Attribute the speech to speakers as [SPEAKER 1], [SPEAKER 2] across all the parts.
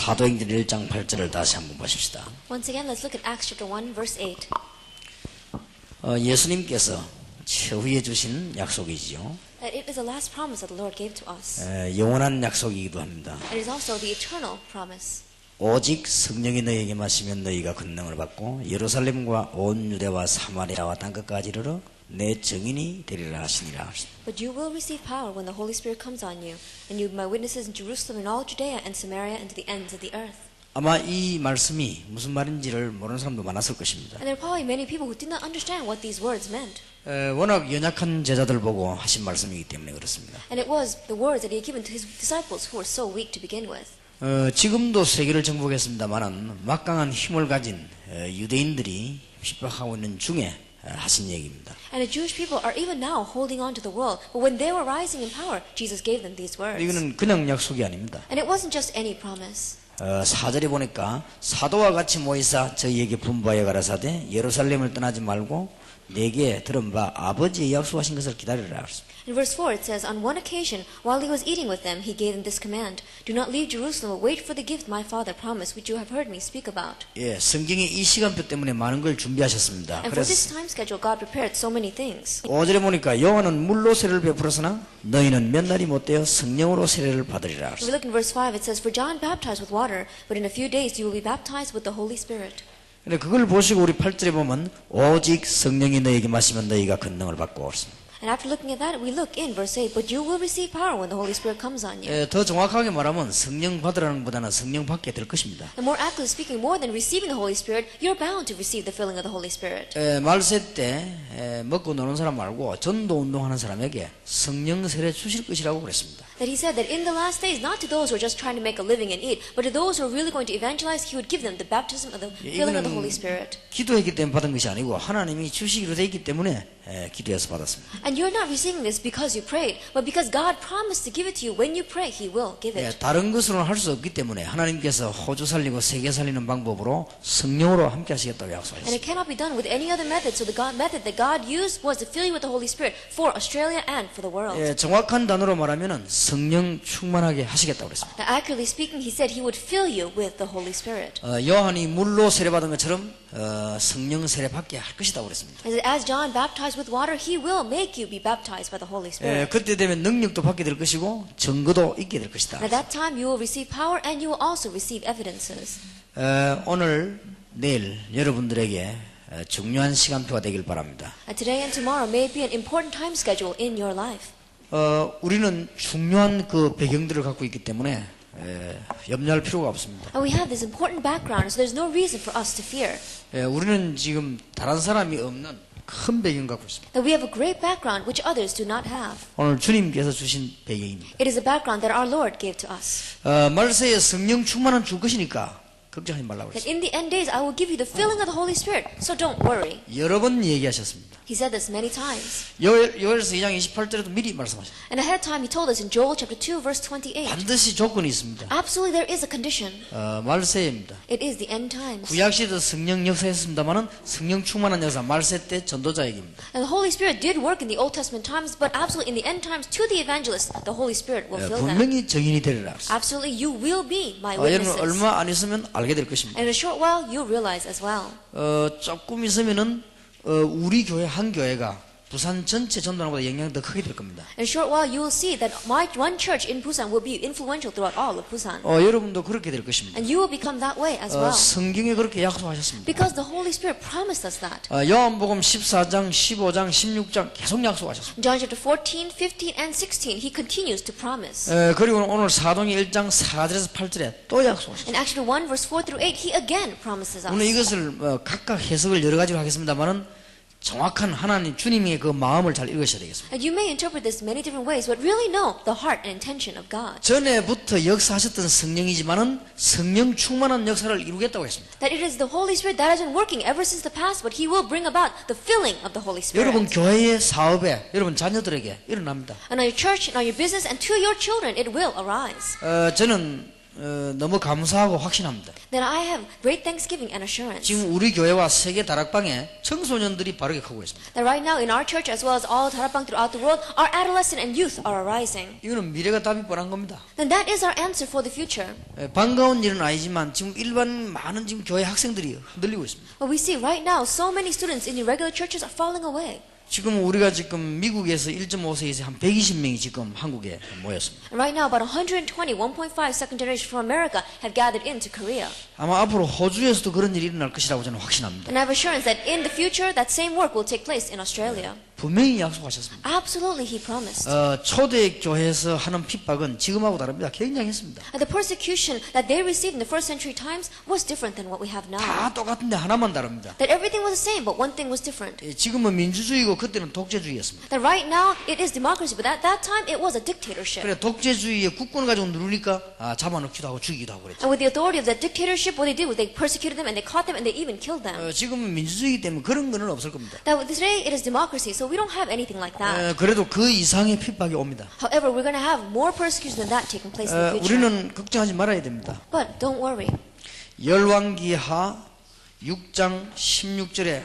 [SPEAKER 1] 사도행전 1장 8절을 다시 한번 보십시다.
[SPEAKER 2] Once again, let's look at Acts chapter 1, verse 8.
[SPEAKER 1] 예수님께서 최후에 주신 약속이지요.
[SPEAKER 2] That it is the last promise that the Lord gave to us.
[SPEAKER 1] 영원한 약속이기도 합니다.
[SPEAKER 2] It is also the eternal promise.
[SPEAKER 1] 오직 성령이 너희에게 마시면 너희가 권능을 받고 예루살렘과 온 유대와 사마리아와 땅끝까지 이르러 내 증인이 되리라 하시니라.
[SPEAKER 2] But you will receive power when the Holy Spirit comes on you, and you will be my witnesses in Jerusalem and all Judea and Samaria and to the ends of the earth.
[SPEAKER 1] 아마 이 말씀이 무슨 말인지를 모르는 사람도 많았을 것입니다.
[SPEAKER 2] And there are probably many people who did not understand what these words meant.
[SPEAKER 1] 워낙 연약한 제자들 보고 하신 말씀이기 때문에 그렇습니다.
[SPEAKER 2] And it was the words that he had given to his disciples who were so weak to begin with.
[SPEAKER 1] 지금도 세계를 정복했습니다만은 막강한 힘을 가진 유대인들이 핍박하고 있는 중에 하신 얘기입니다.
[SPEAKER 2] And the Jewish people are even now holding on to the world, but when they were rising in power, Jesus gave them these words.
[SPEAKER 1] 이거는 그냥 약속이 아닙니다.
[SPEAKER 2] And it wasn't just any promise.
[SPEAKER 1] 4절에 보니까 사도와 같이 모이사 저희에게 분부하여 가라사대 예루살렘을 떠나지 말고 내게 들은 바 아버지의 약속하신 것을 기다리라.
[SPEAKER 2] In verse 4 it says, On one occasion, while he was eating with them, he gave them this command, Do not leave Jerusalem, but wait for the gift my Father promised, which you have heard me speak about.
[SPEAKER 1] 예, 성경이 이 시간표 때문에 많은 걸 준비하셨습니다.
[SPEAKER 2] And for this time schedule, God prepared so many things.
[SPEAKER 1] 5절에 보니까 요한은 물로 세례를 베풀었으나 너희는 몇 날이 못되어 성령으로 세례를 받으리라.
[SPEAKER 2] If we look in verse 5, it says, For John baptized with water, but in a few days you will be baptized with the Holy Spirit.
[SPEAKER 1] 근데 그걸 보시고 우리 8절에 보면 오직 성령이 너희에게 마시면 너희가 권능을 받고 그렇습니다.
[SPEAKER 2] And after looking at that, we look in verse 8, But you will receive power when the Holy Spirit comes on you.
[SPEAKER 1] 더 정확하게 말하면 성령 받으라는 것보다는 성령 받게 될 것입니다.
[SPEAKER 2] And more accurately speaking, more than receiving the Holy Spirit, you're bound to receive the filling of the Holy Spirit.
[SPEAKER 1] 말세 때 먹고 노는 사람 말고 전도 운동하는 사람에게 성령 세례 주실 것이라고 그랬습니다.
[SPEAKER 2] That he said that in the last days, not to those who are just trying to make a living and eat, but to those who are really going to evangelize, he would give them the baptism of the filling of the Holy Spirit.
[SPEAKER 1] 기도했기 때문에 받은 것이 아니고 하나님이 주시기로 돼 있기 때문에 기도해서 받았습니다.
[SPEAKER 2] And you're not receiving this because you prayed, but because God promised to give it to you. When you pray, He will give it.
[SPEAKER 1] 다른 것으로는 할 수 없기 때문에 하나님께서 호주 살리고 세계 살리는 방법으로 성령으로 함께 하시겠다고
[SPEAKER 2] And
[SPEAKER 1] 약속하셨습니다.
[SPEAKER 2] it cannot be done with any other method. So the method that God used was to fill you with the Holy Spirit for Australia and for the world.
[SPEAKER 1] 정확한 단어로 말하면은 성령 충만하게 하시겠다고 그랬습니다.
[SPEAKER 2] Now, accurately speaking, He said He would fill you with the Holy Spirit.
[SPEAKER 1] 요한이 물로 세례받은 것처럼 성령 세례 받게 할 것이라고 그랬습니다.
[SPEAKER 2] And as John baptized with water, He will make you be baptized by the Holy Spirit.
[SPEAKER 1] 그때 되면 능력도 받게 될 것이고 증거도 있게 될 것이다.
[SPEAKER 2] And at that time, you will receive power, and you will also receive evidences.
[SPEAKER 1] 오늘 내일 여러분들에게 중요한 시간표가 되길 바랍니다.
[SPEAKER 2] And today and tomorrow may be an important time schedule in your life.
[SPEAKER 1] 우리는 중요한 그 배경들을 갖고 있기 때문에 염려할 필요가 없습니다.
[SPEAKER 2] And we have this important background, so there's no reason for us to fear.
[SPEAKER 1] 우리는 지금 다른 사람이 없는 큰 배경 갖고 있습니다.
[SPEAKER 2] That we have a great background which others do not have.
[SPEAKER 1] 오늘 주님께서 주신 배경입니다.
[SPEAKER 2] It is a background that our Lord gave to us.
[SPEAKER 1] 말세에 성령 충만은 줄 것이니까 걱정하지 말라고
[SPEAKER 2] That
[SPEAKER 1] 그랬어요.
[SPEAKER 2] in the end days I will give you the filling of the Holy Spirit, so don't worry.
[SPEAKER 1] 여러 번 얘기하셨습니다.
[SPEAKER 2] He said this many times.
[SPEAKER 1] 요엘서 2장 28절에도 미리 말씀하셨어요.
[SPEAKER 2] And ahead of time he told us in Joel chapter 2 verse 28.
[SPEAKER 1] 반드시 조건이 있습니다.
[SPEAKER 2] Absolutely there is a condition.
[SPEAKER 1] 말세입니다.
[SPEAKER 2] It is the end times.
[SPEAKER 1] 구약시대도 성령 역사했습니다만은 성령 충만한 역사 말세 때 전도자 얘기입니다.
[SPEAKER 2] And the Holy Spirit did work in the Old Testament times, but absolutely in the end times to the evangelists, the Holy Spirit will fill them.
[SPEAKER 1] 분명히 증인이 되리라.
[SPEAKER 2] Absolutely you will be my
[SPEAKER 1] 여러분
[SPEAKER 2] witnesses.
[SPEAKER 1] 얼마 안 있으면 알게 될 것입니다.
[SPEAKER 2] And in a short while you'll realize as well.
[SPEAKER 1] 조금 있으면은 우리 교회 한 교회가 부산 전체 전도하는보다 영향이 더 크게 될 겁니다.
[SPEAKER 2] In a short while you will see that my one church in Busan will be influential throughout all of Busan.
[SPEAKER 1] 여러분도 그렇게 될 것입니다.
[SPEAKER 2] And you will become that way as well.
[SPEAKER 1] 성경에 그렇게 약속하셨습니다.
[SPEAKER 2] Because the Holy Spirit promised us that.
[SPEAKER 1] 요한복음 14장, 15장, 16장 계속 약속하셨습니다.
[SPEAKER 2] John chapter 14, 15, and 16, he continues to promise.
[SPEAKER 1] 그리고 오늘 사도행전 1장 4절에서 8절에 또 약속하셨습니다.
[SPEAKER 2] In Acts chapter 1, verse 4 through 8, he again promises us.
[SPEAKER 1] 오늘 이것을 각각 해석을 여러 가지로 하겠습니다만은 정확한 하나님 주님의 그 마음을 잘 읽으셔야 되겠습니다.
[SPEAKER 2] And you may interpret this many different ways, but really know the heart and intention of God.
[SPEAKER 1] 전에부터 역사하셨던 성령이지만은 성령 충만한 역사를 이루겠다고 했습니다.
[SPEAKER 2] That it is the Holy Spirit that has been working ever since the past, but he will bring about the filling of the Holy Spirit.
[SPEAKER 1] 여러분 교회의 사업에 여러분 자녀들에게 일어납니다.
[SPEAKER 2] And on your church, and on your business, and to your children, it will arise.
[SPEAKER 1] 저는 너무 감사하고 확신합니다.
[SPEAKER 2] then I have great thanksgiving and assurance
[SPEAKER 1] 지금 우리 교회와 세계 다락방에 청소년들이 바르게 크고 있습니다.
[SPEAKER 2] that right now in our church as well as all 다락방 throughout the world, our adolescent and youth are arising.
[SPEAKER 1] 이거는 미래가 답이 뻔한 겁니다.
[SPEAKER 2] Then that is our answer for the future.
[SPEAKER 1] 반가운 일은 아니지만 지금 일반 많은 지금 교회 학생들이 흔들리고 있습니다.
[SPEAKER 2] But we see right now so many students in regular churches are falling away.
[SPEAKER 1] 지금 우리가 지금 미국에서 1.5세에서 한 120명이 지금 한국에 모였습니다.
[SPEAKER 2] And right now about 120, 1.5 second generation from America have gathered into Korea.
[SPEAKER 1] 아마 앞으로 호주에서도 그런 일이 일어날 것이라고 저는 확신합니다.
[SPEAKER 2] And I have assurance that in the future that same work will take place in Australia.
[SPEAKER 1] 분명히 약속하셨습니다.
[SPEAKER 2] Absolutely, he promised.
[SPEAKER 1] 초대교회에서 하는 핍박은 지금하고 다릅니다. 굉장했습니다.
[SPEAKER 2] And the persecution that they received in the first century times was different than what we have now.
[SPEAKER 1] 다 똑같은데 하나만 다릅니다.
[SPEAKER 2] That everything was the same, but one thing was different.
[SPEAKER 1] 지금은 민주주의고 그때는 독재주의였습니다.
[SPEAKER 2] That right now it is democracy, but at that time it was a dictatorship.
[SPEAKER 1] 그래 독재주의의 국권을 가지고 누르니까 잡아놓기도 하고 죽이기도 하고 그랬죠.
[SPEAKER 2] And with the authority of that dictatorship, what they did was they persecuted them and they caught them and they even killed them.
[SPEAKER 1] 지금은 민주주의이기 때문에 그런 거는 없을 겁니다.
[SPEAKER 2] That today it is democracy, so we don't have anything like that.
[SPEAKER 1] 그래도 그 이상의 핍박이 옵니다.
[SPEAKER 2] However, we're going to have more persecution than that taking place in the future.
[SPEAKER 1] 우리는 걱정하지 말아야 됩니다.
[SPEAKER 2] But don't worry.
[SPEAKER 1] 열왕기하 6장 16절에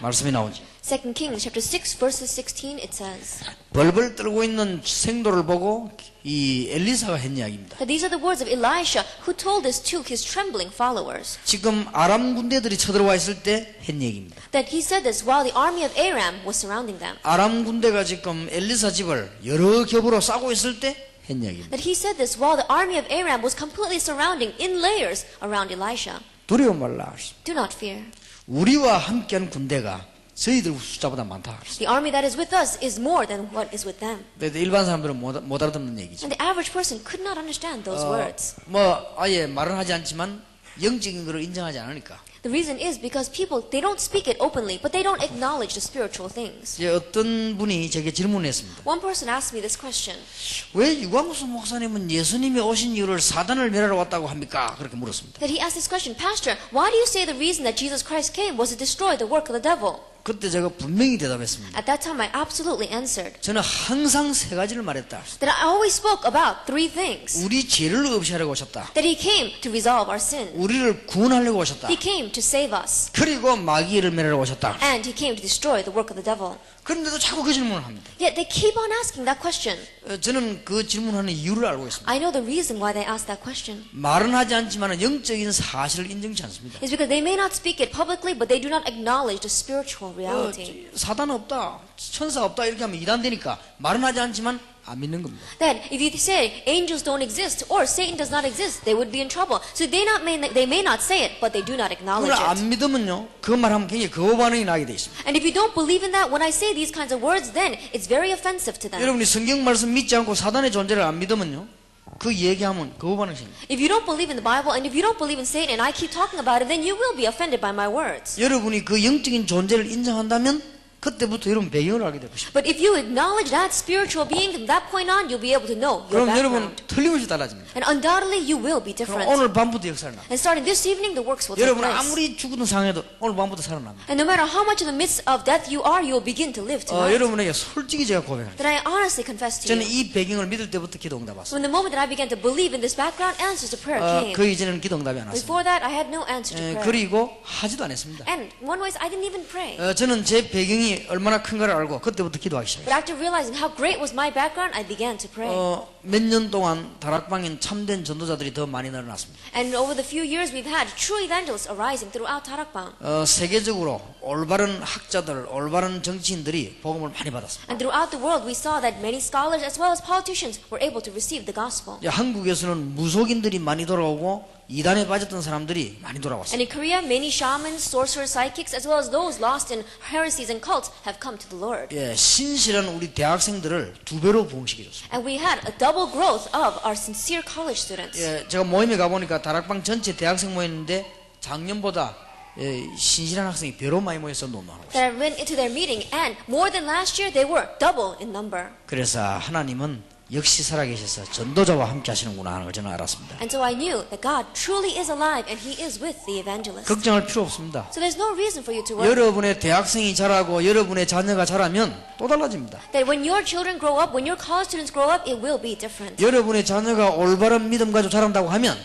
[SPEAKER 1] 말씀이 나오죠.
[SPEAKER 2] 2 Kings chapter 6 verses 16 it says
[SPEAKER 1] 벌벌 떨고 있는 생도를 보고 이 엘리사가 했 이야기입니다.
[SPEAKER 2] that these are the words of Elisha who told this to his trembling followers.
[SPEAKER 1] 지금 아람 군대들이 쳐들어와 있을 때 했 얘기입니다.
[SPEAKER 2] That he said this while the army of Aram was surrounding them.
[SPEAKER 1] 아람 군대가 지금 엘리사 집을 여러 겹으로 싸고 있을 때 했 이야기입니다.
[SPEAKER 2] That he said this while the army of Aram was completely surrounding in layers around Elisha.
[SPEAKER 1] 두려워 말라.
[SPEAKER 2] Do not fear.
[SPEAKER 1] 우리와 함께한 군대가 저희들 숫자보다 많다.
[SPEAKER 2] The army that is with us is more than what is with them.
[SPEAKER 1] 근데 일반 사람들은 못 알아듣는 얘기죠.
[SPEAKER 2] And the average person could not understand those words.
[SPEAKER 1] 뭐 아예 말은 하지 않지만 영적인 것을 인정하지 않으니까.
[SPEAKER 2] The reason is because people, they don't speak it openly, but they don't acknowledge the spiritual things.
[SPEAKER 1] 이제 어떤 분이 제게 질문했습니다.
[SPEAKER 2] One person asked me this question.
[SPEAKER 1] 왜 유광수 목사님은 예수님이 오신 이유를 사단을 멸하러 왔다고 합니까? 그렇게 물었습니다.
[SPEAKER 2] That he asked this question, Pastor, why do you say the reason that Jesus Christ came was to destroy the work of the devil?
[SPEAKER 1] 그때 제가 분명히 대답했습니다.
[SPEAKER 2] At that time, I absolutely answered
[SPEAKER 1] 저는 항상 세 가지를 말했다.
[SPEAKER 2] that I always spoke about three things.
[SPEAKER 1] 우리 죄를 없애하려고 오셨다.
[SPEAKER 2] That he came to resolve our sin.
[SPEAKER 1] 우리를 구원하려고 오셨다.
[SPEAKER 2] He came to save us.
[SPEAKER 1] 그리고 마귀를 멸하러 오셨다.
[SPEAKER 2] And he came to destroy the work of the devil.
[SPEAKER 1] 그런데도 자꾸 그 질문을 합니다.
[SPEAKER 2] Yet they keep on asking that question.
[SPEAKER 1] 저는 그 질문하는 이유를 알고 있습니다.
[SPEAKER 2] I know the reason why they ask that question.
[SPEAKER 1] 말은 하지 않지만 영적인 사실을 인정치 않습니다.
[SPEAKER 2] It's because they may not speak it publicly, but they do not acknowledge the spiritual reality.
[SPEAKER 1] 사단 없다, 천사 없다 이렇게 하면 이단되니까 말은 하지 않지만 안 믿는 겁니다.
[SPEAKER 2] That if you say angels don't exist or Satan does not exist, they would be in trouble. So they may not say it, but they do not acknowledge
[SPEAKER 1] 그걸
[SPEAKER 2] it.
[SPEAKER 1] 안 믿으면요, 그 말하면 굉장히 거부 반응이 나게 돼 있습니다.
[SPEAKER 2] And if you don't believe in that, when I say these kinds of words, then it's very offensive to them.
[SPEAKER 1] 여러분이 성경 말씀 믿지 않고 사단의 존재를 안 믿으면요, 그 얘기하면 거부 반응이 생깁니다.
[SPEAKER 2] If you don't believe in the Bible and if you don't believe in Satan and I keep talking about it, then you will be offended by my words.
[SPEAKER 1] 여러분이 그 영적인 존재를 인정한다면 그때부터 여러분 배경을 알게 될 것입니다.
[SPEAKER 2] But if you acknowledge that spiritual being, from that point on, you'll be able to know your
[SPEAKER 1] 그럼 여러분
[SPEAKER 2] background.
[SPEAKER 1] 틀림없이 달라집니다.
[SPEAKER 2] And undoubtedly, you will be
[SPEAKER 1] 그럼
[SPEAKER 2] different.
[SPEAKER 1] 오늘 밤부터 역사를 납니다.
[SPEAKER 2] And starting this evening, the works will take
[SPEAKER 1] 여러분
[SPEAKER 2] place.
[SPEAKER 1] 아무리 죽은 상해도 오늘 밤부터 살아납니다.
[SPEAKER 2] And no matter how much in the midst of death you are, you will begin to live tonight.
[SPEAKER 1] 여러분에게 솔직히 제가 고백합니다.
[SPEAKER 2] That I honestly confess to
[SPEAKER 1] 저는
[SPEAKER 2] you.
[SPEAKER 1] 이 배경을 믿을 때부터 기도 응답 왔어요.
[SPEAKER 2] From the moment that I began to believe in this background, answers to prayer came.
[SPEAKER 1] 그 이전에는 기도 응답이 안 왔습니다.
[SPEAKER 2] Before that, I had no answer to prayer.
[SPEAKER 1] 그리고 하지도 않았습니다.
[SPEAKER 2] And one way, I didn't even pray.
[SPEAKER 1] 저는 제 배경이 얼마나 큰가를 알고 그때부터 기도하기
[SPEAKER 2] But
[SPEAKER 1] 시작했어요.
[SPEAKER 2] after realizing how great was my background, I began to pray.
[SPEAKER 1] 몇 년 동안 다락방엔 참된 전도자들이 더 많이 늘어났습니다.
[SPEAKER 2] And over the few years, we've had true evangelists arising throughout Tarakbang.
[SPEAKER 1] 세계적으로 올바른 학자들, 올바른 정치인들이 복음을 많이 받았습니다.
[SPEAKER 2] And throughout the world, we saw that many scholars as well as politicians were able to receive the gospel.
[SPEAKER 1] 한국에서는 무속인들이 많이 돌아오고 이단에 빠졌던 사람들이 많이 돌아왔어요.
[SPEAKER 2] And in Korea, many shamans, sorcerers, psychics, as well as those lost in heresies and cults have come to the Lord.
[SPEAKER 1] 신실한 우리 대학생들을 2배로 부흥시켜줬습니다.
[SPEAKER 2] And we had a double growth of our sincere college students.
[SPEAKER 1] 제가 모임에 가보니까 다락방 전체 대학생 모였는데 작년보다 신실한 학생이 배로 많이 모여서 논문하고 있어요.
[SPEAKER 2] That I went into their meeting, and more than last year, they were double in number.
[SPEAKER 1] 그래서 하나님은 역시 살아계셔서 전도자와 함께 하시는구나 하는 걸 저는 알았습니다.
[SPEAKER 2] And so I knew that God truly is alive and He is with the evangelist.
[SPEAKER 1] 걱정할 필요 없습니다.
[SPEAKER 2] So there's no reason for you to worry.
[SPEAKER 1] 여러분의 대학생이 자라고 여러분의 자녀가 자라면 또 달라집니다.
[SPEAKER 2] That when your children grow up, when your college students grow up, it will be different.
[SPEAKER 1] 여러분의 자녀가 올바른 믿음 가지고 자란다고 하면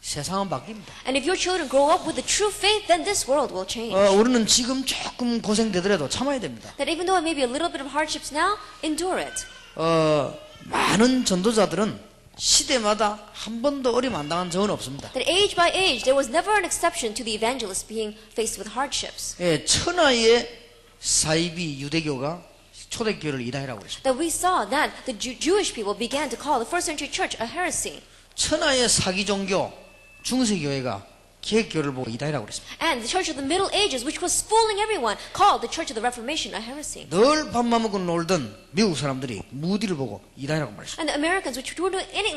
[SPEAKER 1] 세상은 바뀝니다.
[SPEAKER 2] And if your children grow up with the true faith, then this world will change.
[SPEAKER 1] 우리는 지금 조금 고생되더라도 참아야 됩니다.
[SPEAKER 2] That even though it may be a little bit of hardships now, endure it.
[SPEAKER 1] 많은 전도자들은 시대마다 한 번도 어려움 안 당한 적은 없습니다.
[SPEAKER 2] That age by age, there was never an exception to the evangelist being faced with hardships.
[SPEAKER 1] 예, 천하의 사이비 유대교가 초대교회를 이단이라고 그랬습니다.
[SPEAKER 2] That we saw that the Jewish people began to call the first century church a heresy.
[SPEAKER 1] 천하의 사기 종교 중세교회가 기획교회를 보고 이단이라고 그랬습니다.
[SPEAKER 2] And the church of the Middle Ages, which was fooling everyone, called the church of the Reformation a heresy.
[SPEAKER 1] 늘 밥만 먹고 놀던 미국 사람들이 무디를 보고 이단이라고 말했습니다.
[SPEAKER 2] And the Americans, which were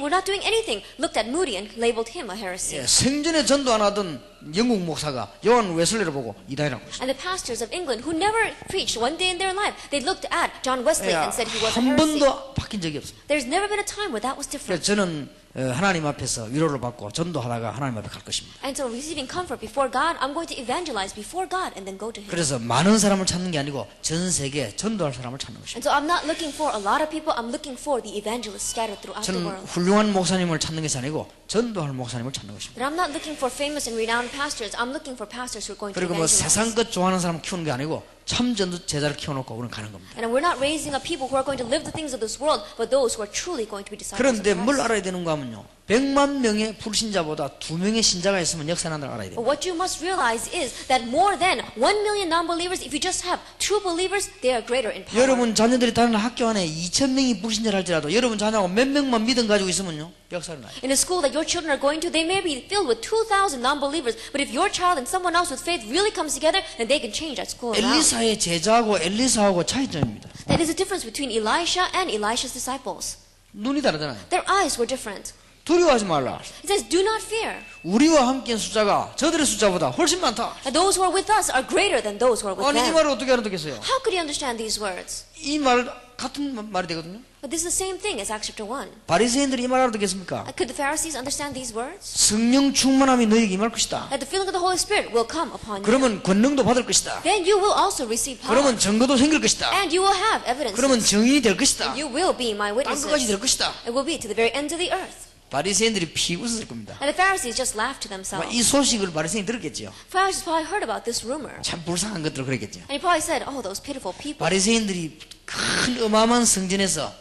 [SPEAKER 2] not doing anything, looked at Moody and labeled him a heresy.
[SPEAKER 1] 예, 생전에 전도 안 하던 영국 목사가 요한 웨슬리를 보고 이단이라고 그랬습니다.
[SPEAKER 2] And the pastors of England, who never preached one day in their life, they looked at John Wesley and said he was a
[SPEAKER 1] 한
[SPEAKER 2] heresy.
[SPEAKER 1] 번도 바뀐 적이 없습니다.
[SPEAKER 2] There's never been a time where that was different.
[SPEAKER 1] 그래서 저는 하나님 앞에서 위로를 받고 전도하다가 하나님 앞에 갈 것입니다.
[SPEAKER 2] And so receiving comfort before God, I'm going to evangelize before God and then go to Him.
[SPEAKER 1] 그래서 많은 사람을 찾는 게 아니고 전 세계에 전도할 사람을 찾는 것입니다.
[SPEAKER 2] And so I'm not looking for a lot of people, I'm looking for the evangelists scattered throughout the
[SPEAKER 1] 저는
[SPEAKER 2] world.
[SPEAKER 1] 훌륭한 목사님을 찾는 것이 아니고 전도할 목사님을 찾는 것입니다.
[SPEAKER 2] But I'm not looking for famous and renowned pastors, I'm looking for pastors who are going to
[SPEAKER 1] 그리고 뭐
[SPEAKER 2] evangelize.
[SPEAKER 1] 세상 것 좋아하는 사람 키우는 게 아니고 참 전도 제자를 키워놓고 우리는 가는 겁니다.
[SPEAKER 2] And we're not raising up people who are going to live the things of this world, but those who are truly going to be disciples of
[SPEAKER 1] 그런데 뭘
[SPEAKER 2] Christ.
[SPEAKER 1] 알아야 되는가 하면요, 100만 명의 불신자보다 2명의 신자가 있으면 역사난다는 걸 알아야 돼요.
[SPEAKER 2] But what you must realize is that more than 1 million non-believers, if you just have true believers, they are greater in power.
[SPEAKER 1] 여러분 자녀들이 다니는 학교 안에 2,000명이 불신자를 할지라도 여러분 자녀하고 몇 명만 믿음 가지고 있으면요, 역사를 나요.
[SPEAKER 2] In a school that your children are going to, they may be filled with 2,000 non-believers, but if your child and someone else with faith really comes together, then they can change that school around.
[SPEAKER 1] 엘리사의 제자하고 엘리사하고 차이점입니다.
[SPEAKER 2] That is the difference between Elisha and Elisha's disciples.
[SPEAKER 1] 눈이 다르잖아요.
[SPEAKER 2] Their eyes were different.
[SPEAKER 1] 두려워하지 말라.
[SPEAKER 2] It says, do not fear.
[SPEAKER 1] 우리와 함께한 숫자가 저들의 숫자보다 훨씬 많다.
[SPEAKER 2] And those who are with us are greater than those who are with
[SPEAKER 1] 아니 이
[SPEAKER 2] them.
[SPEAKER 1] 말을 어떻게 알아듣겠어요?
[SPEAKER 2] How could you understand these words?
[SPEAKER 1] 이 말 같은 말이 되거든요.
[SPEAKER 2] But this is the same thing as Acts chapter 1.
[SPEAKER 1] 바리새인들이 이 말 알아듣겠습니까?
[SPEAKER 2] Could the Pharisees understand these words?
[SPEAKER 1] 성령 충만함이 너에게 임할 것이다.
[SPEAKER 2] That the filling of the Holy Spirit will come upon you.
[SPEAKER 1] 그러면 권능도 받을 것이다.
[SPEAKER 2] Then you will also receive power.
[SPEAKER 1] 그러면 증거도 생길 것이다.
[SPEAKER 2] And you will have evidence.
[SPEAKER 1] 그러면 증인이 될 것이다.
[SPEAKER 2] You will be my
[SPEAKER 1] 땅끝까지 될
[SPEAKER 2] witnesses.
[SPEAKER 1] 것이다.
[SPEAKER 2] It will be to the very end of the earth.
[SPEAKER 1] 바리새인들이 피 웃었을 겁니다.
[SPEAKER 2] And the Pharisees just laughed to themselves.
[SPEAKER 1] 이 소식을 바리새인이 들었겠죠.
[SPEAKER 2] Pharisees probably heard about this rumor.
[SPEAKER 1] 참 불쌍한 것들을 그랬겠죠.
[SPEAKER 2] And he probably said, oh, those pitiful people.
[SPEAKER 1] 바리새인들이 큰 어마어마한 성전에서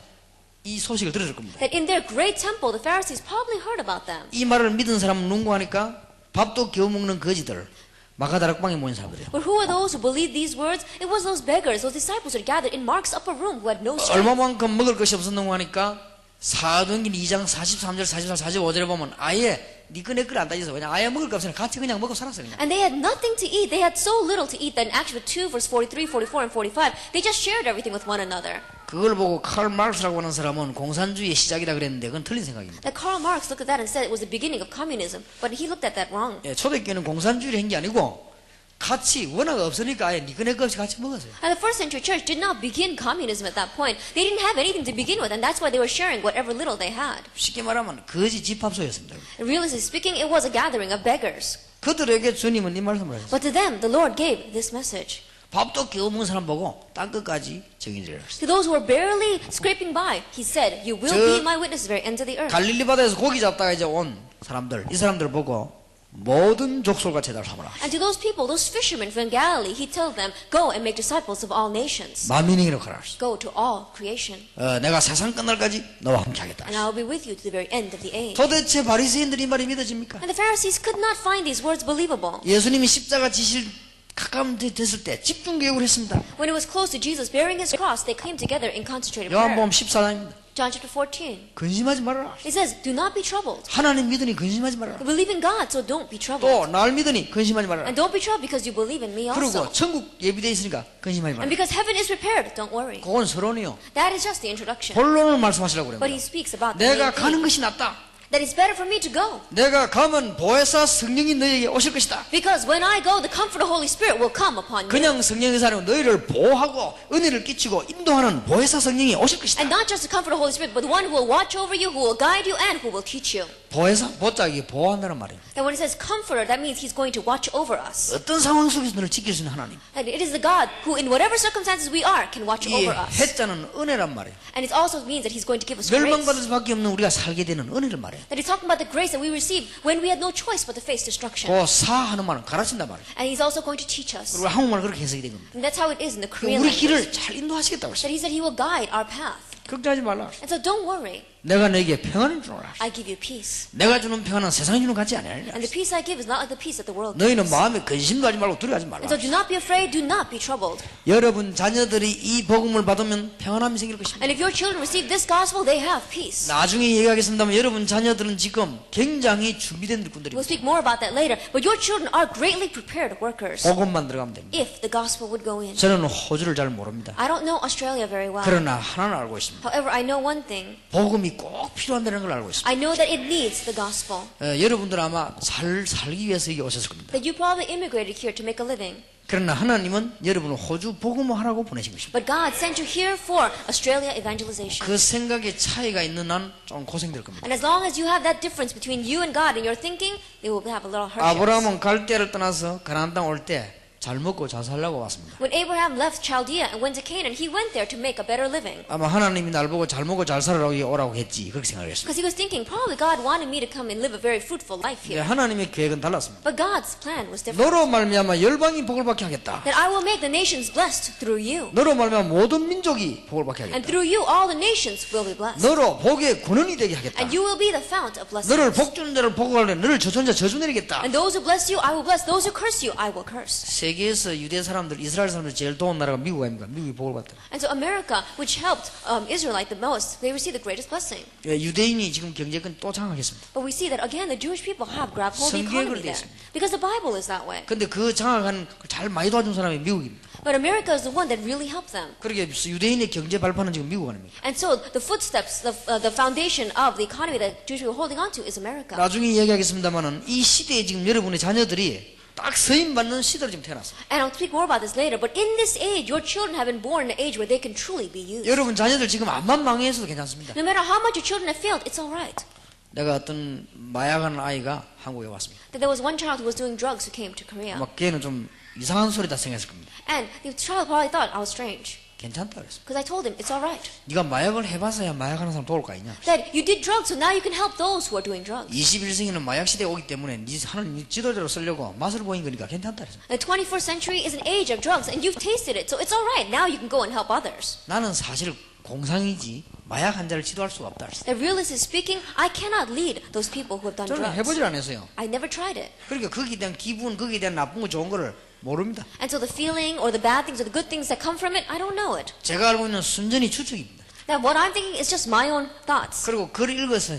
[SPEAKER 1] 이 소식을 들었을 겁니다.
[SPEAKER 2] That in their great temple, the Pharisees probably heard about them.
[SPEAKER 1] 이 말을 믿은 사람은 누구하니까 밥도 겨우 먹는 거지들, 마가다락방에 모인 사람들이에요.
[SPEAKER 2] But who are those who believed these words? It was those beggars, those disciples who had gathered in Mark's upper room who had no strength.
[SPEAKER 1] 얼마만큼 먹을 것이 없었는가 하니까 사도행전 2장 43절, 44, 45절에 보면 아예 니꺼 내 거를 안 따져서 그냥 아예 먹을 거 없으니 같이 그냥 먹고 살았어요. 그냥.
[SPEAKER 2] And they had nothing to eat. They had so little to eat that in Acts 2, verse 43, 44, and 45, they just shared everything with one another.
[SPEAKER 1] 그걸 보고 칼 마르크스라고 하는 사람은 공산주의의 시작이다 그랬는데 그건 틀린 생각입니다.
[SPEAKER 2] That Karl Marx looked at that and said it was the beginning of communism, but he looked at that wrong.
[SPEAKER 1] 예, 초대교회는 공산주의를 한 게 아니고 같이 워낙 없으니까 아예 니꺼 내 거 없이 같이 먹었어요.
[SPEAKER 2] And the first century church did not begin communism at that point. They didn't have anything to begin with, and that's why they were sharing whatever little they had.
[SPEAKER 1] 쉽게 말하면 거지 집합소였습니다.
[SPEAKER 2] And realistically speaking, it was a gathering of beggars.
[SPEAKER 1] 그들에게 주님은 이 말씀을 하셨어요.
[SPEAKER 2] But to them, the Lord gave this message.
[SPEAKER 1] 밥도 겨우 먹는 사람 보고 땅끝까지 증인이라 했어요.
[SPEAKER 2] To those who were barely scraping by, he said, you will be my witnesses to the very ends of the earth.
[SPEAKER 1] 갈릴리 바다에서 고기 잡다가 이제 온 사람들, 이 사람들을 보고 모든 족속과 제자를 삼으라.
[SPEAKER 2] And to those people, those fishermen from Galilee, he told them, go and make disciples of all nations.
[SPEAKER 1] 만민에게로 가라.
[SPEAKER 2] Go to all creation.
[SPEAKER 1] 내가 세상 끝날까지 너와 함께 하겠다.
[SPEAKER 2] And I will be with you to the very end of the age.
[SPEAKER 1] 도대체 바리새인들이 이 말이 믿어집니까?
[SPEAKER 2] And the Pharisees could not find these words believable.
[SPEAKER 1] 예수님이 십자가 지실 가까운 데 됐을 때 집중 교육을 했습니다.
[SPEAKER 2] When it was close to Jesus bearing his cross, they came together in concentrated prayer.
[SPEAKER 1] 요한복음 14장입니다.
[SPEAKER 2] John chapter 14.
[SPEAKER 1] 근심하지 말아라.
[SPEAKER 2] It says, do not be troubled.
[SPEAKER 1] 하나님 믿으니 근심하지 말아라.
[SPEAKER 2] Believe in God, so don't be troubled.
[SPEAKER 1] 또 날 믿으니 근심하지 말아라.
[SPEAKER 2] And don't be troubled because you believe in me also.
[SPEAKER 1] 그리고 천국 예비되어 있으니까 근심하지
[SPEAKER 2] And
[SPEAKER 1] 말아라.
[SPEAKER 2] because heaven is prepared, don't worry.
[SPEAKER 1] 그건 서론이요.
[SPEAKER 2] That is just the introduction.
[SPEAKER 1] 본론을 말씀하시라고
[SPEAKER 2] But
[SPEAKER 1] 그래요.
[SPEAKER 2] he speaks about the main
[SPEAKER 1] 내가 가는
[SPEAKER 2] thing.
[SPEAKER 1] 것이 낫다.
[SPEAKER 2] that it's better for me to go.
[SPEAKER 1] 내가 가면 보혜사 성령이 너에게 오실 것이다.
[SPEAKER 2] Because when I go, the comfort of the Holy Spirit will come upon you.
[SPEAKER 1] 그냥 성령의 사람은 너희를 보호하고 은혜를 끼치고 인도하는 보혜사 성령이 오실 것이다.
[SPEAKER 2] And not just the comfort of the Holy Spirit, but the one who will watch over you, who will guide you, and who will teach you.
[SPEAKER 1] 보혜사, 보짝이 보호한다는 말이에요.
[SPEAKER 2] And when it says comforter, that means he's going to watch over us.
[SPEAKER 1] 어떤 상황 속에서 너를 지킬 수 있는 하나님.
[SPEAKER 2] And it is the God who, in whatever circumstances we are, can watch
[SPEAKER 1] 이
[SPEAKER 2] over us.
[SPEAKER 1] 해자는 은혜란 말이에요.
[SPEAKER 2] And it also means that he's going to give us grace.
[SPEAKER 1] 멸망받을 수밖에 없는 우리가 살게 되는 은혜를 말해요.
[SPEAKER 2] That he's talking about the grace that we receive when we had no choice but to face destruction.
[SPEAKER 1] 그 사하는 말은 가르친단 말이에요.
[SPEAKER 2] And he's also going to teach us.
[SPEAKER 1] 그리고 한국말 그렇게 해석이 된 겁니다.
[SPEAKER 2] And that's how it is in the Korean
[SPEAKER 1] 우리
[SPEAKER 2] language.
[SPEAKER 1] 길을 잘 인도하시겠다고
[SPEAKER 2] That
[SPEAKER 1] 했어요.
[SPEAKER 2] he said he will guide our path.
[SPEAKER 1] 걱정하지 말라.
[SPEAKER 2] And so don't worry.
[SPEAKER 1] 내가 너에게 평안을 주노라.
[SPEAKER 2] I give you peace.
[SPEAKER 1] 내가 주는 평안은 세상이 주는 같지 아니하리라.
[SPEAKER 2] And the peace I give is not like the peace that the world
[SPEAKER 1] 너희는
[SPEAKER 2] gives.
[SPEAKER 1] 마음에 근심도 하지 말고 두려워하지 말라.
[SPEAKER 2] And so do not be afraid, do not be troubled.
[SPEAKER 1] 여러분 자녀들이 이 복음을 받으면 평안함이 생길 것입니다.
[SPEAKER 2] And if your children receive this gospel, they have peace.
[SPEAKER 1] 나중에 얘기하겠습니다만 여러분 자녀들은 지금 굉장히 준비된
[SPEAKER 2] We'll
[SPEAKER 1] 일꾼들입니다.
[SPEAKER 2] speak more about that later. But your children are greatly prepared workers
[SPEAKER 1] 복음만 들어가면 됩니다.
[SPEAKER 2] if the gospel would go in.
[SPEAKER 1] 저는 호주를 잘 모릅니다.
[SPEAKER 2] I don't know Australia very well.
[SPEAKER 1] 그러나 하나는 알고 있습니다.
[SPEAKER 2] However, I know one thing.
[SPEAKER 1] 복음이 꼭 필요한다는 걸 알고 있습니다.
[SPEAKER 2] I know that it needs the gospel.
[SPEAKER 1] 여러분들 아마 살기 위해서 여기 오셨을 겁니다.
[SPEAKER 2] That you probably immigrated here to make a living.
[SPEAKER 1] 그러나 하나님은 여러분을 호주 복음화하라고 보내신 것입니다.
[SPEAKER 2] But God sent you here for Australia evangelization.
[SPEAKER 1] 그 생각에 차이가 있는 한 좀 고생될 겁니다.
[SPEAKER 2] And as long as you have that difference between you and God in your thinking, you will have a little hardships.
[SPEAKER 1] 아브라함은 갈대를 떠나서 가나안 땅 올 때 잘 먹고 잘 살려고 왔습니다.
[SPEAKER 2] When Abraham left Chaldea and went to Canaan, he went there to make a better living.
[SPEAKER 1] 아마 하나님이 날 보고 잘 먹고 잘 살아라고 오라고 했지 그렇게 생각했습니다.
[SPEAKER 2] Because he was thinking, probably God wanted me to come and live a very fruitful life here.
[SPEAKER 1] 하나님의 계획은 달랐습니다.
[SPEAKER 2] But God's plan was different.
[SPEAKER 1] 너로 말미암아 열방이 복을 받게 하겠다.
[SPEAKER 2] That I will make the nations blessed through you.
[SPEAKER 1] 너로 말미암아 모든 민족이 복을 받게
[SPEAKER 2] And
[SPEAKER 1] 하겠다.
[SPEAKER 2] through you, all the nations will be blessed.
[SPEAKER 1] 너로 복의 근원이 되게 하겠다.
[SPEAKER 2] And you will be the fount of blessings.
[SPEAKER 1] 너를 복 주는 자를 복하려 너를 저주하는 자 저주 내리겠다.
[SPEAKER 2] And those who bless you, I will bless. Those who curse you, I will curse.
[SPEAKER 1] 세계에서 유대 사람들, 이스라엘 사람들 제일 도운 나라가 미국 아닙니까? 미국이 복을 받다.
[SPEAKER 2] And so America, which helped Israelite the most, they received the greatest blessing.
[SPEAKER 1] 유대인이 지금 경제권 또 장악했습니다.
[SPEAKER 2] But we see that again, the Jewish people have grabbed hold of the
[SPEAKER 1] 성경에
[SPEAKER 2] economy
[SPEAKER 1] 그렇게
[SPEAKER 2] there.
[SPEAKER 1] 있습니다.
[SPEAKER 2] Because the Bible is that way.
[SPEAKER 1] 근데 그 장악한 잘 많이 도와준 사람이 미국입니다.
[SPEAKER 2] But America is the one that really helped them.
[SPEAKER 1] 그러게 유대인의 경제 발판은 지금 미국 아닙니까?
[SPEAKER 2] And so the footsteps, the foundation of the economy that Jewish people are holding on to is America.
[SPEAKER 1] 나중에 얘기하겠습니다만은 이 시대에 지금 여러분의 자녀들이 딱 서임 받는 시대로 지금 태어났어요.
[SPEAKER 2] And I'll speak more about this later, but in this age, your children have been born in an age where they can truly be used.
[SPEAKER 1] 여러분 자녀들 지금 암만 망해서도 괜찮습니다.
[SPEAKER 2] No matter how much your children have failed, it's all right.
[SPEAKER 1] 내가 어떤 마약하는 아이가 한국에 왔습니다.
[SPEAKER 2] That there was one child who was doing drugs who came to Korea.
[SPEAKER 1] 막 걔는 좀 이상한 소리다 생각했을 겁니다.
[SPEAKER 2] And the child probably thought I was strange.
[SPEAKER 1] 괜찮다 그랬어.
[SPEAKER 2] Because I told him, it's all right.
[SPEAKER 1] 네가 마약을 해봐서야 마약하는 사람 도울 거 아니냐.
[SPEAKER 2] That you did drugs, so now you can help those who are doing drugs.
[SPEAKER 1] 21세기는 마약 시대에 오기 때문에 하나님 지도자로 쓰려고 맛을 보인 거니까 괜찮다 그랬어.
[SPEAKER 2] The 21st century is an age of drugs, and you've tasted it, so it's all right. Now you can go and help others.
[SPEAKER 1] 나는 사실 공상이지 마약 환자를 지도할 수가 없다 그랬어.
[SPEAKER 2] That realistically speaking, I cannot lead those people who have done
[SPEAKER 1] 저는
[SPEAKER 2] drugs.
[SPEAKER 1] 해보질 않았어요.
[SPEAKER 2] I never tried it.
[SPEAKER 1] 그러니까 거기에 대한 기분, 거기에 대한 나쁜 거 좋은 거를 모릅니다.
[SPEAKER 2] And so the feeling or the bad things or the good things that come from it, I don't know it.
[SPEAKER 1] 제가 알고 있는 순전히 추측입니다.
[SPEAKER 2] That what I'm thinking is just my own thoughts
[SPEAKER 1] 그리고 글을 읽어서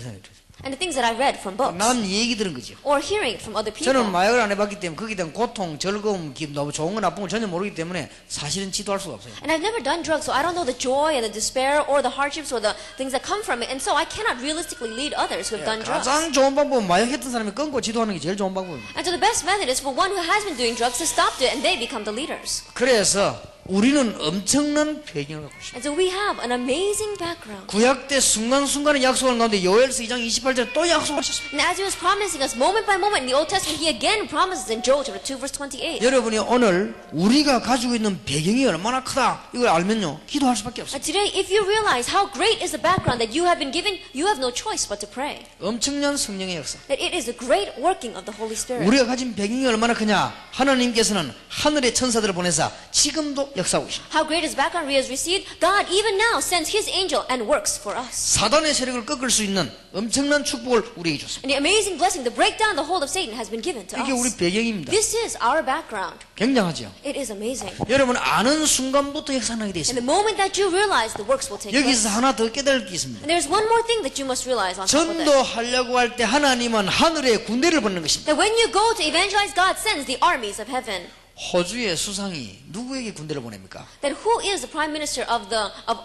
[SPEAKER 2] and the things that I read from books
[SPEAKER 1] 남 얘기 들은 거죠.
[SPEAKER 2] or hearing it from other people.
[SPEAKER 1] 저는 마약을 안 해봤기 때문에 거기에 대한 고통, 즐거움, 너무 좋은 거 나쁜 거 전혀 모르기 때문에 사실은 지도할 수가 없어요.
[SPEAKER 2] And I've never done drugs, so I don't know the joy and the despair or the hardships or the things that come from it. And so I cannot realistically lead others who have done drugs.
[SPEAKER 1] 가장 좋은 방법은 마약했던 사람이 끊고 지도하는 게 제일 좋은 방법입니다.
[SPEAKER 2] And so the best method is for one who has been doing drugs to stop it and they become the leaders.
[SPEAKER 1] 그래서 우리는 엄청난 배경을 갖고 있습니다.
[SPEAKER 2] And so we have an amazing background.
[SPEAKER 1] 구약 때 순간순간의 약속을 가운데 요엘서 2장 28절에 또 약속하셨습니다.
[SPEAKER 2] And as he was promising us moment by moment in the Old Testament, he again promises in Joel chapter 2 verse 28.
[SPEAKER 1] 여러분이 오늘 우리가 가지고 있는 배경이 얼마나 크다 이걸 알면요 기도할 수밖에 없어요.
[SPEAKER 2] And today, if you realize how great is the background that you have been given, you have no choice but to pray.
[SPEAKER 1] 엄청난 성령의 역사.
[SPEAKER 2] That it is the great working of the Holy Spirit.
[SPEAKER 1] 우리가 가진 배경이 얼마나 크냐. 하나님께서는 하늘의 천사들을 보내사 지금도 역사하고 계십니다.
[SPEAKER 2] How great is the background we have received? God even now sends His angel and works for us.
[SPEAKER 1] 사단의 세력을 꺾을 수 있는 엄청난 축복을 우리에게 줬습니다.
[SPEAKER 2] And the amazing blessing to break down the hold of Satan has been given to
[SPEAKER 1] 이게 우리
[SPEAKER 2] us.
[SPEAKER 1] 배경입니다.
[SPEAKER 2] This is our background.
[SPEAKER 1] 굉장하죠.
[SPEAKER 2] It is amazing.
[SPEAKER 1] 여러분 아는 순간부터 역사하게 되어
[SPEAKER 2] And
[SPEAKER 1] 있습니다.
[SPEAKER 2] the moment that you realize, the works will take place.
[SPEAKER 1] 여기서 하나 더 깨달을 게 있습니다.
[SPEAKER 2] And there's one more thing that you must realize on top of that.
[SPEAKER 1] 전도하려고 할 때 하나님은 하늘의 군대를 보내는 것입니다.
[SPEAKER 2] That when you go to evangelize, God sends the armies of heaven.
[SPEAKER 1] 호주의 수상이 누구에게 군대를 보냅니까?
[SPEAKER 2] Then who is the Prime Minister of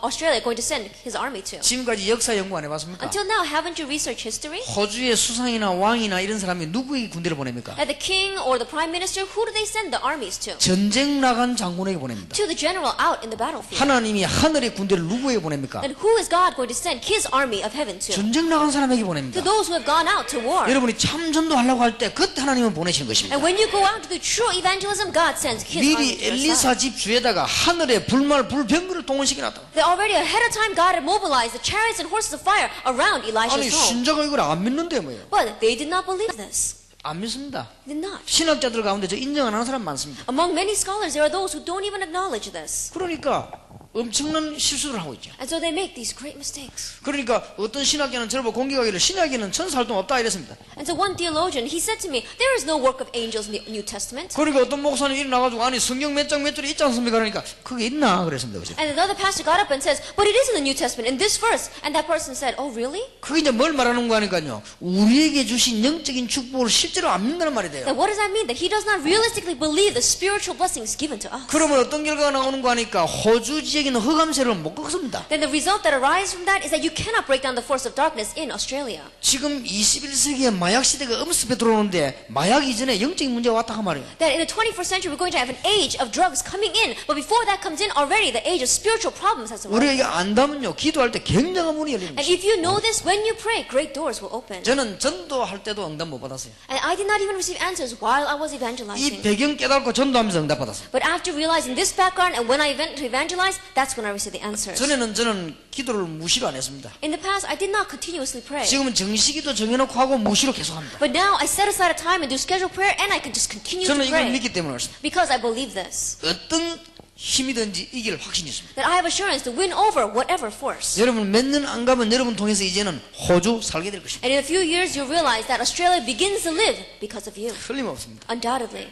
[SPEAKER 2] Australia going to send his army to?
[SPEAKER 1] 지금까지 역사 연구 안 해봤습니까?
[SPEAKER 2] Until now, haven't you researched history?
[SPEAKER 1] 호주의 수상이나 왕이나 이런 사람이 누구에게 군대를 보냅니까?
[SPEAKER 2] At the king or the Prime Minister, who do they send the armies to?
[SPEAKER 1] 전쟁 나간 장군에게 보냅니다.
[SPEAKER 2] To the general out in the battlefield.
[SPEAKER 1] 하나님이 하늘의 군대를 누구에게 보냅니까?
[SPEAKER 2] Then who is God going to send his army of heaven to?
[SPEAKER 1] 전쟁 나간 사람에게
[SPEAKER 2] To
[SPEAKER 1] 보냅니다.
[SPEAKER 2] those who have gone out to war.
[SPEAKER 1] 여러분이 참 전도하려고 할 때 그때 하나님은 보내시는 것입니다.
[SPEAKER 2] And when you go out to do true evangelism, God sends his army
[SPEAKER 1] 미리
[SPEAKER 2] to your side.
[SPEAKER 1] 엘리사 집 주에다가 하늘의 불말 불병거를 동원시켜놨다.
[SPEAKER 2] They already ahead of time God had mobilized the chariots and horses of fire around
[SPEAKER 1] 아니
[SPEAKER 2] Elijah's home.
[SPEAKER 1] 신자가 이걸 안 믿는데 뭐예요?
[SPEAKER 2] But they did not believe this.
[SPEAKER 1] 안 믿습니다.
[SPEAKER 2] They did not.
[SPEAKER 1] 신학자들 가운데 저 인정 안 하는 사람 많습니다.
[SPEAKER 2] Among many scholars, there are those who don't even acknowledge this.
[SPEAKER 1] 그러니까 엄청난 실수를 하고 있죠.
[SPEAKER 2] And so they make these great mistakes.
[SPEAKER 1] 그러니까 어떤 신학자는 저를 보고 공격하기를 신약에는 천사 활동 없다 이랬습니다.
[SPEAKER 2] And so one theologian, he said to me, there is no work of angels in the New Testament.
[SPEAKER 1] 그러니까 어떤 목사님 일어나가지고 아니 성경 몇 장 몇 절에 있지 않습니까? 그러니까 그게 있나 그랬습니다. 그죠?
[SPEAKER 2] And another pastor got up and says, but it is in the New Testament, in this verse. And that person said, oh really?
[SPEAKER 1] 그게 이제 뭘 말하는 거 하니까요. 우리에게 주신 영적인 축복을 실제로 안 믿는다는 말이 돼요.
[SPEAKER 2] Then what does that mean? That he does not realistically believe the spiritual blessings given to us.
[SPEAKER 1] 그러면 어떤 결과가 나오는 거 하니까 호주 지역에 있는 흑암세를 못 꺾습니다.
[SPEAKER 2] Then the result that arises from that is that you cannot break down the force of darkness in Australia.
[SPEAKER 1] 지금 21세기에 마약 시대가 엄습해 들어오는데 마약 이전에 영적인 문제가 왔다 그 말이에요.
[SPEAKER 2] That in the 21st century we're going to have an age of drugs coming in, but before that comes in already the age of spiritual problems has arrived.
[SPEAKER 1] 우리가 이게 안다면요 기도할 때 굉장한 문이 열리는
[SPEAKER 2] And
[SPEAKER 1] 거죠.
[SPEAKER 2] if you know this, when you pray, great doors will open.
[SPEAKER 1] 저는 전도할 때도 응답 못 받았어요.
[SPEAKER 2] And I did not even receive answers while I was
[SPEAKER 1] 이
[SPEAKER 2] evangelizing.
[SPEAKER 1] 배경 깨닫고 전도하면서 응답 받았어요.
[SPEAKER 2] But after realizing this background and when I went to evangelize, that's when I received the answers.
[SPEAKER 1] 전에는 저는 기도를 무시로 안 했습니다.
[SPEAKER 2] In the past, I did not continuously pray.
[SPEAKER 1] 지금은 정시기도 정해놓고 하고 무시로 계속합니다.
[SPEAKER 2] But now I set aside a time and do scheduled prayer and I can just continue to
[SPEAKER 1] 저는 이걸
[SPEAKER 2] pray.
[SPEAKER 1] 믿기 때문에 그렇습니다.
[SPEAKER 2] Because I believe this.
[SPEAKER 1] 어떤 힘이든지 이길 확신이 있습니다.
[SPEAKER 2] That I have assurance to win over whatever force.
[SPEAKER 1] 여러분 몇 년 안 가면 여러분 통해서 이제는 호주 살게 될 것입니다.
[SPEAKER 2] And in a few years, you'll realize that Australia begins to live because of you.
[SPEAKER 1] 틀림없습니다.
[SPEAKER 2] Undoubtedly.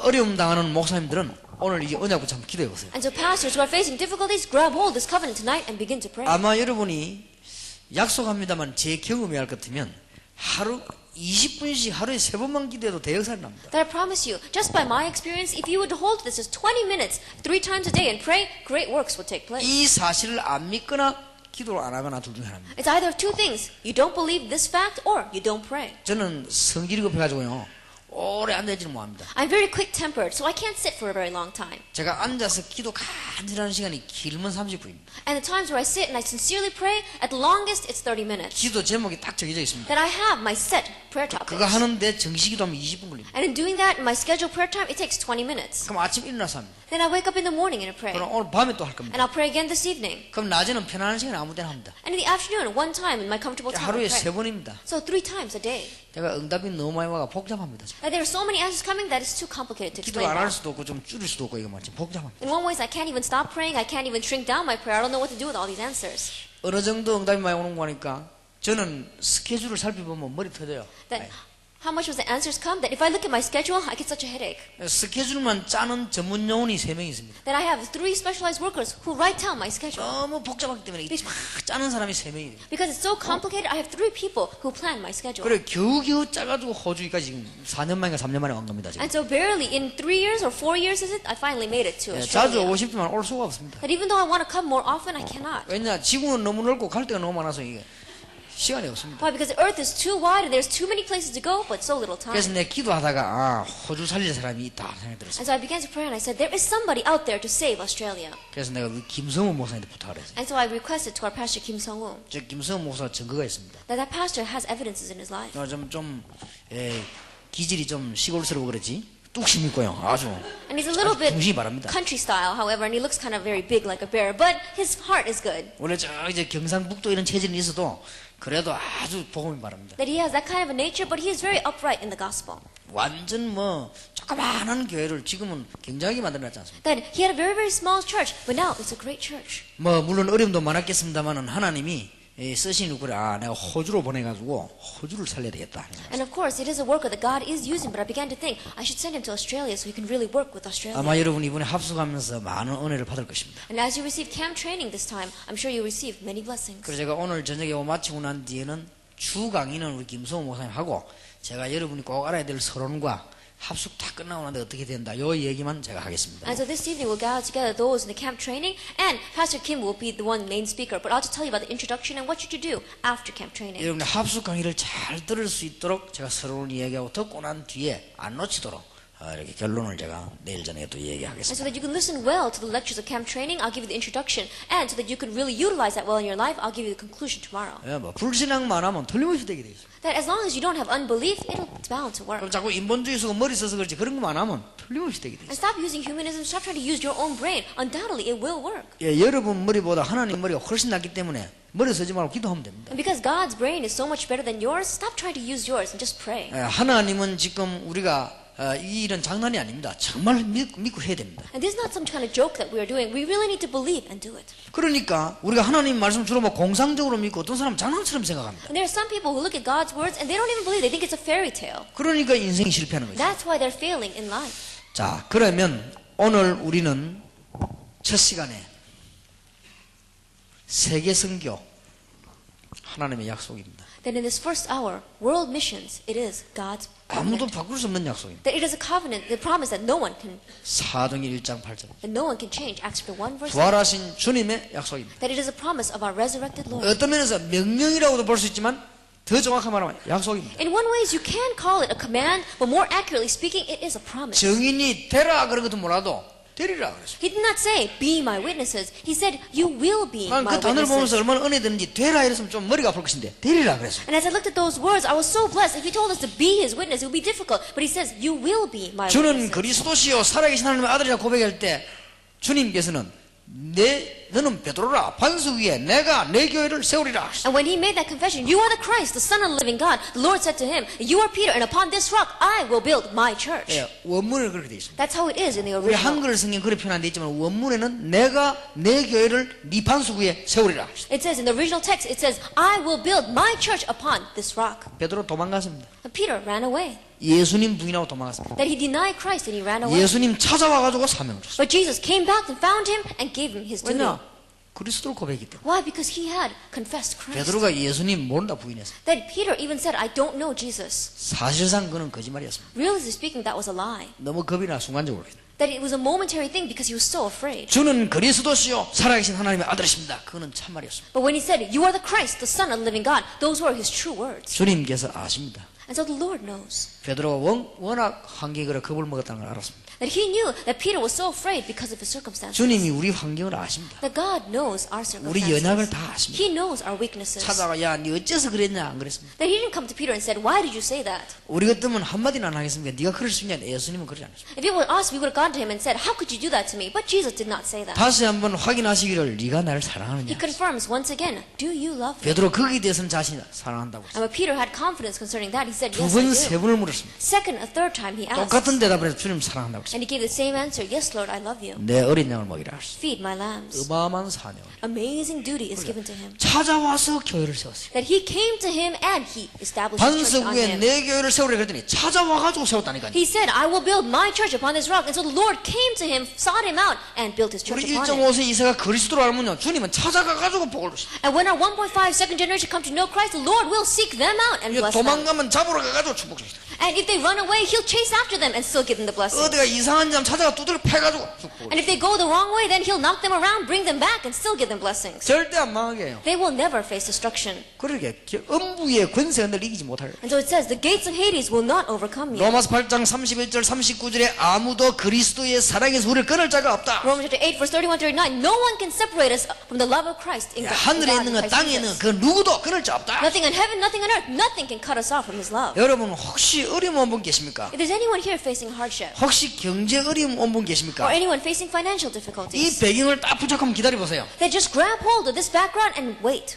[SPEAKER 1] 어려움 당하는 목사님들은 오늘 이게 언약 붙잡고 기도해 보세요.
[SPEAKER 2] And so pastors who are facing difficulties, grab hold of this covenant tonight and begin to pray.
[SPEAKER 1] 아마 여러분이 약속합니다만 제 경험이 할 것 같으면 하루 20분씩 하루에 3번만 기도해도 대역사를 납니다.
[SPEAKER 2] That I promise you, just by my experience, if you would hold this as 20 minutes, 3 times a day and pray, great works will take place.
[SPEAKER 1] 이 사실을 안 믿거나 기도를 안 하거나 둘 중에 하나입니다.
[SPEAKER 2] It's either of two things. You don't believe this fact or you don't pray.
[SPEAKER 1] 저는 성질이 급해가지고요 오래 앉아있지는 못합니다.
[SPEAKER 2] I'm very quick-tempered, so I can't sit for a very long time.
[SPEAKER 1] 제가 앉아서 기도 간절하는 시간이 길면 30분입니다.
[SPEAKER 2] And the times where I sit and I sincerely pray, at the longest it's 30 minutes.
[SPEAKER 1] 기도 제목이 딱 정해져 있습니다.
[SPEAKER 2] Then I have my set prayer
[SPEAKER 1] 그거
[SPEAKER 2] topics.
[SPEAKER 1] 하는데 정식기도 하면 20분 걸립니다.
[SPEAKER 2] And in doing that, in my scheduled prayer time, it takes 20 minutes.
[SPEAKER 1] 그럼 아침 일어나서 합니다.
[SPEAKER 2] Then I wake up in the morning and I pray.
[SPEAKER 1] 그럼 오늘 밤에 또 할 겁니다.
[SPEAKER 2] And I'll pray again this evening.
[SPEAKER 1] 그럼 낮에는 편안한 시간에 아무 때나 합니다.
[SPEAKER 2] And in the afternoon, one time in my comfortable time,
[SPEAKER 1] 하루에
[SPEAKER 2] I pray.
[SPEAKER 1] 3번입니다.
[SPEAKER 2] So 3 times a day.
[SPEAKER 1] 제가 응답이 너무 많이 와가 복잡합니다.
[SPEAKER 2] And there are so many answers coming that it's too complicated to
[SPEAKER 1] 기도
[SPEAKER 2] explain
[SPEAKER 1] 안 할
[SPEAKER 2] now.
[SPEAKER 1] 수도 없고 좀 줄일 수도 없고 이거 말이지 복잡합니다.
[SPEAKER 2] In one way, I can't even stop praying. I can't even shrink down my prayer. I don't know what to do with all these answers.
[SPEAKER 1] 어느 정도 응답이 많이 오는 거니까 저는 스케줄을 살펴보면 머리 터져요.
[SPEAKER 2] That how much was the answers come? That if I look at my schedule, I get such a headache.
[SPEAKER 1] 스케줄만 짜는 전문 요원이 3명 있습니다.
[SPEAKER 2] That I have 3 specialized workers who write down my schedule.
[SPEAKER 1] 너무 복잡하기 때문에 막 짜는 사람이 3명이에요.
[SPEAKER 2] Because it's so complicated, I have 3 people who plan my schedule.
[SPEAKER 1] 그래 겨우겨우 짜가지고 호주까지 지금 4년 만인가 3년 만에 온 겁니다. 지금.
[SPEAKER 2] And so barely in 3 years or 4 years is it, I finally made it to
[SPEAKER 1] 자주
[SPEAKER 2] Australia.
[SPEAKER 1] 오고 싶지만 올 수가 없습니다.
[SPEAKER 2] That even though I want to come more often, I cannot.
[SPEAKER 1] 왜냐 지구는 너무 넓고 갈 데가 너무 많아서 이게 시간이 없습니다.
[SPEAKER 2] Why? Because the earth is too wide and there's too many places to go, but so little time.
[SPEAKER 1] 그래서 내 기도하다가 아 호주 살릴 사람이 있다 생각이 들었어요.
[SPEAKER 2] And so I began to pray and I said, there is somebody out there to save Australia.
[SPEAKER 1] 그래서 내가 우리 김성훈 목사님한테 부탁을 했어요.
[SPEAKER 2] And so I requested to our pastor Kim Sung-woo
[SPEAKER 1] 저 김성훈 목사 증거가 있습니다.
[SPEAKER 2] that pastor has evidences in his life.
[SPEAKER 1] 좀 기질이 좀 시골스러워 그러지 뚝심 있고요. 아주
[SPEAKER 2] And he's a little bit
[SPEAKER 1] 중심이 바랍니다.
[SPEAKER 2] country style, however, and he looks kind of very big like a bear, but his heart is good.
[SPEAKER 1] 원래 저 이제 경상북도 이런 체질이 있어도 그래도 아주 복음이 바랍니다.
[SPEAKER 2] That he has that kind of a nature, but he is very upright in the gospel.
[SPEAKER 1] 완전 뭐 조그마한 교회를 지금은 굉장히 만들어놨지 않습니까?
[SPEAKER 2] That he had a very, very small church, but now it's a great church.
[SPEAKER 1] 뭐 물론 어려움도 많았겠습니다만은 하나님이 쓰신 누구를 내가 호주로 보내가지고 호주를 살려야 되겠다.
[SPEAKER 2] And of course, it is a worker that God is using, but I began to think I should send him to Australia so he can really work with Australia.
[SPEAKER 1] 아마 여러분 이번에 합숙하면서 많은 은혜를 받을 것입니다.
[SPEAKER 2] And as you receive camp training this time, I'm sure you'll receive many blessings.
[SPEAKER 1] 그래서 제가 오늘 저녁에 마치고 난 뒤에는 주 강의는 우리 김성호 목사님 하고 제가 여러분이 꼭 알아야 될 서론과 합숙 다 끝나고 나는데 어떻게 된다. 요 얘기만 제가 하겠습니다.
[SPEAKER 2] And so this evening we'll gather together those in the camp training, and Pastor Kim will be the one main speaker. But I'll just tell you about the introduction and what you should do after camp training.
[SPEAKER 1] 여러분의 합숙 강의를 잘 들을 수 있도록 제가 서론을 이야기하고 듣고 난 뒤에 안 놓치도록 이렇게 결론을 제가 내일 저녁에 또
[SPEAKER 2] And
[SPEAKER 1] 얘기하겠습니다.
[SPEAKER 2] so that you can listen well to the lectures of camp training, I'll give you the introduction. And so that you can really utilize that well in your life, I'll give you the conclusion tomorrow.
[SPEAKER 1] 예, 뭐 불신앙만 하면 틀림없이 되게 돼 있어요.
[SPEAKER 2] That as long as you don't have unbelief, it's bound to work.
[SPEAKER 1] 그럼 자꾸 인본주의 쓰고 머리 써서 그렇지 그런 것만 하면 틀림없이 되게 돼
[SPEAKER 2] And
[SPEAKER 1] 있어요.
[SPEAKER 2] stop using humanism, stop trying to use your own brain. Undoubtedly, it will work.
[SPEAKER 1] 예, 여러분 머리보다 하나님 머리가 훨씬 낫기 때문에 머리 쓰지 말고 기도하면 됩니다.
[SPEAKER 2] And because God's brain is so much better than yours, stop trying to use yours and just pray.
[SPEAKER 1] 예, 하나님은 지금 우리가 이 일은 장난이 아닙니다. 정말 믿고 해야 됩니다.
[SPEAKER 2] And this is not some kind of joke that we are doing. We really need to believe and do it.
[SPEAKER 1] 그러니까 우리가 하나님 말씀 주로 뭐 공상적으로 믿고 어떤 사람은 장난처럼 생각합니다.
[SPEAKER 2] And there are some people who look at God's words and they don't even believe. They think it's a fairy tale.
[SPEAKER 1] 그러니까 인생이 실패하는 거죠.
[SPEAKER 2] That's why they're failing in life.
[SPEAKER 1] 자, 그러면 오늘 우리는 첫 시간에 세계 선교 하나님의 약속입니다.
[SPEAKER 2] That in this first hour, world missions, it is God's
[SPEAKER 1] 아무도
[SPEAKER 2] covenant.
[SPEAKER 1] 바꿀 수 없는 약속입니다.
[SPEAKER 2] That it is a covenant, the promise that no one can,
[SPEAKER 1] 사도행전 1장 8절.
[SPEAKER 2] that no one can change. Acts chapter 1 verse 8.
[SPEAKER 1] 부활하신 주님의 약속입니다.
[SPEAKER 2] That it is a promise of our resurrected Lord.
[SPEAKER 1] 어떤 면에서 명령이라고도 볼 수 있지만 더 정확하게 말하면 약속입니다.
[SPEAKER 2] In one ways, you can call it a command, but more accurately speaking, it is a promise.
[SPEAKER 1] 정인이 되라 그런 것도 몰라도 되리라 그랬어요.
[SPEAKER 2] He did not say, be my witnesses. He said, you will be
[SPEAKER 1] 난
[SPEAKER 2] my
[SPEAKER 1] 그 단어를 보면서
[SPEAKER 2] witnesses.
[SPEAKER 1] 얼마나 은혜 되는지 되라 이랬으면 좀 머리가 아플 것인데 되리라 그랬어요.
[SPEAKER 2] And as I looked at those words, I was so blessed. If he told us to be his witness, it would be difficult. But he says, you will be my
[SPEAKER 1] 주는
[SPEAKER 2] witnesses.
[SPEAKER 1] 그리스도시요 살아계신 하나님의 아들이라 고백할 때 주님께서는 너는 베드로라 반석 위에 내가 내 교회를 세우리라.
[SPEAKER 2] And when he made that confession, you are the Christ, the Son of the living God, the Lord said to him, you are Peter, and upon this rock I will build my church.
[SPEAKER 1] 예, 원문을 그렇게 돼 있습니다.
[SPEAKER 2] That's how it is in the
[SPEAKER 1] 우리
[SPEAKER 2] original.
[SPEAKER 1] 한글 성경 그렇게 표현 안 돼 있지만 원문에는 내가 내 교회를 네 반석 위에 세우리라.
[SPEAKER 2] It says in the original text, it says, I will build my church upon this rock.
[SPEAKER 1] 베드로 도망갔습니다.
[SPEAKER 2] And Peter ran away.
[SPEAKER 1] 예수님 부인하고 도망갔습니다.
[SPEAKER 2] That he denied Christ and he ran away.
[SPEAKER 1] 예수님 찾아와 가지고 사명을 줬어요.
[SPEAKER 2] But Jesus came back and found him and gave him his duty.
[SPEAKER 1] 왜냐? 그리스도를 고백했기 때문에.
[SPEAKER 2] Why? Because he had confessed Christ.
[SPEAKER 1] 베드로가 예수님 모른다 부인했어요.
[SPEAKER 2] That Peter even said, I don't know Jesus.
[SPEAKER 1] 사실상 그는 거짓말이었습니다.
[SPEAKER 2] Really speaking, that was a lie.
[SPEAKER 1] 너무 겁이 나 순간적으로.
[SPEAKER 2] That it was a momentary thing because he was so afraid.
[SPEAKER 1] 주는 그리스도시요 살아계신 하나님의 아들이십니다. 그거는 참말이었습니다.
[SPEAKER 2] But when he said, you are the Christ, the Son of the living God, those were his true words.
[SPEAKER 1] 주님께서 아십니다.
[SPEAKER 2] And so the Lord knows.
[SPEAKER 1] 베드로가 워낙 환경에 그래 겁을 먹었다는 걸 알았습니다.
[SPEAKER 2] That he knew that Peter was so afraid because of his circumstances.
[SPEAKER 1] 주님이 우리 환경을 아십니다.
[SPEAKER 2] That God knows our
[SPEAKER 1] 우리 연약을
[SPEAKER 2] circumstances.
[SPEAKER 1] 다 아십니다.
[SPEAKER 2] He knows our weaknesses.
[SPEAKER 1] 찾아가 야, 네 어째서 그랬냐 안 그랬습니다.
[SPEAKER 2] That he didn't come to Peter and said, why did you say that?
[SPEAKER 1] 우리 같으면 한마디는 안 하겠습니까? 네가 그럴 수 있냐? 예수님은 그러지 않았습니다.
[SPEAKER 2] If it were us, we would have gone to him and said, how could you do that to me? But Jesus did not say that.
[SPEAKER 1] 다시 한번 확인하시기를 네가 나를
[SPEAKER 2] He
[SPEAKER 1] 사랑하느냐.
[SPEAKER 2] confirms once again, do you love me?
[SPEAKER 1] 베드로 거기에 대해서는 자신이 사랑한다고 했어요.
[SPEAKER 2] And when Peter had confidence concerning that, he said,
[SPEAKER 1] 두
[SPEAKER 2] yes,
[SPEAKER 1] 번,
[SPEAKER 2] I
[SPEAKER 1] 세
[SPEAKER 2] do.
[SPEAKER 1] 번을 물었습니다.
[SPEAKER 2] Second, a third time he asked.
[SPEAKER 1] 똑같은 대답을 해서 주님 사랑한다고 했어요.
[SPEAKER 2] And he gave the same answer, yes, Lord, I love you.
[SPEAKER 1] 내 어린 양을 먹이라 하셨어요.
[SPEAKER 2] Feed my lambs.
[SPEAKER 1] 어마어마한 사명.
[SPEAKER 2] Amazing duty is given to him.
[SPEAKER 1] 찾아와서 교회를 세웠어요.
[SPEAKER 2] That he came to him and he established his church
[SPEAKER 1] 반석
[SPEAKER 2] on
[SPEAKER 1] 위에
[SPEAKER 2] him.
[SPEAKER 1] 내 교회를 세우라 그랬더니 찾아와가지고 세웠다니까요.
[SPEAKER 2] He said, I will build my church upon this rock. And so the Lord came to him, sought him out, and built his church
[SPEAKER 1] 우리
[SPEAKER 2] upon it.
[SPEAKER 1] 1.5세 이세가 그리스도로 알면요 주님은 찾아가가지고 복을 주십니다.
[SPEAKER 2] And when our 1.5 second generation come to know Christ, the Lord will seek them out and bless them.
[SPEAKER 1] 도망가면 잡으러 가가지고 축복 주십니다.
[SPEAKER 2] And if they run away, he'll chase after them and still give them the blessing.
[SPEAKER 1] 어디가 이상한 잠 찾아가 두드려 패가지고 축복을
[SPEAKER 2] And if they go the wrong way, then he'll knock them around, bring them back, and still give them blessings.
[SPEAKER 1] 절대 안 망하게 해요.
[SPEAKER 2] They will never face destruction.
[SPEAKER 1] 그러게 음부의 권세가 늘 이기지 못할.
[SPEAKER 2] And so it says, the gates of Hades will not overcome you.
[SPEAKER 1] 로마서 8장 31절 39절에 아무도 그리스도의 사랑에서 우리를 끊을 자가 없다.
[SPEAKER 2] Romans chapter 8, verse 31 39. No one can separate us from the love of Christ in God.
[SPEAKER 1] 하늘에 있는 것
[SPEAKER 2] in Christ
[SPEAKER 1] 땅에 있는
[SPEAKER 2] Jesus.
[SPEAKER 1] 그 누구도 끊을 자 없다.
[SPEAKER 2] Nothing in heaven, nothing on earth, nothing can cut us off from His love.
[SPEAKER 1] 여러분 혹시 어려움 온 분 계십니까?
[SPEAKER 2] If there's anyone here facing hardship,
[SPEAKER 1] 혹시 경제 어려움 온 분
[SPEAKER 2] or
[SPEAKER 1] 계십니까?
[SPEAKER 2] anyone facing financial
[SPEAKER 1] 이
[SPEAKER 2] difficulties,
[SPEAKER 1] 배경을 딱 붙잡고 기다려 보세요.
[SPEAKER 2] then just grab hold of this background and wait.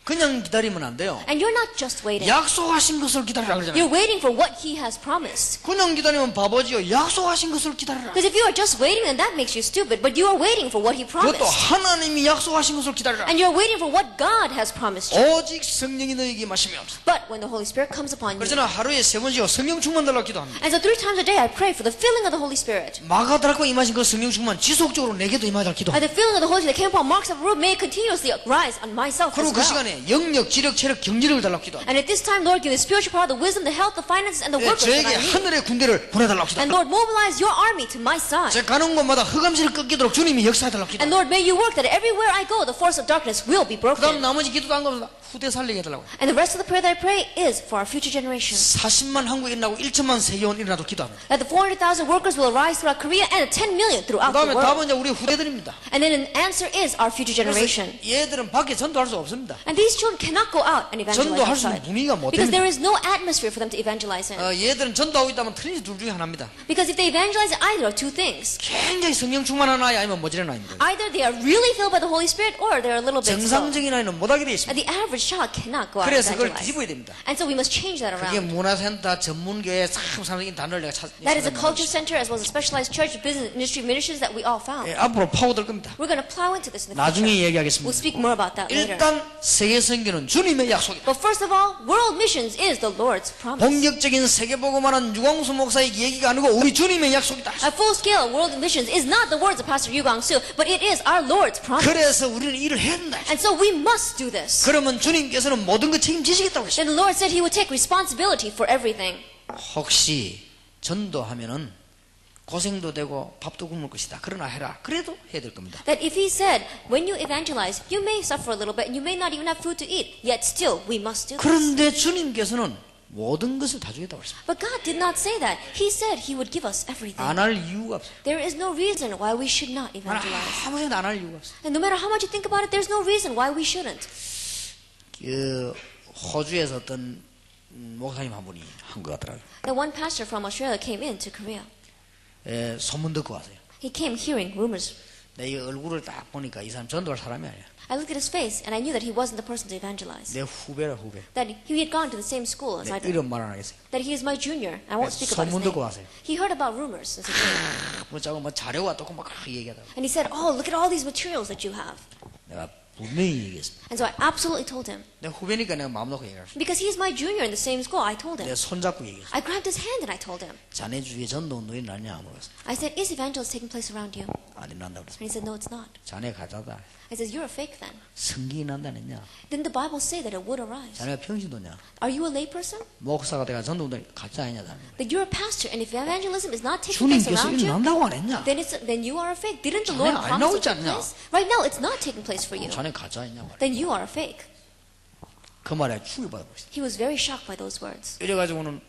[SPEAKER 1] 그냥 기다리면 안 돼요.
[SPEAKER 2] And you're not just waiting.
[SPEAKER 1] 약속하신 것을 기다리라 그러잖아요.
[SPEAKER 2] You're waiting for what He has promised.
[SPEAKER 1] 그냥 기다리면 바보지요. 약속하신 것을 기다리라.
[SPEAKER 2] Because if you are just waiting, then that makes you stupid. But you are waiting for what He
[SPEAKER 1] 그것도
[SPEAKER 2] promised.
[SPEAKER 1] 하나님이 약속하신 것을 기다리라.
[SPEAKER 2] And you're waiting for what God has promised you.
[SPEAKER 1] 오직 성령이 너에게 임하시면
[SPEAKER 2] But when the Holy Spirit comes upon you,
[SPEAKER 1] 그래서 저는 하루에 3번씩 성령 충만 달라고 기도합니다.
[SPEAKER 2] and so 3 times a day I pray for the filling of the Holy Spirit.
[SPEAKER 1] 마가다락과 임하신 그 성령 충만 지속적으로 내게도 임하달라고
[SPEAKER 2] And
[SPEAKER 1] 기도합니다.
[SPEAKER 2] the filling of the Holy Spirit that came upon Mark's of Rome may continuously rise on myself
[SPEAKER 1] 그리고
[SPEAKER 2] as
[SPEAKER 1] 그
[SPEAKER 2] well.
[SPEAKER 1] 시간에 세상에 영력, 지력, 체력, 경제력을 달라고 기도합니다.
[SPEAKER 2] And at this time, Lord, give the spiritual power, the wisdom, the health, the finances, and the workers that
[SPEAKER 1] 저에게
[SPEAKER 2] I need.
[SPEAKER 1] 하늘의 군대를 보내달라고
[SPEAKER 2] And
[SPEAKER 1] 기도합니다.
[SPEAKER 2] Lord, mobilize your army to my side.
[SPEAKER 1] 제가 가는 곳마다 흑암실을 꺾이도록 주님이 역사해달라고
[SPEAKER 2] And
[SPEAKER 1] 기도합니다.
[SPEAKER 2] Lord, may you work that everywhere I go, the force of darkness will be
[SPEAKER 1] 그 다음
[SPEAKER 2] broken.
[SPEAKER 1] 나머지 기도도 안 가면서 후대 살리게 해달라고.
[SPEAKER 2] And the rest of the prayer that I pray is for our future generation.
[SPEAKER 1] 40만 한국에 일어나고 1천만 세계원 일어나도 기도합니다.
[SPEAKER 2] That the 400,000 workers will arise throughout Korea and 10 million
[SPEAKER 1] 그
[SPEAKER 2] throughout the
[SPEAKER 1] 다음에
[SPEAKER 2] world.
[SPEAKER 1] 답은 이제 우리 후대들입니다.
[SPEAKER 2] And then an answer is our future generation.
[SPEAKER 1] 얘들은 밖에 전도할 수 없습니다.
[SPEAKER 2] And these children cannot go out and evangelize
[SPEAKER 1] 전도할 수 있는
[SPEAKER 2] outside.
[SPEAKER 1] 분위기가 못
[SPEAKER 2] Because
[SPEAKER 1] 됩니다.
[SPEAKER 2] there is no atmosphere for them to evangelize in.
[SPEAKER 1] 얘들은 전도하고 있다면 틀림없이 둘 중에 하나입니다.
[SPEAKER 2] Because if they evangelize either of two things.
[SPEAKER 1] 굉장히 성령 충만한 아이 아니면 모질한 아이입니다.
[SPEAKER 2] Either they are really filled by the Holy Spirit or they're a little bit slow.
[SPEAKER 1] 정상적인 아이는 못하게 되어 있습니다.
[SPEAKER 2] And the average child cannot go out and
[SPEAKER 1] 그래서 그걸
[SPEAKER 2] evangelize.
[SPEAKER 1] 뒤집어야 됩니다.
[SPEAKER 2] And so we must change that
[SPEAKER 1] 그게
[SPEAKER 2] around.
[SPEAKER 1] 문화센터 전문교회 참 상당히 단어를 내가
[SPEAKER 2] That is a culture center as well as a specialized church, business, industry, ministries that we all found.
[SPEAKER 1] 앞으로 파고들 겁니다.
[SPEAKER 2] We're going to plow into this in the
[SPEAKER 1] 나중에
[SPEAKER 2] future. We'll
[SPEAKER 1] 얘기하겠습니다.
[SPEAKER 2] speak more about that later.
[SPEAKER 1] 일단 세계 선교는 주님의 약속입니다.
[SPEAKER 2] But first of all, world missions is the Lord's promise.
[SPEAKER 1] 본격적인 세계복음화는 유광수 목사의 얘기가 아니고 우리 주님의 약속이다.
[SPEAKER 2] A full-scale world missions is not the words of Pastor Yu Gang-soo, but it is our Lord's promise.
[SPEAKER 1] 그래서 우리는 일을 해야 된다.
[SPEAKER 2] And so we must do this.
[SPEAKER 1] 그러면 주님께서는 모든 것 책임지시겠다고 했어요.
[SPEAKER 2] Then the Lord said He would take responsibility for everything.
[SPEAKER 1] 혹시 전도하면은 고생도 되고 밥도 굶을 것이다. 그러나 해라. 그래도 해야 될 겁니다.
[SPEAKER 2] That if He said, when you evangelize, you may suffer a little bit and you may not even have food to eat, yet still we must do this.
[SPEAKER 1] 그런데 주님께서는 모든 것을 다 주겠다고 했습니다.
[SPEAKER 2] But God did not say that. He said He would give us everything.
[SPEAKER 1] 안 할 이유가 없어요.
[SPEAKER 2] There is no reason why we should not evangelize.
[SPEAKER 1] 아무 해도 안 할 이유가 없어요.
[SPEAKER 2] And no matter how much you think about it, there's no reason why we shouldn't.
[SPEAKER 1] 호주에서 어떤 목사님 한 분이 한 것 같더라고요.
[SPEAKER 2] That one pastor from Australia came into Korea.
[SPEAKER 1] 소문 듣고 왔어요.
[SPEAKER 2] He came hearing rumors.
[SPEAKER 1] 내 얼굴을 딱 보니까 이 사람 전도할 사람이 아니야.
[SPEAKER 2] I looked at his face and I knew that he wasn't the person to evangelize.
[SPEAKER 1] 내 후배라 후배.
[SPEAKER 2] That he had gone to the same school as I
[SPEAKER 1] 내
[SPEAKER 2] did.
[SPEAKER 1] 이름 말 안 하겠어요.
[SPEAKER 2] That he is my junior. I won't speak about his
[SPEAKER 1] 소문 듣고
[SPEAKER 2] name.
[SPEAKER 1] 왔어요.
[SPEAKER 2] He heard about rumors as a junior.
[SPEAKER 1] 뭐 자꾸 뭐 자료가 또고 막 얘기하다가
[SPEAKER 2] And he said, oh, look at all these materials that you have.
[SPEAKER 1] 내가 분명히 얘기했습니다.
[SPEAKER 2] And so I absolutely told him.
[SPEAKER 1] 내 후배니까 내가 마음 놓고 얘기했어.
[SPEAKER 2] Because he's my junior in the same school, I told him.
[SPEAKER 1] 내가 손잡고 얘기했어.
[SPEAKER 2] I grabbed his hand and I told him.
[SPEAKER 1] 자네 주위에 전도 운동이 나냐 물었어.
[SPEAKER 2] I said, is evangelism taking place around you?
[SPEAKER 1] 아니 난다 그랬어.
[SPEAKER 2] And he said, no, it's not.
[SPEAKER 1] 자네 가짜다.
[SPEAKER 2] I said, you're a fake then.
[SPEAKER 1] 성경이 난다느냐?
[SPEAKER 2] Didn't the Bible say that it would arise?
[SPEAKER 1] 자네가 평신도냐?
[SPEAKER 2] Are you a layperson?
[SPEAKER 1] 목사가 내가 전도 운동이 가짜 아니냐 자네.
[SPEAKER 2] That you're a pastor, and if evangelism is not taking place
[SPEAKER 1] 주님께서
[SPEAKER 2] around you,
[SPEAKER 1] 일어난다고 안 했냐?
[SPEAKER 2] then you are a fake. Didn't the
[SPEAKER 1] 자네
[SPEAKER 2] Lord
[SPEAKER 1] 안
[SPEAKER 2] promise
[SPEAKER 1] 나오지
[SPEAKER 2] it to take
[SPEAKER 1] 않냐?
[SPEAKER 2] place? Right now, it's not taking place for you.
[SPEAKER 1] 자네 가짜 아니냐 말이야.
[SPEAKER 2] Then you are a fake.
[SPEAKER 1] 그 말에 충격받아 버렸어.
[SPEAKER 2] He was very shocked by those words.
[SPEAKER 1] 이래가지고는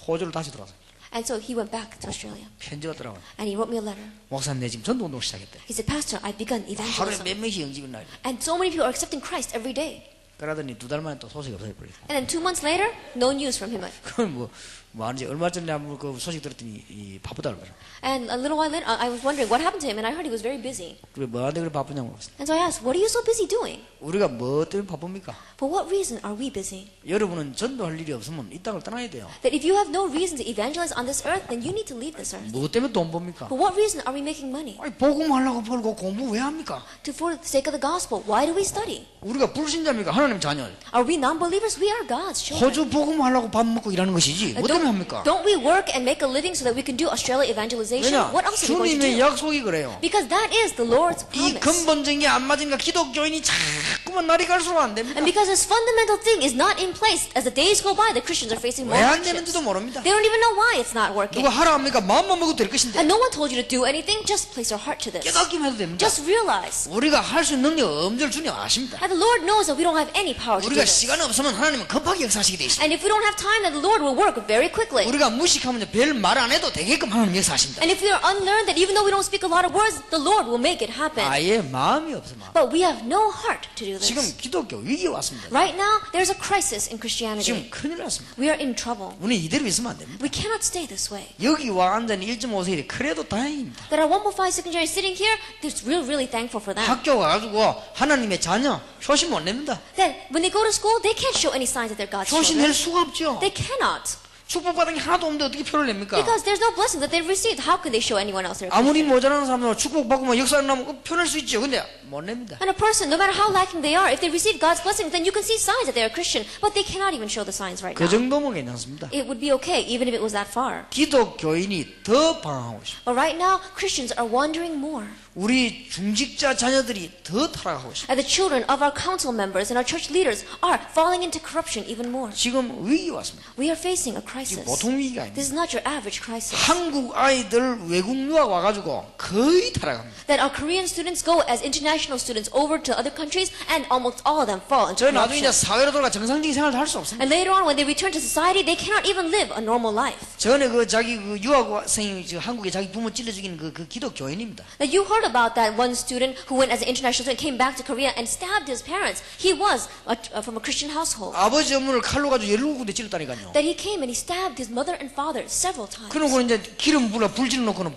[SPEAKER 1] 호주를 다시 들어왔어.
[SPEAKER 2] And so he went back to Australia.
[SPEAKER 1] 편지가 들어와.
[SPEAKER 2] And he wrote me a letter.
[SPEAKER 1] 목사님 내 지금 전도 운동 시작했대.
[SPEAKER 2] He said, Pastor, I've begun
[SPEAKER 1] 하루에
[SPEAKER 2] evangelism.
[SPEAKER 1] 몇 명씩 영집이 나.
[SPEAKER 2] And so many people are accepting Christ every day.
[SPEAKER 1] 그러더니 2달 만에 또 소식이 없어져버렸어.
[SPEAKER 2] And then 2 months later, no news from him.
[SPEAKER 1] 그건 뭐 아니지 얼마 전에 한번 그 소식 들었더니 바쁘다 그러더라.
[SPEAKER 2] And a little while later, I was wondering what happened to him, and I heard he was very busy.
[SPEAKER 1] 그래 뭐하는데 그래 바쁘냐고 물었어.
[SPEAKER 2] And so I asked, what are you so busy doing?
[SPEAKER 1] 우리가 뭐 때문에 바쁩니까?
[SPEAKER 2] For what reason are we busy?
[SPEAKER 1] 여러분은 전도할 일이 없으면 이 땅을 떠나야 돼요.
[SPEAKER 2] That if you have no reason to evangelize on this earth, then you need to leave this earth.
[SPEAKER 1] 뭐 때문에 돈 법니까?
[SPEAKER 2] For what reason are we making money?
[SPEAKER 1] 아니 복음하려고 벌고 공부 왜 합니까?
[SPEAKER 2] For the sake of the gospel. Why do we study?
[SPEAKER 1] 우리가 불신자입니까? 하나님 자녀.
[SPEAKER 2] Are we non-believers? We are God's children.
[SPEAKER 1] 호주 복음하려고 밥 먹고 일하는 것이지. 뭐 때문에 합니까?
[SPEAKER 2] Don't we work and make a living so that we can do Australia evangelization?
[SPEAKER 1] 왜냐?
[SPEAKER 2] What else are we going to
[SPEAKER 1] 주님의
[SPEAKER 2] do?
[SPEAKER 1] 약속이 그래요.
[SPEAKER 2] Because that is the Lord's
[SPEAKER 1] 이
[SPEAKER 2] promise.
[SPEAKER 1] 근본적인 게 안 맞으니까 기독교인이 자꾸만 날이 갈수록 안 됩니다.
[SPEAKER 2] And because this fundamental thing is not in place, as the days go by, the Christians are facing more
[SPEAKER 1] 왜 안
[SPEAKER 2] hardships.
[SPEAKER 1] 되는지도 모릅니다.
[SPEAKER 2] They don't even know why it's not working.
[SPEAKER 1] 누가 하라 합니까? 마음만 먹어도 될 것인데
[SPEAKER 2] And no one told you to do anything. Just place your heart to this.
[SPEAKER 1] 깨닫기만 해도 됩니다.
[SPEAKER 2] Just realize.
[SPEAKER 1] 우리가 할 수 있는 능력 엄절 주님 아십니다.
[SPEAKER 2] And the Lord knows that we don't have any power to do
[SPEAKER 1] 우리가
[SPEAKER 2] this.
[SPEAKER 1] 시간 없으면 하나님은 급하게 역사하시게 돼 있습니다.
[SPEAKER 2] And if we don't have time, then the Lord will work very quickly.
[SPEAKER 1] 우리가 무식하면 별 말 안 해도 되게끔 하나님 역사하십니다.
[SPEAKER 2] And if we are unlearned, that even though we don't speak a lot of words, the Lord will make it happen.
[SPEAKER 1] 아예 마음이 없어 마음.
[SPEAKER 2] But we have no heart to do
[SPEAKER 1] 지금
[SPEAKER 2] this.
[SPEAKER 1] 기독교 위기 왔습니다.
[SPEAKER 2] Right now, there's a crisis in Christianity.
[SPEAKER 1] 지금 큰일 났습니다.
[SPEAKER 2] We are in trouble.
[SPEAKER 1] 우리 이대로 있으면 안 됩니다.
[SPEAKER 2] We cannot stay this way.
[SPEAKER 1] 여기 와 앉은 1.5세일이 그래도 다행입니다.
[SPEAKER 2] That our 1.5 second generation sitting here, we're really thankful for that.
[SPEAKER 1] 학교 와가지고 하나님의 자녀 효심 못 냅니다.
[SPEAKER 2] That when they go to school, they can't show any signs that they're God's
[SPEAKER 1] 효심
[SPEAKER 2] children.
[SPEAKER 1] 낼 수가 없죠.
[SPEAKER 2] They cannot.
[SPEAKER 1] 축복받은 게 하나도 없는데 어떻게 표를 냅니까?
[SPEAKER 2] Because there's no blessing that they've received. How can they show anyone else their
[SPEAKER 1] 아무리
[SPEAKER 2] Christian?
[SPEAKER 1] 모자라는 사람은 축복받고 역사를 나면 표낼 수 있죠. 근데 못 냅니다.
[SPEAKER 2] And a person, no matter how lacking they are, if they receive God's blessing, then you can see signs that they are Christian. But they cannot even show the signs right
[SPEAKER 1] 그
[SPEAKER 2] now.
[SPEAKER 1] 정도면 괜찮습니다.
[SPEAKER 2] It would be okay, even if it was that far.
[SPEAKER 1] 기독교인이 더 방황하고 있습니다.
[SPEAKER 2] But right now, Christians are wandering more.
[SPEAKER 1] 우리 중직자 자녀들이 더 타락하고 있습니다.
[SPEAKER 2] And the children of our council members and our church leaders are falling into corruption even more.
[SPEAKER 1] 지금 위기 왔습니다.
[SPEAKER 2] We are facing a
[SPEAKER 1] 이게
[SPEAKER 2] crisis.
[SPEAKER 1] 보통 위기가 아닙니다.
[SPEAKER 2] This is not your average crisis.
[SPEAKER 1] 한국 아이들 외국 유학 와가지고 거의 타락합니다.
[SPEAKER 2] That our Korean students go as international students over to other countries and almost all of them fall into
[SPEAKER 1] 저 나중에 이제
[SPEAKER 2] corruption.
[SPEAKER 1] 사회로 돌아가 정상적인 생활을 할 수 없습니다.
[SPEAKER 2] And later on when they return to society, they cannot even live a normal life.
[SPEAKER 1] 전에 그 자기 그 유학생이 한국에 자기 부모 찔러 죽인 그 기독 교인입니다.
[SPEAKER 2] Now you heard about that one student who went as an international student, came back to Korea and stabbed his parents. He was from a Christian household.
[SPEAKER 1] 아버지 어머니를 칼로 가지고 17군데 찔렀다니까요.
[SPEAKER 2] That he came and he stabbed his mother and father several times.
[SPEAKER 1] 그러고 이제 기름 불어 불질 놓고는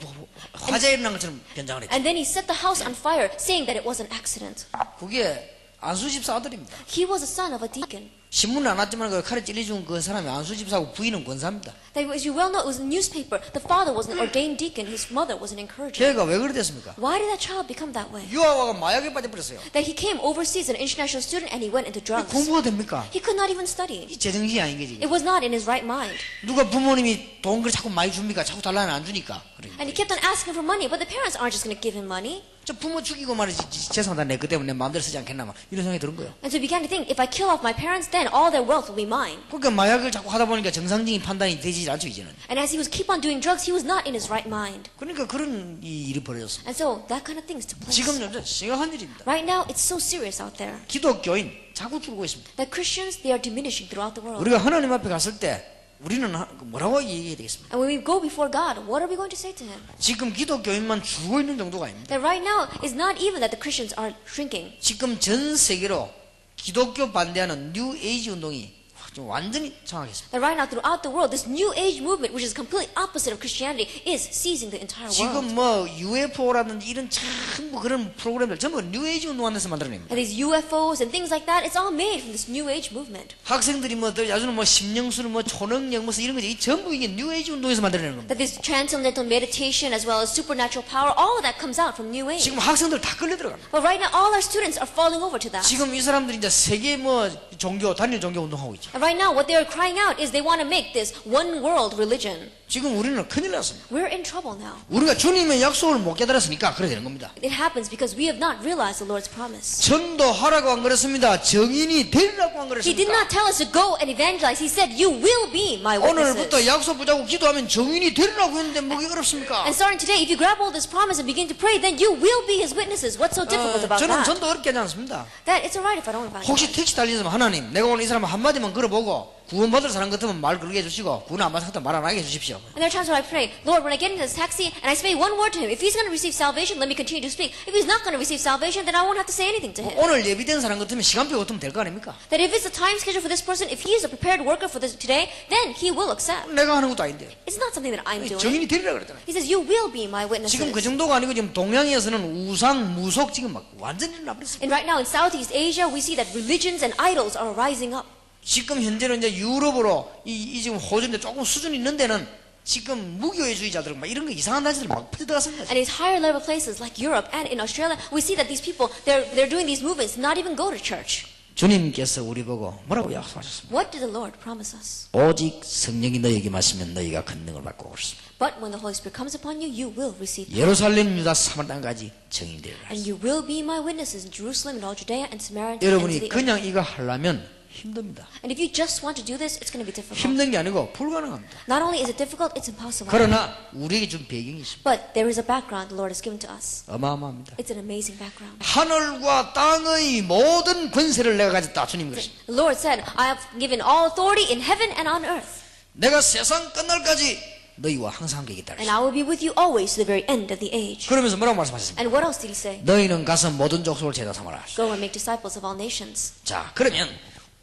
[SPEAKER 1] 화재 일어난 것처럼 변장을 했죠.
[SPEAKER 2] And then he set the house on fire, saying that it was an accident.
[SPEAKER 1] 그게 안수집사 아들입니다.
[SPEAKER 2] He was a son of a deacon.
[SPEAKER 1] 신문은 안 왔지만 그 칼에 찔려 죽은 그 사람이 안수집사고 부인은 권사입니다.
[SPEAKER 2] That, as you well know, it was a newspaper. The father was an ordained deacon. His mother was an encourager.
[SPEAKER 1] 걔가 왜 그래 됐습니까?
[SPEAKER 2] Why did that child become that way?
[SPEAKER 1] 유학와가 마약에 빠져버렸어요.
[SPEAKER 2] That he came overseas, an international student, and he went into drugs.
[SPEAKER 1] 공부가 됩니까?
[SPEAKER 2] He could not even study.
[SPEAKER 1] 이 제정신이 아닌 거지.
[SPEAKER 2] It was not in his right mind.
[SPEAKER 1] 누가 부모님이 돈 그래 자꾸 많이 줍니까? 자꾸 달라면 안 주니까. 그래.
[SPEAKER 2] And he kept on asking for money, but the parents aren't just going to give him money.
[SPEAKER 1] 저 부모 죽이고 말이지 죄송하다 내 그 때문에 내 마음대로 쓰지 않겠나 막 이런 생각이 드는 거예요.
[SPEAKER 2] And so he began to think, if I kill off my parents, then all their wealth will be mine.
[SPEAKER 1] 그러니까 마약을 자꾸 하다 보니까 정상적인 판단이 되지 않죠 이제는.
[SPEAKER 2] And as he was keep on doing drugs, he was not in his right mind.
[SPEAKER 1] 그러니까 그런 일이 벌어졌습니다.
[SPEAKER 2] And so that kind of things took place.
[SPEAKER 1] 지금 현재 심각한 일입니다.
[SPEAKER 2] Right now, it's so serious out there.
[SPEAKER 1] 기독교인 자꾸 줄고 있습니다.
[SPEAKER 2] That Christians, they are diminishing throughout the world.
[SPEAKER 1] 우리가 하나님 앞에 갔을 때 우리는 뭐라고 얘기해야 되겠습니까?
[SPEAKER 2] And when we go before God, what are we going to say to him?
[SPEAKER 1] 지금 기독교인만 줄고 있는 정도가 아닙니다.
[SPEAKER 2] That right now is not even that the Christians are shrinking.
[SPEAKER 1] 지금 전 세계로 기독교 반대하는 뉴 에이지 운동이 좀 완전히 장악했습니다.
[SPEAKER 2] That right now throughout the world, this New Age movement, which is completely opposite of Christianity, is seizing the entire world.
[SPEAKER 1] 지금 뭐 UFO라든지 이런 전부 그런 프로그램들 전부 뉴 에이지 운동하는 데서 만들어냅니다.
[SPEAKER 2] And these UFOs and things like that, it's all made from this New Age movement.
[SPEAKER 1] 학생들이 뭐 야주는 뭐 심령술 뭐 초능력 뭐 이런 거지 이 전부 이게 뉴 에이지 운동에서 만들어내는 겁니다.
[SPEAKER 2] That this transcendental meditation as well as supernatural power, all of that comes out from New Age.
[SPEAKER 1] 지금 학생들 다 끌려 들어갑니다.
[SPEAKER 2] But right now, all our students are falling over to that.
[SPEAKER 1] 지금 이 사람들이 이제 세계 뭐 종교 단일 종교 운동하고 있죠.
[SPEAKER 2] And right now, what they are crying out is they want to make this one world religion.
[SPEAKER 1] 지금 우리는 큰일 났습니다.
[SPEAKER 2] We're in trouble now.
[SPEAKER 1] 우리가 주님의 약속을 못 깨달았으니까 그래 되는 겁니다.
[SPEAKER 2] It happens because we have not realized the Lord's promise.
[SPEAKER 1] 전도하라고 안 그랬습니다. 정인이 되리라고 안
[SPEAKER 2] He did
[SPEAKER 1] 그랬습니다.
[SPEAKER 2] not tell us to go and evangelize. He said, you will be my
[SPEAKER 1] 오늘부터
[SPEAKER 2] witnesses.
[SPEAKER 1] 약속 붙잡고 기도하면 정인이 되리라고 했는데 뭐가 어렵습니까?
[SPEAKER 2] And starting today, if you grab hold of this promise and begin to pray, then you will be his witnesses. What's so difficult about
[SPEAKER 1] 저는
[SPEAKER 2] that?
[SPEAKER 1] 전도 어렵게 하지 않습니다.
[SPEAKER 2] That it's alright if I don't
[SPEAKER 1] 혹시
[SPEAKER 2] evangelize.
[SPEAKER 1] 택시 달리면서 하나님 내가 오늘 이 사람 한마디만 걸어보고 구원받을 사람 같으면 말 그러게 해주시고 구원 안 받을 사람 말 안 하게 해주십시오.
[SPEAKER 2] And there are times where I pray, Lord, when I get into this taxi and I say one word to him, if he's going to receive salvation, let me continue to speak. If he's not going to receive salvation, then I won't have to say anything to him.
[SPEAKER 1] 오늘 예비된 사람 같으면 시간표 같으면 될 거 아닙니까?
[SPEAKER 2] That if it's the time schedule for this person, if he is a prepared worker for this today, then he will accept.
[SPEAKER 1] 내가 하는 것도 아닌데
[SPEAKER 2] It's not something that I'm doing.
[SPEAKER 1] 정인이 되리라 그랬잖아요.
[SPEAKER 2] He says, you will be my
[SPEAKER 1] 지금 그
[SPEAKER 2] witnesses.
[SPEAKER 1] 정도가 아니고 지금 동양에서는 우상 무속 지금 막 완전히 나버렸습니다.
[SPEAKER 2] And right now in Southeast Asia, we see that religions and idols are rising up.
[SPEAKER 1] 지금 현재는 이제 유럽으로 이 지금 호주인데 조금 수준이 있는 데는 지금 무교회주의자들 막 이런 거 이상한 단체들 막 퍼져들어갔습니다.
[SPEAKER 2] And in higher level places like Europe and in Australia, we see that these people, they're doing these movements, not even go to church.
[SPEAKER 1] 주님께서 우리 보고 뭐라고 약속하셨습니까?
[SPEAKER 2] What did the Lord promise us?
[SPEAKER 1] 오직 성령이 너에게 마시면 너희가 큰 능을 받고 오겠습니다.
[SPEAKER 2] But when the Holy Spirit comes upon you, you will receive power.
[SPEAKER 1] 예루살렘 유다 사마리 땅까지 증인이 되리라.
[SPEAKER 2] And you will be my witnesses in Jerusalem and all Judea and Samaria and to
[SPEAKER 1] 여러분이
[SPEAKER 2] the earth.
[SPEAKER 1] 그냥 이거 하려면 힘듭니다.
[SPEAKER 2] And if you just want to do this, it's going to be difficult.
[SPEAKER 1] 힘든 게 아니고 불가능합니다.
[SPEAKER 2] Not only is it difficult, it's impossible.
[SPEAKER 1] 그러나 우리에게 준 배경이 있습니다.
[SPEAKER 2] But there is a background the Lord has given to us.
[SPEAKER 1] 어마어마합니다.
[SPEAKER 2] It's an amazing background.
[SPEAKER 1] 하늘과 땅의 모든 권세를 내가 가졌다. 주님 그러십니다.
[SPEAKER 2] The Lord said, I have given all authority in heaven and on earth.
[SPEAKER 1] 내가 세상 끝날까지 너희와 항상 함께 있다.
[SPEAKER 2] And I will be with you always to the very end of the age.
[SPEAKER 1] 그러면서 뭐라고 말씀하셨습니까?
[SPEAKER 2] And what else did he say?
[SPEAKER 1] 너희는 가서 모든 족속을 제자 삼아라.
[SPEAKER 2] Go and make disciples of all nations.
[SPEAKER 1] 자, 그러면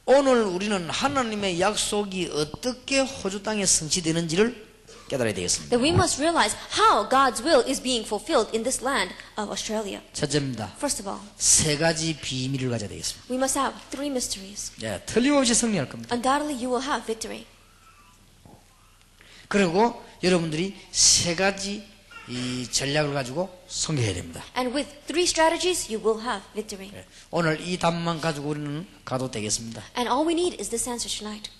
[SPEAKER 1] 오늘 우리는 하나님의 약속이 어떻게 호주 땅에 성취되는지를 깨달아야 되겠습니다.
[SPEAKER 2] That we must realize how God's will is being fulfilled in this land of Australia.
[SPEAKER 1] 첫째입니다.
[SPEAKER 2] First of all,
[SPEAKER 1] 세 가지 비밀을 가져야 되겠습니다.
[SPEAKER 2] we must have three mysteries.
[SPEAKER 1] 예, 틀림없이 승리할 겁니다.
[SPEAKER 2] Undoubtedly, you will have victory.
[SPEAKER 1] 그리고 여러분들이 세 가지 이 전략을 가지고 성교해야 됩니다.
[SPEAKER 2] And with three strategies, you will have victory.
[SPEAKER 1] 예, 오늘 이 답만 가지고 우리는 가도 되겠습니다.
[SPEAKER 2] And all we need is this answer tonight.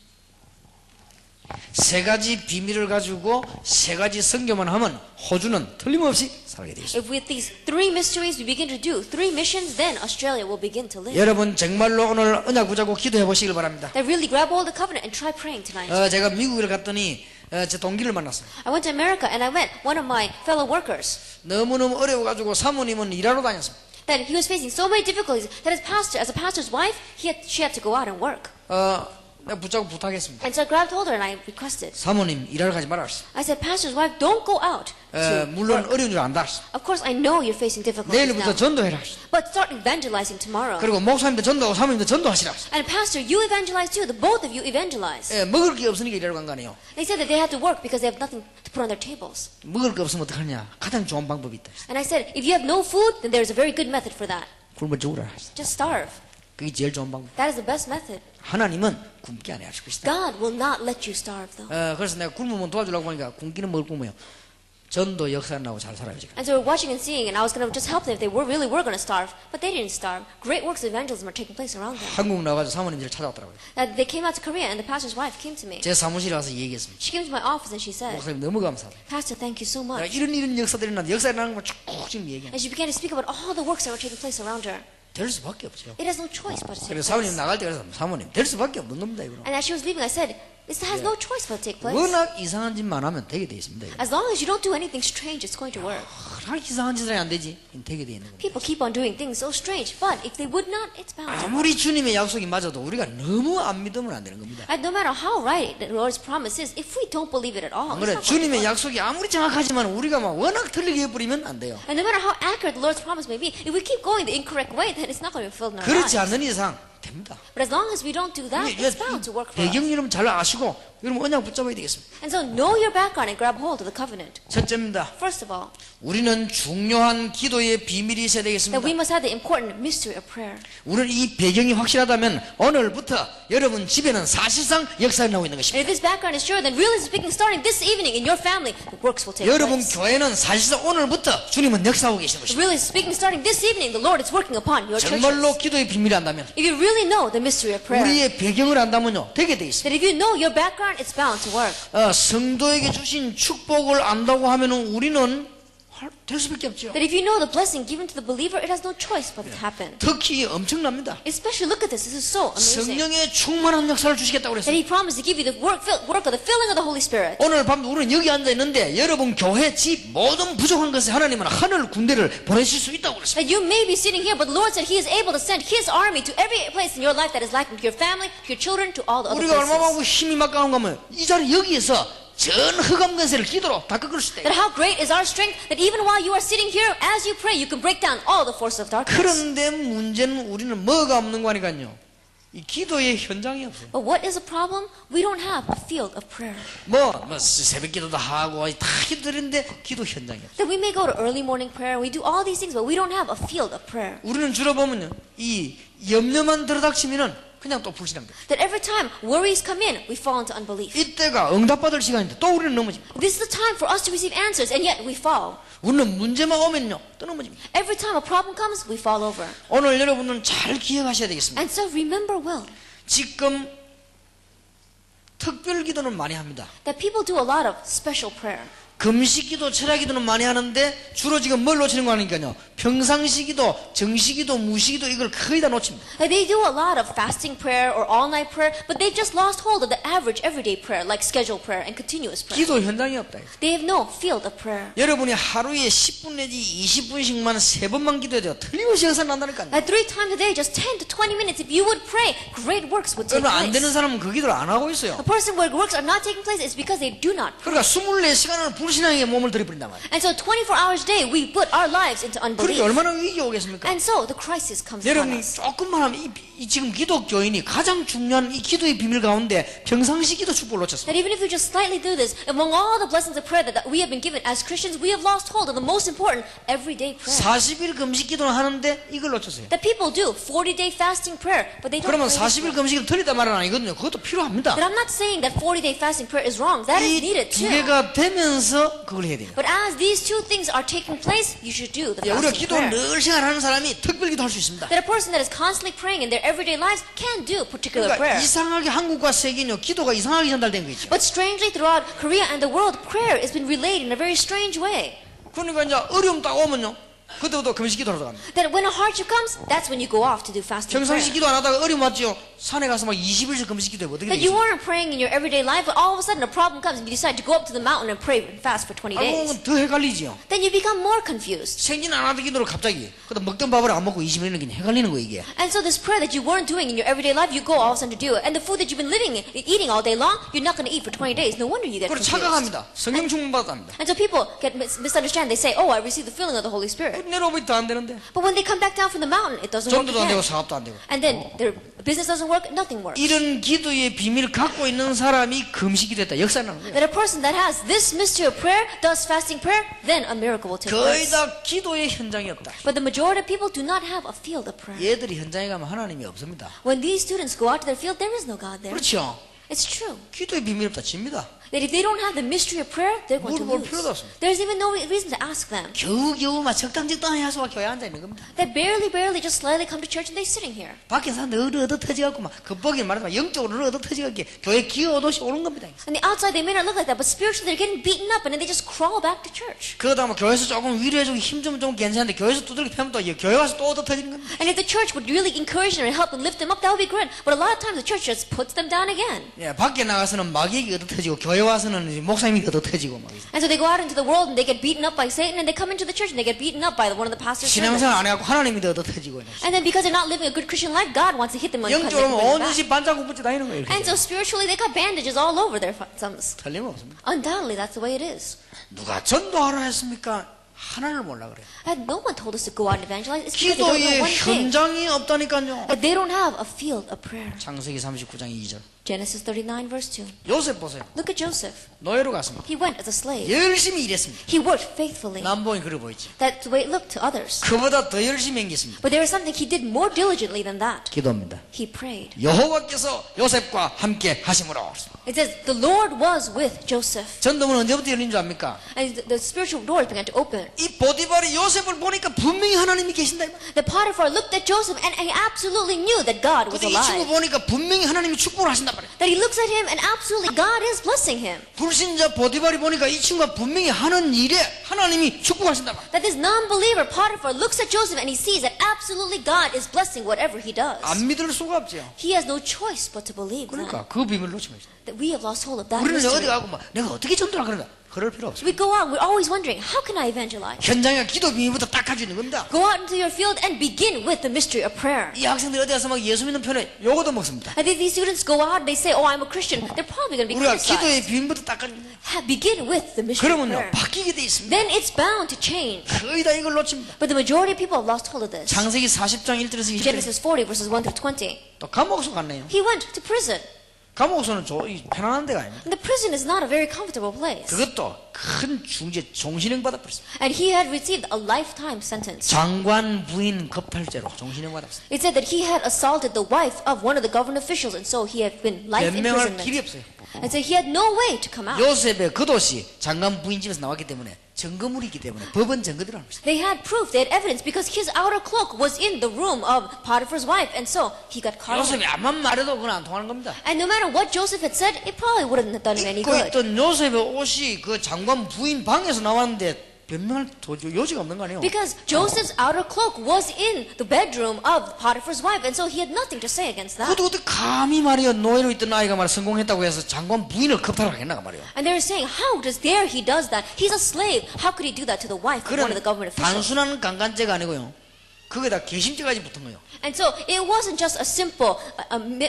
[SPEAKER 1] 세 가지 비밀을 가지고 세 가지 성경만 하면 호주는 틀림없이 살게 되어 있습니다.
[SPEAKER 2] If with these three mysteries we begin to do three missions, then Australia will begin to live.
[SPEAKER 1] 여러분 정말로 오늘 언약 붙잡고 기도해 보시길 바랍니다.
[SPEAKER 2] That really grab hold of the covenant and try praying tonight.
[SPEAKER 1] 제가 미국에 갔더니 제 동기를 만났어요.
[SPEAKER 2] I went to America and I met one of my fellow workers.
[SPEAKER 1] 너무너무 어려워가지고 사모님은 일하러 다녔어요.
[SPEAKER 2] That he was facing so many difficulties that as a pastor's wife, she had to go out and work.
[SPEAKER 1] 내가 붙잡고 부탁했습니다.
[SPEAKER 2] And so I grabbed hold of her and I requested.
[SPEAKER 1] 사모님 일하러 가지 말았어.
[SPEAKER 2] I said, pastor's wife, don't go out to
[SPEAKER 1] 물론
[SPEAKER 2] work.
[SPEAKER 1] 어려운 줄 안다.
[SPEAKER 2] Of course, I know you're facing difficulties
[SPEAKER 1] 내일부터
[SPEAKER 2] now.
[SPEAKER 1] 전도해라.
[SPEAKER 2] But start evangelizing tomorrow.
[SPEAKER 1] 그리고 목사님도 전도하고 사모님도 전도하시라.
[SPEAKER 2] And pastor, you evangelize too. The both of you evangelize.
[SPEAKER 1] 먹을 게 없으니까 일하러 간 거 아니에요.
[SPEAKER 2] They said that they had to work because they have nothing to put on their tables.
[SPEAKER 1] 먹을 게 없으면 어떡하냐. 가장 좋은 방법이 있다.
[SPEAKER 2] And I said, if you have no food, then there's a very good method for that.
[SPEAKER 1] 굶어 죽으라.
[SPEAKER 2] Just starve.
[SPEAKER 1] 그게 제일 좋은 방법.
[SPEAKER 2] That is the best method.
[SPEAKER 1] 하나님은 굶게 안 하실 것이다.
[SPEAKER 2] God will not let you starve, though.
[SPEAKER 1] 그래서 내가 굶으면 도와주려고 하니까 굶기는 뭘 굶어요. 전도 역사를 나고 잘 살아요 지금.
[SPEAKER 2] And so we're watching and seeing, and I was going to just help them if they really were going to starve. But they didn't starve. Great works of evangelism are taking place around them.
[SPEAKER 1] 한국 나가서 사모님들 찾아왔더라고요.
[SPEAKER 2] They came out to Korea, and the pastor's wife came to me.
[SPEAKER 1] 제 사무실에 와서 얘기했습니다.
[SPEAKER 2] She came to my office and she said,
[SPEAKER 1] 목사님 너무 감사해요.
[SPEAKER 2] Pastor, thank you so
[SPEAKER 1] 내가
[SPEAKER 2] much.
[SPEAKER 1] 이런 역사들이 나는데 역사에 나는 걸 쭉 지금 얘기해.
[SPEAKER 2] And she began to speak about all the works that were taking place around her.
[SPEAKER 1] 될 수밖에 없죠.
[SPEAKER 2] It has no choice but to take
[SPEAKER 1] 그래서
[SPEAKER 2] place.
[SPEAKER 1] 사모님 나갈 때 그래서 사모님 될 수밖에 없는 겁니다 이거는.
[SPEAKER 2] And as she was leaving, I said, this has no choice but to take place.
[SPEAKER 1] 워낙 이상한 짓만 하면 되게 돼 있습니다. 이거.
[SPEAKER 2] As long as you don't do anything strange, it's going to work.
[SPEAKER 1] 워낙 이상한 짓을 안 되지. 되게 돼 있는 겁니다.
[SPEAKER 2] People keep on doing things so strange, but if they would not, it's bound to work.
[SPEAKER 1] 아무리 주님의 약속이 맞아도 우리가 너무 안 믿으면 안 되는 겁니다.
[SPEAKER 2] And no matter how right the Lord's promise is, if we don't believe it at all,
[SPEAKER 1] 안
[SPEAKER 2] it's
[SPEAKER 1] 그래
[SPEAKER 2] not going to
[SPEAKER 1] 주님의
[SPEAKER 2] work.
[SPEAKER 1] 약속이 아무리 정확하지만 우리가 막 워낙 틀리게 해버리면 안 돼요.
[SPEAKER 2] And no matter how accurate the Lord's promise may be, if we keep going the incorrect way, then it's not going to be fulfilled in our
[SPEAKER 1] 그렇지
[SPEAKER 2] lives.
[SPEAKER 1] 않는 이상 됩니다.
[SPEAKER 2] But as long as we don't do that, it's bound to work for us.
[SPEAKER 1] 배경 여러분 잘 아시고 여러분 언약 붙잡아야 되겠습니다.
[SPEAKER 2] And so know your background and grab hold of the covenant.
[SPEAKER 1] 첫째입니다.
[SPEAKER 2] First of all,
[SPEAKER 1] 우리는 중요한 기도의 비밀이 있어야
[SPEAKER 2] that
[SPEAKER 1] 되겠습니다.
[SPEAKER 2] we must have the important mystery of prayer.
[SPEAKER 1] 우리는 이 배경이 확실하다면 오늘부터 여러분 집에는 사실상 역사가 나오고 있는
[SPEAKER 2] And
[SPEAKER 1] 것입니다.
[SPEAKER 2] if this background is sure, then really speaking, starting this evening in your family, the works will take
[SPEAKER 1] 여러분
[SPEAKER 2] place.
[SPEAKER 1] 교회는 사실상 오늘부터 주님은 역사하고 계시는 것입니다.
[SPEAKER 2] Really speaking, starting this evening, the Lord is working upon your
[SPEAKER 1] 정말로
[SPEAKER 2] churches.
[SPEAKER 1] 기도의 비밀이 안다면
[SPEAKER 2] If you really know the mystery of prayer,
[SPEAKER 1] 우리의 배경을 안다면요 되게 돼 있습니다.
[SPEAKER 2] that if you know your background, it's bound to work.
[SPEAKER 1] 성도에게 주신 축복을 안다고 하면은 우리는 될 수밖에 없죠.
[SPEAKER 2] That if you know the blessing given to the believer, it has no choice but to happen.
[SPEAKER 1] 특히 엄청납니다.
[SPEAKER 2] Especially look at this. This is so amazing.
[SPEAKER 1] 성령의 충만한 역사를 주시겠다고
[SPEAKER 2] That
[SPEAKER 1] 그랬어요.
[SPEAKER 2] He promised to give you the work of the filling of the Holy Spirit.
[SPEAKER 1] 오늘 밤 우리는 여기 앉아 있는데 여러분 교회 집 모든 부족한 것에 하나님은 하늘 군대를 보내실 수 있다고 그랬어요.
[SPEAKER 2] That you may be sitting here, but the Lord said He is able to send His army to every place in your life that is lacking, to your family, to your children, to all the other
[SPEAKER 1] 우리가 얼마나
[SPEAKER 2] places.
[SPEAKER 1] 힘이 막강한 거면 이 자리 여기에서 전 흑암 권세를 기도로 다 꺾을 수 있다.
[SPEAKER 2] That how great is our strength, that even while you are sitting here, as you pray, you can break down all the forces of darkness.
[SPEAKER 1] 그런데 문제는 우리는 뭐가 없는 거니까요. 이 기도의 현장이 없어요.
[SPEAKER 2] But what is the problem? We don't have a field of prayer.
[SPEAKER 1] 뭐 새벽 기도도 하고 다 기도드리는데 기도 현장이 없어요.
[SPEAKER 2] That we may go to early morning prayer, we do all these things, but we don't have a field of prayer.
[SPEAKER 1] 우리는 주로 보면요. 이 염려만 들어닥치면은 그냥 또 불신앙돼.
[SPEAKER 2] That every time worries come in, we fall into unbelief.
[SPEAKER 1] 이때가 응답받을 시간인데 또 우리는 넘어집니다.
[SPEAKER 2] This is the time for us to receive answers, and yet we fall.
[SPEAKER 1] 우리는 문제만 오면요. 또 넘어집니다.
[SPEAKER 2] Every time a problem comes, we fall over.
[SPEAKER 1] 오늘 여러분은 잘 기억하셔야 되겠습니다.
[SPEAKER 2] And so remember well
[SPEAKER 1] 지금 특별 기도는 많이 합니다.
[SPEAKER 2] that people do a lot of special prayer.
[SPEAKER 1] 금식기도, 철야기도는 많이 하는데 주로 지금 뭘 놓치는 거 아니까요? 평상시기도, 정시기도, 무시기도 이걸 거의 다 놓칩니다.
[SPEAKER 2] They do a lot of fasting prayer or all-night prayer, but they've just lost hold of the average everyday prayer, like scheduled prayer and continuous prayer.
[SPEAKER 1] 기도 현장이 없다.
[SPEAKER 2] They have no field of prayer.
[SPEAKER 1] 여러분이 하루에 10분 내지 20분씩만 3번만 기도해도 틀림없이 역사 난다니까요.
[SPEAKER 2] At 3 times a day, just 10 to 20 minutes, if you would pray, great works would take
[SPEAKER 1] 여러분 안 되는
[SPEAKER 2] place.
[SPEAKER 1] 사람은 그 기도를 안 하고 있어요.
[SPEAKER 2] A person where works are not taking place is because they do not pray.
[SPEAKER 1] 그러니까 24시간을 불신앙에 몸을 들이버린단 말이에요.
[SPEAKER 2] And so 24 hours a day, we put our lives into
[SPEAKER 1] 그러니까
[SPEAKER 2] unbelief.
[SPEAKER 1] 얼마나 위기가 오겠습니까?
[SPEAKER 2] And so the crisis comes upon
[SPEAKER 1] 여러분이
[SPEAKER 2] us.
[SPEAKER 1] 조금만 하면 이 지금 기독교인이 가장 중요한 이 기도의 비밀 가운데 평상시 기도 축복을 놓쳤습니다.
[SPEAKER 2] That even if we just slightly do this, among all the blessings of prayer that we have been given as Christians, we have lost hold of the most important everyday prayer.
[SPEAKER 1] 40일 금식 기도는 하는데 이걸 놓쳤어요.
[SPEAKER 2] That people do 40-day fasting prayer, but they don't
[SPEAKER 1] 그러면
[SPEAKER 2] pray this
[SPEAKER 1] 40일
[SPEAKER 2] way.
[SPEAKER 1] 금식이 틀리단 말은 아니거든요. 그것도 필요합니다.
[SPEAKER 2] But I'm not saying that 40-day fasting prayer is wrong. That is
[SPEAKER 1] 이
[SPEAKER 2] needed
[SPEAKER 1] 두
[SPEAKER 2] too.
[SPEAKER 1] 개가 되면서 하면서 그걸 해야 돼요.
[SPEAKER 2] But as these two things are taking place, you should do the
[SPEAKER 1] 우리가
[SPEAKER 2] fasting
[SPEAKER 1] 기도를
[SPEAKER 2] prayer.
[SPEAKER 1] 늘 생활하는 사람이 특별 기도할 수 있습니다.
[SPEAKER 2] That a person that is constantly praying in their everyday lives can do particular
[SPEAKER 1] 그러니까
[SPEAKER 2] prayer.
[SPEAKER 1] 이상하게 한국과 세계는요 기도가 이상하게 전달된 거 있죠.
[SPEAKER 2] But strangely, throughout Korea and the world, prayer has been relayed in a very strange way.
[SPEAKER 1] 그러니까 이제 어려움 딱 오면요 그때부터 금식 기도하러 갑니다.
[SPEAKER 2] That when a hardship comes, that's when you go off to do fasting
[SPEAKER 1] 평상시
[SPEAKER 2] prayer.
[SPEAKER 1] 기도 안 하다가 어려움 왔죠. 산에 가서 막 20일씩 금식 기도해 어떻게
[SPEAKER 2] That you
[SPEAKER 1] 되겠어요?
[SPEAKER 2] weren't praying in your everyday life, but all of a sudden a problem comes and you decide to go up to the mountain and pray and fast for 20 days.
[SPEAKER 1] 알고 보면 더 헷갈리지요.
[SPEAKER 2] Then you become more confused.
[SPEAKER 1] 생진 안 하던 기도를 갑자기 그다 먹던 밥을 안 먹고 20일 있는 게 헷갈리는 거 이게.
[SPEAKER 2] And so this prayer that you weren't doing in your everyday life, you go all of a sudden to do it. And the food that you've been eating all day long, you're not going to eat for 20 days. No wonder you get
[SPEAKER 1] 그걸
[SPEAKER 2] confused.
[SPEAKER 1] 착각합니다. 성령 충만 받았답니다.
[SPEAKER 2] And so people get misunderstand. They say, oh, I received the filling of the Holy Spirit.
[SPEAKER 1] 내려오면 더 안 되는데.
[SPEAKER 2] But when they come back down from the mountain, it doesn't work
[SPEAKER 1] 전도도 안 되고
[SPEAKER 2] again.
[SPEAKER 1] 사업도 안 되고.
[SPEAKER 2] And then their business doesn't work, nothing works.
[SPEAKER 1] 이런 기도의 비밀을 갖고 있는 사람이 금식이 됐다. 역사 나는 거예요.
[SPEAKER 2] That a person that has this mystery of prayer, does fasting prayer, then a miracle will take
[SPEAKER 1] 거의
[SPEAKER 2] place.
[SPEAKER 1] 다 기도의 현장이 없다.
[SPEAKER 2] But the majority of people do not have a field of prayer.
[SPEAKER 1] 얘들이 현장에 가면 하나님이 없습니다.
[SPEAKER 2] When these students go out to their field, there is no God there.
[SPEAKER 1] 그렇죠.
[SPEAKER 2] It's true.
[SPEAKER 1] 기도의 비밀 없다. 집니다.
[SPEAKER 2] That if they don't have the mystery of prayer, they're going to
[SPEAKER 1] 물어볼
[SPEAKER 2] lose.
[SPEAKER 1] 필요도 없습니다.
[SPEAKER 2] There's even no reason to ask them.
[SPEAKER 1] 겨우겨우 막 적당적당히 해서 교회 앉아 있는 겁니다.
[SPEAKER 2] They barely just slightly come to church and they're sitting here.
[SPEAKER 1] 밖에 사람들 얻어 터지갖고 막 겁보기 말하지만 영적으로 얻어 터지갖고 교회 기어 오듯이 오는 겁니다.
[SPEAKER 2] On the outside, they may not look like that, but spiritually, they're getting beaten up and then they just crawl back to church.
[SPEAKER 1] 그러다 뭐 교회에서 조금 위로해주고 힘 좀 괜찮은데 교회에서 두들겨 패면 또 교회 와서 또 얻어 터지는 겁니다.
[SPEAKER 2] And if the church would really encourage them and help and lift them up, that would be great. But a lot of times, the church just puts them down again.
[SPEAKER 1] 예, 밖에 나가서는 마귀에게 얻어 터지고 교회 와서는 목사님이 얻어 터지고 막.
[SPEAKER 2] And so they go out into the world and they get beaten up by Satan, and they come into the church and they get beaten up by one of the pastors.
[SPEAKER 1] 신앙생활 안 해갖고 하나님이 더 얻어 터지고.
[SPEAKER 2] And then because they're not living a good Christian life, God wants to hit them on the
[SPEAKER 1] 영적으로
[SPEAKER 2] back.
[SPEAKER 1] 온 짓이 반짝고 붙지 다니는 거예요.
[SPEAKER 2] And so spiritually, they got bandages all over their thumbs.
[SPEAKER 1] 틀림없습니다.
[SPEAKER 2] Undoubtedly, that's the way it is.
[SPEAKER 1] 누가 전도하라 했습니까? 하나를 몰라 그래.
[SPEAKER 2] And no one told us to go out and evangelize. It's because they don't know
[SPEAKER 1] 기도의
[SPEAKER 2] one thing.
[SPEAKER 1] 현장이 없다니까요.
[SPEAKER 2] But they don't have a field of prayer.
[SPEAKER 1] 창세기 39장 2절.
[SPEAKER 2] Genesis 39 verse 2.
[SPEAKER 1] 요셉 보세요.
[SPEAKER 2] Look at Joseph.
[SPEAKER 1] 노예로 갔습니다.
[SPEAKER 2] He went as a slave.
[SPEAKER 1] 열심히 일했습니다.
[SPEAKER 2] He worked faithfully.
[SPEAKER 1] 남봉이 그래 보이지.
[SPEAKER 2] That's the way it looked to others.
[SPEAKER 1] 그보다 더 열심히 행겼습니다.
[SPEAKER 2] But there was something he did more diligently than that.
[SPEAKER 1] 기도입니다.
[SPEAKER 2] He prayed.
[SPEAKER 1] 여호와께서 요셉과 함께 하심으로.
[SPEAKER 2] It says, the Lord was with Joseph.
[SPEAKER 1] 전도문 언제부터 열린 줄 압니까?
[SPEAKER 2] And the spiritual doors began to open.
[SPEAKER 1] 이 보디발이 요셉을 보니까 분명히 하나님이 계신다.
[SPEAKER 2] The Potiphar looked at Joseph and he absolutely knew that God was
[SPEAKER 1] 근데 이 친구
[SPEAKER 2] alive.
[SPEAKER 1] 보니까 분명히 하나님이 축복을 하신단 말이에요.
[SPEAKER 2] That he looks at him and absolutely God is blessing him.
[SPEAKER 1] 불신자 보디발이 보니까 이 친구가 분명히 하는 일에 하나님이 축복하신단 말이에요.
[SPEAKER 2] That this non-believer Potiphar looks at Joseph and he sees that absolutely God is blessing whatever he does.
[SPEAKER 1] 안 믿을 수가 없죠.
[SPEAKER 2] He has no choice but to believe that.
[SPEAKER 1] 그러니까 그 비밀을 놓치면 있어요.
[SPEAKER 2] That we have lost hold of that
[SPEAKER 1] 우리는 어디
[SPEAKER 2] mystery.
[SPEAKER 1] 가고 막 내가 어떻게 전도를 그런다. 그럴 필요 없어요.
[SPEAKER 2] We go out, we're always wondering, how can I evangelize?
[SPEAKER 1] 현장에 기도 비밀부터 딱 가지고 있는 겁니다.
[SPEAKER 2] Go out into your field and begin with the mystery of prayer.
[SPEAKER 1] 이 학생들이 어디 가서 막 예수 믿는 편에 요거도 먹습니다.
[SPEAKER 2] And if these students go out and they say, oh, I'm a Christian, they're probably going to be
[SPEAKER 1] 우리가
[SPEAKER 2] criticized.
[SPEAKER 1] 기도의 비밀부터 딱 가지고 있는 거예요.
[SPEAKER 2] Begin with the mystery of
[SPEAKER 1] 그러면요
[SPEAKER 2] prayer.
[SPEAKER 1] 바뀌게 돼 있습니다.
[SPEAKER 2] Then it's bound to change.
[SPEAKER 1] 거의 다 이걸 놓칩니다.
[SPEAKER 2] But the majority of people have lost hold of this.
[SPEAKER 1] 창세기 40장 1절에서 20절
[SPEAKER 2] Genesis 40 verses 1 through 20.
[SPEAKER 1] 또 감옥소 갔네요.
[SPEAKER 2] He went to prison.
[SPEAKER 1] 감옥소는 편안한 데가 아닙니다.
[SPEAKER 2] And the prison is not a very comfortable place.
[SPEAKER 1] 그것도 큰 중죄 종신형 받아버렸습니다.
[SPEAKER 2] And he had received a lifetime sentence.
[SPEAKER 1] 장관 부인 겁탈죄로 종신형 받았습니다.
[SPEAKER 2] It said that he had assaulted the wife of one of the government officials, and so he had been life
[SPEAKER 1] 변명할 길이
[SPEAKER 2] imprisonment.
[SPEAKER 1] 없어요.
[SPEAKER 2] And so he had no way to come out.
[SPEAKER 1] 요셉의 겉옷이 장관 부인 집에서 나왔기 때문에 증거물이 있기 때문에 법은 증거대로 하는 것이다.
[SPEAKER 2] They had proof, they had evidence, because his outer cloak was in the room of Potiphar's wife, and so he got caught.
[SPEAKER 1] 요셉이 암만 말해도 그건 안 통하는 겁니다.
[SPEAKER 2] And no matter what Joseph had said, it probably wouldn't have done him any
[SPEAKER 1] 입고
[SPEAKER 2] good.
[SPEAKER 1] 있던 요셉의 옷이 그 장관 부인 방에서 나왔는데 변명할 여지가 없는 거 아니에요?
[SPEAKER 2] Because Joseph's outer cloak was in the bedroom of Potiphar's wife, and so he had nothing to say against that.
[SPEAKER 1] 그것도 어떻게 감히 말이요 노예로 있던 아이가 말이야 성공했다고 해서 장관 부인을 겁탈하겠나가 말이에요.
[SPEAKER 2] And they were saying, how does dare he does that? He's a slave. How could he do that to the wife of one of the government officials?
[SPEAKER 1] 단순한 강간죄가 아니고요. 거기다 개심죄까지 붙은 거예요.
[SPEAKER 2] And so it wasn't just a simple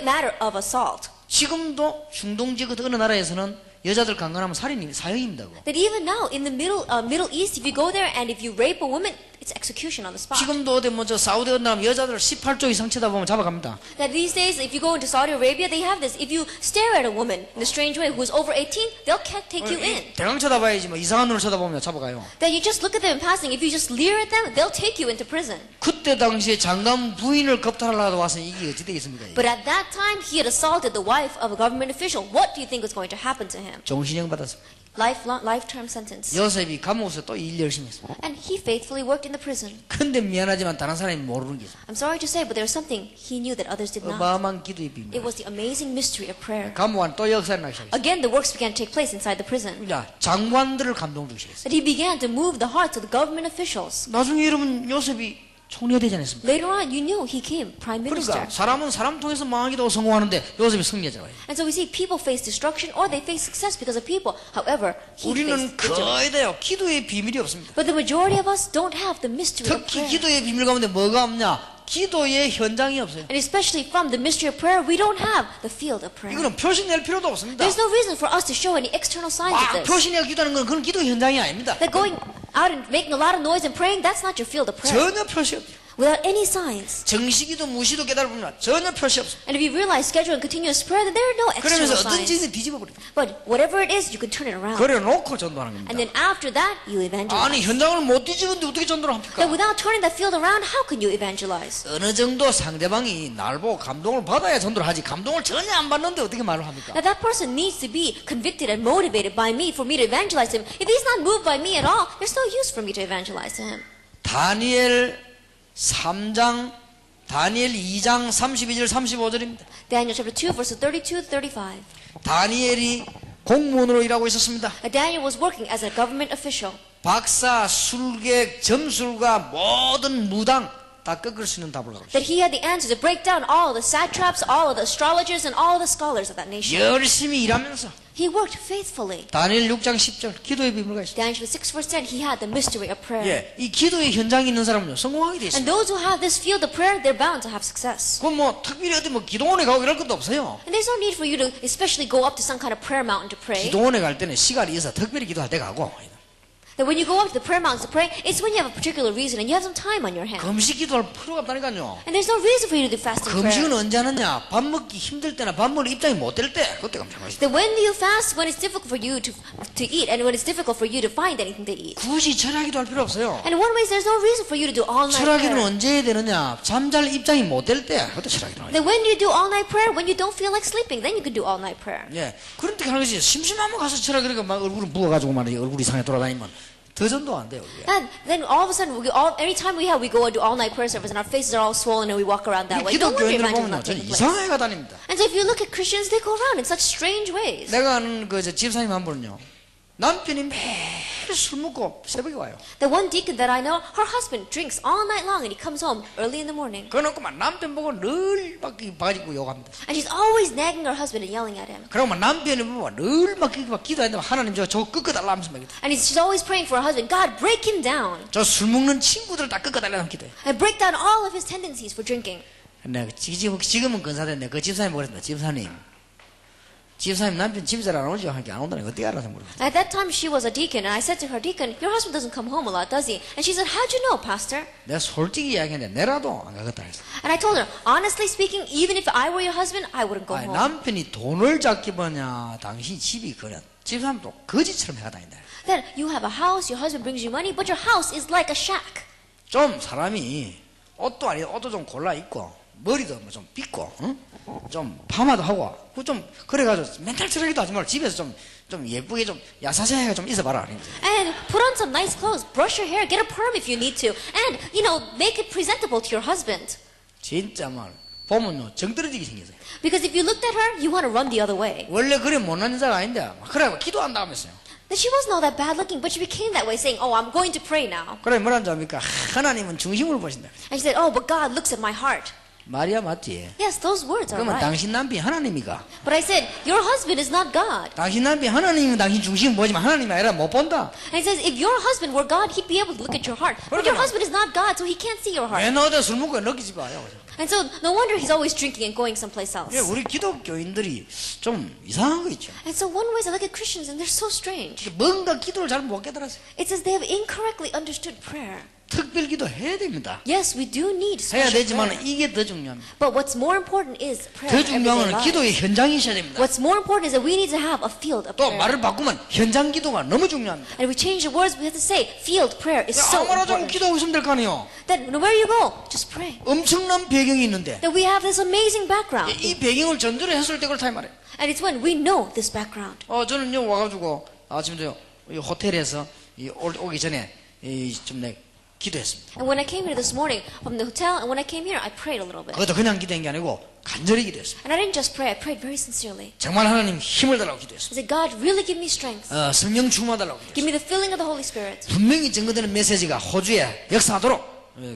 [SPEAKER 2] matter of assault.
[SPEAKER 1] 지금도 중동지구 어느 나라에서는 여자들 강간하면 사형입니다고.
[SPEAKER 2] That even now in the Middle East, if you go there and if you rape a woman, it's execution on the spot.
[SPEAKER 1] 지금도 어디 뭐 저 사우디 어디 나면 여자들 18조 이상 쳐다보면 잡아갑니다.
[SPEAKER 2] That these days, if you go into Saudi Arabia, they have this. If you stare at a woman in a strange way who is over 18, they'll take you in.
[SPEAKER 1] 대강 쳐다봐야지 뭐 이상한 눈을 쳐다보면 잡아가요.
[SPEAKER 2] That you just look at them in passing. If you just leer at them, they'll take you into prison.
[SPEAKER 1] 그때 당시에 장관 부인을 겁탈하려고 와서 이게 어찌 되겠습니까?
[SPEAKER 2] But at that time, he had assaulted the wife of a government official. What do you think was going to happen to him?
[SPEAKER 1] 종신형 받았습니다.
[SPEAKER 2] lifetime sentence.
[SPEAKER 1] 요셉이 감옥에서 또 일 열심히 했습니다.
[SPEAKER 2] And he faithfully worked in the prison.
[SPEAKER 1] 근데 미안하지만 다른 사람이 모르는 게 있어요.
[SPEAKER 2] I'm sorry to say, but there was something he knew that others did not.
[SPEAKER 1] 어마어마한 기도의
[SPEAKER 2] It
[SPEAKER 1] 비밀.
[SPEAKER 2] was the amazing mystery of prayer.
[SPEAKER 1] 감옥 안에 또 역사를 나기 시작했어요.
[SPEAKER 2] Again, the works began to take place inside the prison.
[SPEAKER 1] 자, 장관들을 감동주기 시작했어요.
[SPEAKER 2] That he began to move the hearts of the government officials.
[SPEAKER 1] 나중에 여러분 요셉이 총리가 되지 않았습니까?
[SPEAKER 2] Later on, you knew he came prime minister.
[SPEAKER 1] 그러니까 사람은 사람 통해서 망하기도 하고 성공하는데 요셉이 승리하잖아요.
[SPEAKER 2] And so we see people face destruction or they face success because of people. However, he
[SPEAKER 1] 우리는
[SPEAKER 2] faced victory.
[SPEAKER 1] 거의 다요 기도의 비밀이 없습니다.
[SPEAKER 2] But the majority of us don't have the mystery of
[SPEAKER 1] 특히
[SPEAKER 2] prayer.
[SPEAKER 1] 기도의 비밀 가운데 뭐가 없냐? 기도의 현장이 없어요.
[SPEAKER 2] And especially from the mystery of prayer, we don't have the field of prayer.
[SPEAKER 1] 이거는 표시낼 필요도 없습니다.
[SPEAKER 2] There's no reason for us to show any external signs of
[SPEAKER 1] 막
[SPEAKER 2] this.
[SPEAKER 1] 표시내고 기도하는 건 그건 기도 현장이 아닙니다.
[SPEAKER 2] That going out and making a lot of noise and praying, that's not your field of prayer.
[SPEAKER 1] 전혀 표시 없어요.
[SPEAKER 2] Without any signs.
[SPEAKER 1] 정식이도 무시도 깨달으면 전혀 표시 없어요.
[SPEAKER 2] And if you realize schedule and continuous prayer, then there are no external
[SPEAKER 1] 그러면서 어떤
[SPEAKER 2] signs.
[SPEAKER 1] 짓을 뒤집어 버립니다.
[SPEAKER 2] But whatever it is, you can turn it around.
[SPEAKER 1] 그래 놓고 전도하는 겁니다.
[SPEAKER 2] And then after that, you evangelize.
[SPEAKER 1] 아니 현장을 못 뒤집었는데 어떻게 전도를 합니까?
[SPEAKER 2] That without turning that field around, how can you evangelize?
[SPEAKER 1] 어느 정도 상대방이 날 보고 감동을 받아야 전도를 하지 감동을 전혀 안 받는데 어떻게 말을 합니까?
[SPEAKER 2] Now that person needs to be convicted and motivated by me for me to evangelize him. If he's not moved by me at all, there's no use for me to evangelize to him.
[SPEAKER 1] 다니엘 3장 다니엘 2장 32절 35절입니다.
[SPEAKER 2] Daniel chapter 2 verses 32 to 35.
[SPEAKER 1] 다니엘이 공무원으로 일하고 있었습니다.
[SPEAKER 2] Daniel was working as a government official.
[SPEAKER 1] 박사, 술객, 점술가 모든 무당 다 꺾을 수 있는 답을 가고 있어요.
[SPEAKER 2] That he had the answer to break down all the satraps, all of the astrologers, and all the scholars of that nation.
[SPEAKER 1] 열심히 일하면서
[SPEAKER 2] He worked faithfully.
[SPEAKER 1] 다니엘 6장 10절 기도의 비밀가 있어요.
[SPEAKER 2] Daniel 6 verse 10, he had the mystery of prayer.
[SPEAKER 1] 예, 이 기도의 현장에 있는 사람은요 성공하게 돼
[SPEAKER 2] And
[SPEAKER 1] 있어요.
[SPEAKER 2] those who have this field of prayer, they're bound to have success.
[SPEAKER 1] 그럼 뭐 특별히 어디 뭐 기도원에 가고 이럴 것도 없어요.
[SPEAKER 2] And there's no need for you to especially go up to some kind of prayer mountain to pray.
[SPEAKER 1] 기도원에 갈 때는 시간이 있어 특별히 기도할 때 가고
[SPEAKER 2] That when you go up to the prayer mountains to pray, it's when you have a particular reason and you have some time on your hands.
[SPEAKER 1] 금식 기도할 필요가 없다니까요.
[SPEAKER 2] And there's no reason for you to do fasting
[SPEAKER 1] 금식은
[SPEAKER 2] prayer.
[SPEAKER 1] 언제 하느냐? 밥 먹기 힘들 때나 밥 먹을 입장이 못 될 때 그때 금식하고 있어요.
[SPEAKER 2] That when do you fast? When it's difficult for you to eat and when it's difficult for you to find anything to eat.
[SPEAKER 1] 굳이 철학기도 할 필요 없어요.
[SPEAKER 2] And in one way, there's no reason for you to do all-night
[SPEAKER 1] 철학기는
[SPEAKER 2] prayer.
[SPEAKER 1] 언제 해야 되느냐? 잠잘 입장이 못 될 때 그때 철학기도 해요.
[SPEAKER 2] That when you do all-night prayer, when you don't feel like sleeping, then you can do all-night prayer.
[SPEAKER 1] 예, 그런 때 하는 거지. 심심하면 가서 철학기니까 막 얼굴을 부어가지고 말이야 얼굴이 상해 돌아다니면 더 전도 안 돼요. 이게.
[SPEAKER 2] And then all of a sudden, anytime we go and do all-night prayer service and our faces are all swollen and we walk around that way, don't wonder
[SPEAKER 1] 기독교인들
[SPEAKER 2] evangelism
[SPEAKER 1] 보면
[SPEAKER 2] not
[SPEAKER 1] 저는
[SPEAKER 2] taking place.
[SPEAKER 1] 이상하게 다닙니다.
[SPEAKER 2] And so if you look at Christians, they go around in such strange ways.
[SPEAKER 1] 내가 아는 그 집사님 한 분은요. 남편이 매일 술 먹고 새벽에 와요.
[SPEAKER 2] The one deacon that I know, her husband drinks all night long and he comes home early in the morning.
[SPEAKER 1] 그래놓고만 남편 보고 늘 막 바가지고 욕합니다.
[SPEAKER 2] And she's always nagging her husband and yelling at him.
[SPEAKER 1] 그러고 남편이 보면 늘막 기도하는데 하나님 저 꺾어달라 하면서 막
[SPEAKER 2] And she's always praying for her husband, God, break him down.
[SPEAKER 1] 저 술 먹는 친구들 다 꺾어달라 하면 기도해.
[SPEAKER 2] And break down all of his tendencies for drinking.
[SPEAKER 1] 내가 지금은 근사됐네. 그 집사님 뭐랬나? 집사님 남편 집에 잘 안 오죠? 하니까 안 온다니 어떻게 알아서 모르겠어.
[SPEAKER 2] At that time, she was a deacon, and I said to her, Deacon, your husband doesn't come home a lot, does he? And she said, how'd you know, Pastor?
[SPEAKER 1] 내가 솔직히 이야기했는데 내라도 안 가겠다 했어.
[SPEAKER 2] And I told her, honestly speaking, even if I were your husband, I wouldn't go
[SPEAKER 1] 아니,
[SPEAKER 2] home.
[SPEAKER 1] 남편이 돈을 작게 버냐 당신 집이 그래. 집사람도 거지처럼 해가 다닌다.
[SPEAKER 2] Then you have a house, your husband brings you money, but your house is like a shack.
[SPEAKER 1] 좀 사람이 옷도 아니 옷도 좀 골라 입고 머리도 뭐 좀 빗고 응? 좀 파마도 하고 그 좀 그래가지고 맨날 저러기도 하지 말고 집에서 좀 예쁘게 좀 야사샤하게 좀 있어봐라.
[SPEAKER 2] And put on some nice clothes, brush your hair, get a perm if you need to, and, make it presentable to your husband.
[SPEAKER 1] 진짜 말 보면요 정 떨어지게 생겼어요.
[SPEAKER 2] Because if you looked at her, you want to run the other way.
[SPEAKER 1] 원래 그래 못난 여자가 아닌데 그래 기도한다 하면서요.
[SPEAKER 2] That she wasn't all that bad looking, but she became that way, saying, oh, I'm going to pray now.
[SPEAKER 1] 그래 뭐라는 줄 압니까? 하나님은 중심을 보신다.
[SPEAKER 2] And she said, oh, but God looks at my heart.
[SPEAKER 1] 말이야 맞지?
[SPEAKER 2] Yes, those words are
[SPEAKER 1] 그러면
[SPEAKER 2] right.
[SPEAKER 1] 당신 남편이 하나님이가?
[SPEAKER 2] But I said, your husband is not God.
[SPEAKER 1] 당신 남편이 하나님은 당신 중심을 보지만 하나님이 아니라 못 본다.
[SPEAKER 2] And it says, if your husband were God, he'd be able to look at your heart. But your husband is not God, so he can't see your heart.
[SPEAKER 1] 맨날 어디 술 먹고 느끼지 마요.
[SPEAKER 2] And so no wonder he's always drinking and going someplace else.
[SPEAKER 1] 예, 우리 기독교인들이 좀 이상한 거 있죠.
[SPEAKER 2] And so one way I look at Christians and they're so strange.
[SPEAKER 1] 뭔가 기도를 잘 못 깨달았어요.
[SPEAKER 2] It says they have incorrectly understood prayer.
[SPEAKER 1] 특별 기도 해야 됩니다.
[SPEAKER 2] Yes, we do need
[SPEAKER 1] 해야
[SPEAKER 2] special
[SPEAKER 1] 되지만
[SPEAKER 2] prayer.
[SPEAKER 1] 이게 더 중요합니다.
[SPEAKER 2] But what's more important is prayer.
[SPEAKER 1] 더
[SPEAKER 2] in
[SPEAKER 1] 중요한
[SPEAKER 2] everyday
[SPEAKER 1] 건
[SPEAKER 2] life.
[SPEAKER 1] 기도의 현장이 있어야 됩니다.
[SPEAKER 2] What's more important is that we need to have a field of
[SPEAKER 1] 또
[SPEAKER 2] prayer.
[SPEAKER 1] 말을 바꾸면 현장 기도가 너무 중요합니다.
[SPEAKER 2] And if we change the words, we have to say field prayer is so
[SPEAKER 1] 아무나 좀
[SPEAKER 2] important.
[SPEAKER 1] 기도하고 있으면 될 거 아니에요.
[SPEAKER 2] That no where you go, just pray.
[SPEAKER 1] 엄청난 배경이 있는데
[SPEAKER 2] That we have this amazing background.
[SPEAKER 1] 이 배경을 전제로 했을 때 그렇다 이 말이에요.
[SPEAKER 2] And it's when we know this background.
[SPEAKER 1] 저는요 와가지고 아침에 이 호텔에서 오기 전에 좀 기도했습니다.
[SPEAKER 2] And when I came here this morning from the hotel, and when I came here, I prayed a little bit.
[SPEAKER 1] 그것도 그냥 기도한 게 아니고 간절히 기도했습니다.
[SPEAKER 2] And I didn't just pray, I prayed very sincerely.
[SPEAKER 1] 정말 하나님 힘을 달라고 기도했습니다.
[SPEAKER 2] I said, God, really give me strength.
[SPEAKER 1] 성령 충만달라고 기도했습니다.
[SPEAKER 2] Give me the filling of the Holy Spirit.
[SPEAKER 1] 분명히 증거되는 메시지가 호주에 역사하도록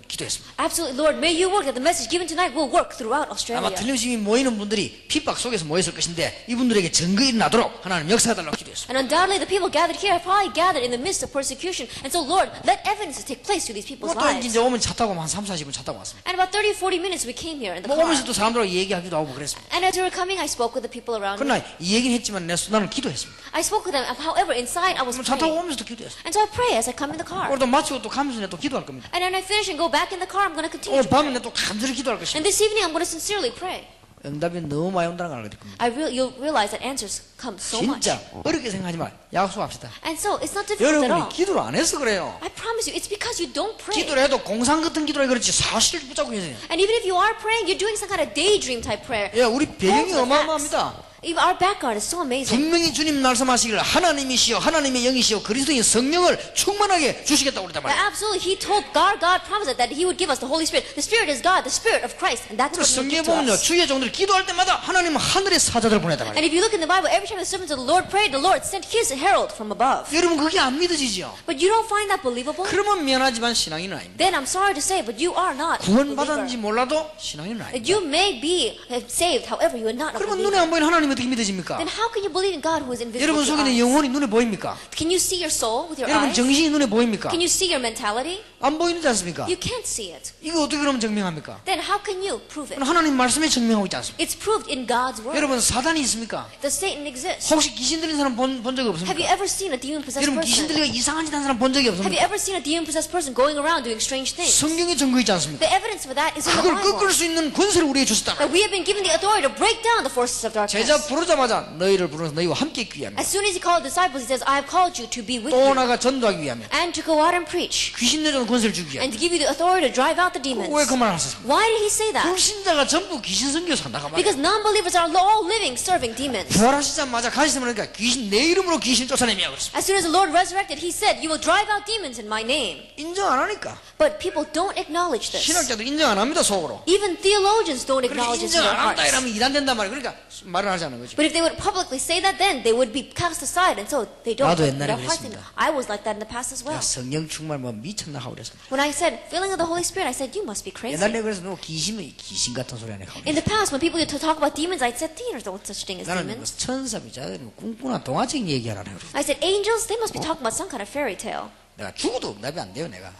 [SPEAKER 1] 기도했습니다.
[SPEAKER 2] Absolutely, Lord, may you work that the message given tonight will work throughout
[SPEAKER 1] 아마
[SPEAKER 2] Australia.
[SPEAKER 1] 틀림없이 모이는 분들이 핍박 속에서 모였을 것인데 이분들에게 증거가 일어나도록 하나님 역사해달라고 기도했습니다.
[SPEAKER 2] And undoubtedly, the people gathered here have probably gathered in the midst of persecution. And so, Lord, let evidence take place through these people's
[SPEAKER 1] 또
[SPEAKER 2] lives.
[SPEAKER 1] 이제 오면 차 타고 한 3, 40분 차 타고 왔습니다.
[SPEAKER 2] And about 30 or 40 minutes we came here in the
[SPEAKER 1] 뭐
[SPEAKER 2] car.
[SPEAKER 1] 오면서 또 사람들하고 얘기하기도 하고 그랬습니다.
[SPEAKER 2] And as we were coming, I spoke with the people around me.
[SPEAKER 1] 그러나 이 얘기는 했지만 내 수단은 기도했습니다.
[SPEAKER 2] I spoke with them. However, inside I was
[SPEAKER 1] 차 타고
[SPEAKER 2] praying.
[SPEAKER 1] 오면서도 기도했습니다.
[SPEAKER 2] And so I pray as I come in the car.
[SPEAKER 1] 오늘 또 마치고 또 가면서 내가 또 기도할 겁니다.
[SPEAKER 2] And when I finish and go back in the car, I'm going to continue
[SPEAKER 1] 오늘
[SPEAKER 2] to
[SPEAKER 1] 밤에
[SPEAKER 2] pray.
[SPEAKER 1] 내가 또 간절히 기도할 것입니다.
[SPEAKER 2] And this evening, I'm going to sincerely pray.
[SPEAKER 1] 응답이 너무 많이 온다는 걸 알게 될 겁니다.
[SPEAKER 2] You'll realize that answers come so much.
[SPEAKER 1] 진짜 어렵게 생각하지 마. 약속합시다.
[SPEAKER 2] And so it's not difficult at
[SPEAKER 1] 여러분이
[SPEAKER 2] all.
[SPEAKER 1] 기도를 안 해서 그래요.
[SPEAKER 2] I promise you, it's because you don't pray.
[SPEAKER 1] 기도를 해도 공상 같은 기도라 그렇지 사실을 붙잡고 계세요.
[SPEAKER 2] And even if you are praying, you're doing some kind of daydream type prayer.
[SPEAKER 1] 예, 우리 배경이
[SPEAKER 2] False
[SPEAKER 1] 어마어마합니다.
[SPEAKER 2] Even our background is so amazing.
[SPEAKER 1] 분명히 주님 말씀하시기를 하나님이시여 하나님의 영이시여 그리스도인 성령을 충만하게 주시겠다고 그랬단
[SPEAKER 2] But
[SPEAKER 1] 말이에요.
[SPEAKER 2] absolutely, He told God promised that He would give us the Holy Spirit. The Spirit is God, the Spirit of Christ, and that's what He will
[SPEAKER 1] 성경에
[SPEAKER 2] give to
[SPEAKER 1] 보면요
[SPEAKER 2] us.
[SPEAKER 1] 주의 종들 기도할 때마다 하나님은 하늘의 사자들 보냈단
[SPEAKER 2] And
[SPEAKER 1] 말이에요.
[SPEAKER 2] if you look in the Bible, every time the servants of the Lord prayed, the Lord sent His herald from above.
[SPEAKER 1] 여러분 그게 안 믿어지죠?
[SPEAKER 2] But you don't find that believable?
[SPEAKER 1] 그러면 미안하지만 신앙인은 아닙니다.
[SPEAKER 2] Then I'm sorry to say, but you are not a
[SPEAKER 1] 구원받았는지
[SPEAKER 2] believer.
[SPEAKER 1] 몰라도 신앙인은 아닙니다.
[SPEAKER 2] You may be saved, however, you are not a
[SPEAKER 1] 그러면 눈에
[SPEAKER 2] believer.
[SPEAKER 1] 안 보이는 하나님 어떻게 믿어집니까?
[SPEAKER 2] Then how can you believe in God who is invisible
[SPEAKER 1] 여러분
[SPEAKER 2] to your
[SPEAKER 1] 속에 있는
[SPEAKER 2] eyes?
[SPEAKER 1] 영혼이 눈에 보입니까?
[SPEAKER 2] Can you see your soul with your
[SPEAKER 1] 여러분
[SPEAKER 2] eyes?
[SPEAKER 1] 정신이 눈에 보입니까?
[SPEAKER 2] Can you see your mentality?
[SPEAKER 1] 안 보이지 않습니까?
[SPEAKER 2] You can't see it.
[SPEAKER 1] 이거 어떻게 그러면 증명합니까?
[SPEAKER 2] Then how can you prove it?
[SPEAKER 1] 하나님 말씀에 증명하고 있지 않습니까?
[SPEAKER 2] It's proved in God's word.
[SPEAKER 1] 여러분 사단이 있습니까?
[SPEAKER 2] Does Satan exist?
[SPEAKER 1] 혹시 귀신 들린 사람 본 적이
[SPEAKER 2] Have you
[SPEAKER 1] 없습니까?
[SPEAKER 2] ever seen a demon-possessed
[SPEAKER 1] 여러분 귀신
[SPEAKER 2] person?
[SPEAKER 1] 들리가 이상한 짓 한 사람 본 적이
[SPEAKER 2] Have you
[SPEAKER 1] 없습니까?
[SPEAKER 2] ever seen a demon-possessed person going around doing strange things?
[SPEAKER 1] 성경에 증거 있지 않습니까?
[SPEAKER 2] The evidence for that is in the
[SPEAKER 1] 그걸
[SPEAKER 2] Bible.
[SPEAKER 1] 꺾을 수 있는 권세를 우리에게 주셨다.
[SPEAKER 2] That we have been given the authority to break down the forces of darkness.
[SPEAKER 1] 제자 부르자마자 너희를 부르면서 너희와 함께 있기 위함이다.
[SPEAKER 2] As soon as He called the disciples, He says, I have called you to be with
[SPEAKER 1] 또
[SPEAKER 2] you
[SPEAKER 1] 나가 전도하기 위함이다.
[SPEAKER 2] and to go out and preach
[SPEAKER 1] 귀신 내주는 권세를 주기 위함.
[SPEAKER 2] and to give you the authority to drive out the demons.
[SPEAKER 1] 왜 그 말을 하셨습니까?
[SPEAKER 2] Why did He say that?
[SPEAKER 1] 불신자가 전부 귀신 섬겨 산다가 말이야.
[SPEAKER 2] Because non-believers are all living serving demons.
[SPEAKER 1] 부활하시자마자 가시면 귀신 내 이름으로 귀신 쫓아내며 그랬습니다.
[SPEAKER 2] As soon as the Lord resurrected, He said, you will drive out demons in my name.
[SPEAKER 1] 인정 안 하니까.
[SPEAKER 2] But people don't acknowledge this.
[SPEAKER 1] 신학자도 인정 안 합니다 속으로.
[SPEAKER 2] Even theologians don't
[SPEAKER 1] 그러니까
[SPEAKER 2] acknowledge this in
[SPEAKER 1] 인정
[SPEAKER 2] their
[SPEAKER 1] 안 한다
[SPEAKER 2] hearts.
[SPEAKER 1] 이러면 이단된단 말이야. 그러니까 말을 하지 않는 거죠.
[SPEAKER 2] But if they would publicly say that, then they would be cast aside, and so they don't.
[SPEAKER 1] 나도 옛날에
[SPEAKER 2] Their hearts in-
[SPEAKER 1] 그랬습니다.
[SPEAKER 2] I was like that in the past as well.
[SPEAKER 1] 야, 성령 충만 뭐 미쳤나 하고 그랬습니다.
[SPEAKER 2] When I said filling of the Holy Spirit, I said you must be crazy.
[SPEAKER 1] 옛날에 그래서 너 귀신 같은 소리 하네 하고.
[SPEAKER 2] In the past, when people used to talk about demons, I said there's no such thing as
[SPEAKER 1] 나는 뭐
[SPEAKER 2] demons.
[SPEAKER 1] 천사비자 꿈꾸나 동화책 얘기하라 그래.
[SPEAKER 2] I said angels, they must be talking about some kind of fairy tale.
[SPEAKER 1] 내가 죽어도 응답이 안 돼요 내가.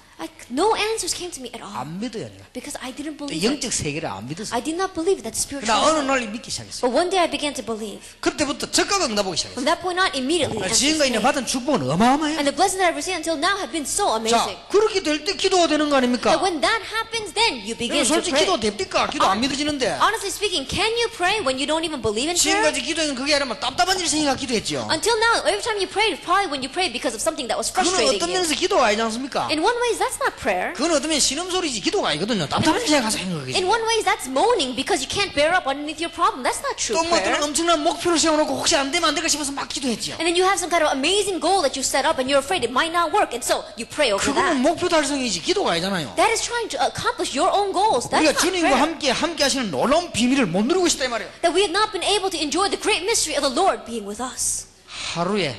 [SPEAKER 2] No answers came to me at all
[SPEAKER 1] 안 믿어요 내가.
[SPEAKER 2] because I didn't believe it.
[SPEAKER 1] 영적 세계를 안 믿었어.
[SPEAKER 2] I did not believe that spiritual.
[SPEAKER 1] 나 어느 날 믿기 시작했어.
[SPEAKER 2] But one day I began to believe.
[SPEAKER 1] 그때부터 적극 응답하기 시작했어.
[SPEAKER 2] From that point on, immediately the answers
[SPEAKER 1] 지금까지
[SPEAKER 2] came.
[SPEAKER 1] 받은 축복은 어마어마해.
[SPEAKER 2] And the blessings that I've received until now have been so amazing.
[SPEAKER 1] 자, 그렇게 될 때 기도가 되는 거 아닙니까?
[SPEAKER 2] That when that happens, then you begin to
[SPEAKER 1] 솔직히
[SPEAKER 2] pray.
[SPEAKER 1] 기도 됩니까? 기도 안 믿어지는데.
[SPEAKER 2] Honestly speaking, can you pray when you don't even believe in prayer?
[SPEAKER 1] 지금까지 기도는 그게 아니라 답답한 일 생기가 기도했죠.
[SPEAKER 2] Until now, every time you prayed, probably when you prayed because of something that was
[SPEAKER 1] 그건
[SPEAKER 2] frustrating
[SPEAKER 1] 어떤
[SPEAKER 2] you.
[SPEAKER 1] 면에서 기도가 아니지 않습니까?
[SPEAKER 2] In one way, that's not prayer.
[SPEAKER 1] 그건 어떤 면 신음소리지 기도가 아니거든요. 답답한 일 생각해서 하는 거겠지.
[SPEAKER 2] In one way, that's moaning because you can't bear up underneath your problem. That's not true
[SPEAKER 1] 또 뭐
[SPEAKER 2] prayer.
[SPEAKER 1] 어떤 엄청난 목표를 세워놓고 혹시 안 되면 안 될까 싶어서 막 기도했죠.
[SPEAKER 2] And then you have some kind of amazing goal that you set up and you're afraid it might not work. And so you pray over
[SPEAKER 1] 그거는
[SPEAKER 2] that.
[SPEAKER 1] 목표 달성이지 기도가 아니잖아요.
[SPEAKER 2] That is trying to accomplish your own goals. That's
[SPEAKER 1] 우리가
[SPEAKER 2] not
[SPEAKER 1] 주님과
[SPEAKER 2] prayer.
[SPEAKER 1] 함께 하시는 놀라운 비밀을 못 누리고 있다 이 말이에요.
[SPEAKER 2] That we have not been able to enjoy the great mystery of the Lord being with us.
[SPEAKER 1] 하루에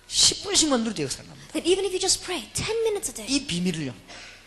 [SPEAKER 1] 10분씩만 누릴 때 역사합니다.
[SPEAKER 2] That even if you just pray 10 minutes a day,
[SPEAKER 1] 이 비밀을요.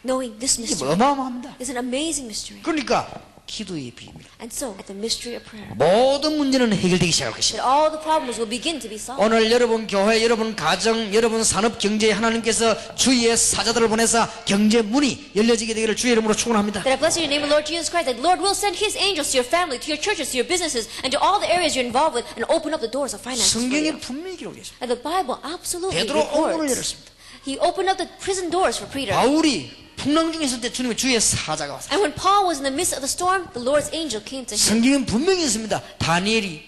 [SPEAKER 2] knowing this
[SPEAKER 1] 이게
[SPEAKER 2] mystery
[SPEAKER 1] 어마어마합니다.
[SPEAKER 2] is an amazing mystery.
[SPEAKER 1] 그러니까 기도의 비밀.
[SPEAKER 2] And so, at the mystery of prayer,
[SPEAKER 1] 모든 문제는 해결되기 시작할 것입니다.
[SPEAKER 2] that all the problems will begin to be solved.
[SPEAKER 1] 오늘 여러분 교회, 여러분 가정, 여러분 산업 경제에 하나님께서 주의 사자들을 보내서 경제 문이 열려지게 되기를 주의 이름으로 축원합니다.
[SPEAKER 2] That I bless you in the name of the Lord Jesus Christ, that the Lord will send His angels to your family, to your churches, to your businesses, and to all the areas you're involved with, and open up the doors of finances for
[SPEAKER 1] 성경에
[SPEAKER 2] you.
[SPEAKER 1] 분명히 기록되어 있습니다.
[SPEAKER 2] And the Bible absolutely
[SPEAKER 1] 베드로 옥문을
[SPEAKER 2] records.
[SPEAKER 1] 열었습니다.
[SPEAKER 2] He opened up the prison doors for Peter.
[SPEAKER 1] 바울이 풍랑 중에 있을 때 주님의 주의 사자가 왔어요.
[SPEAKER 2] And when Paul was in the midst of the storm, the Lord's angel came to him.
[SPEAKER 1] 성경은 분명히 있습니다. 다니엘이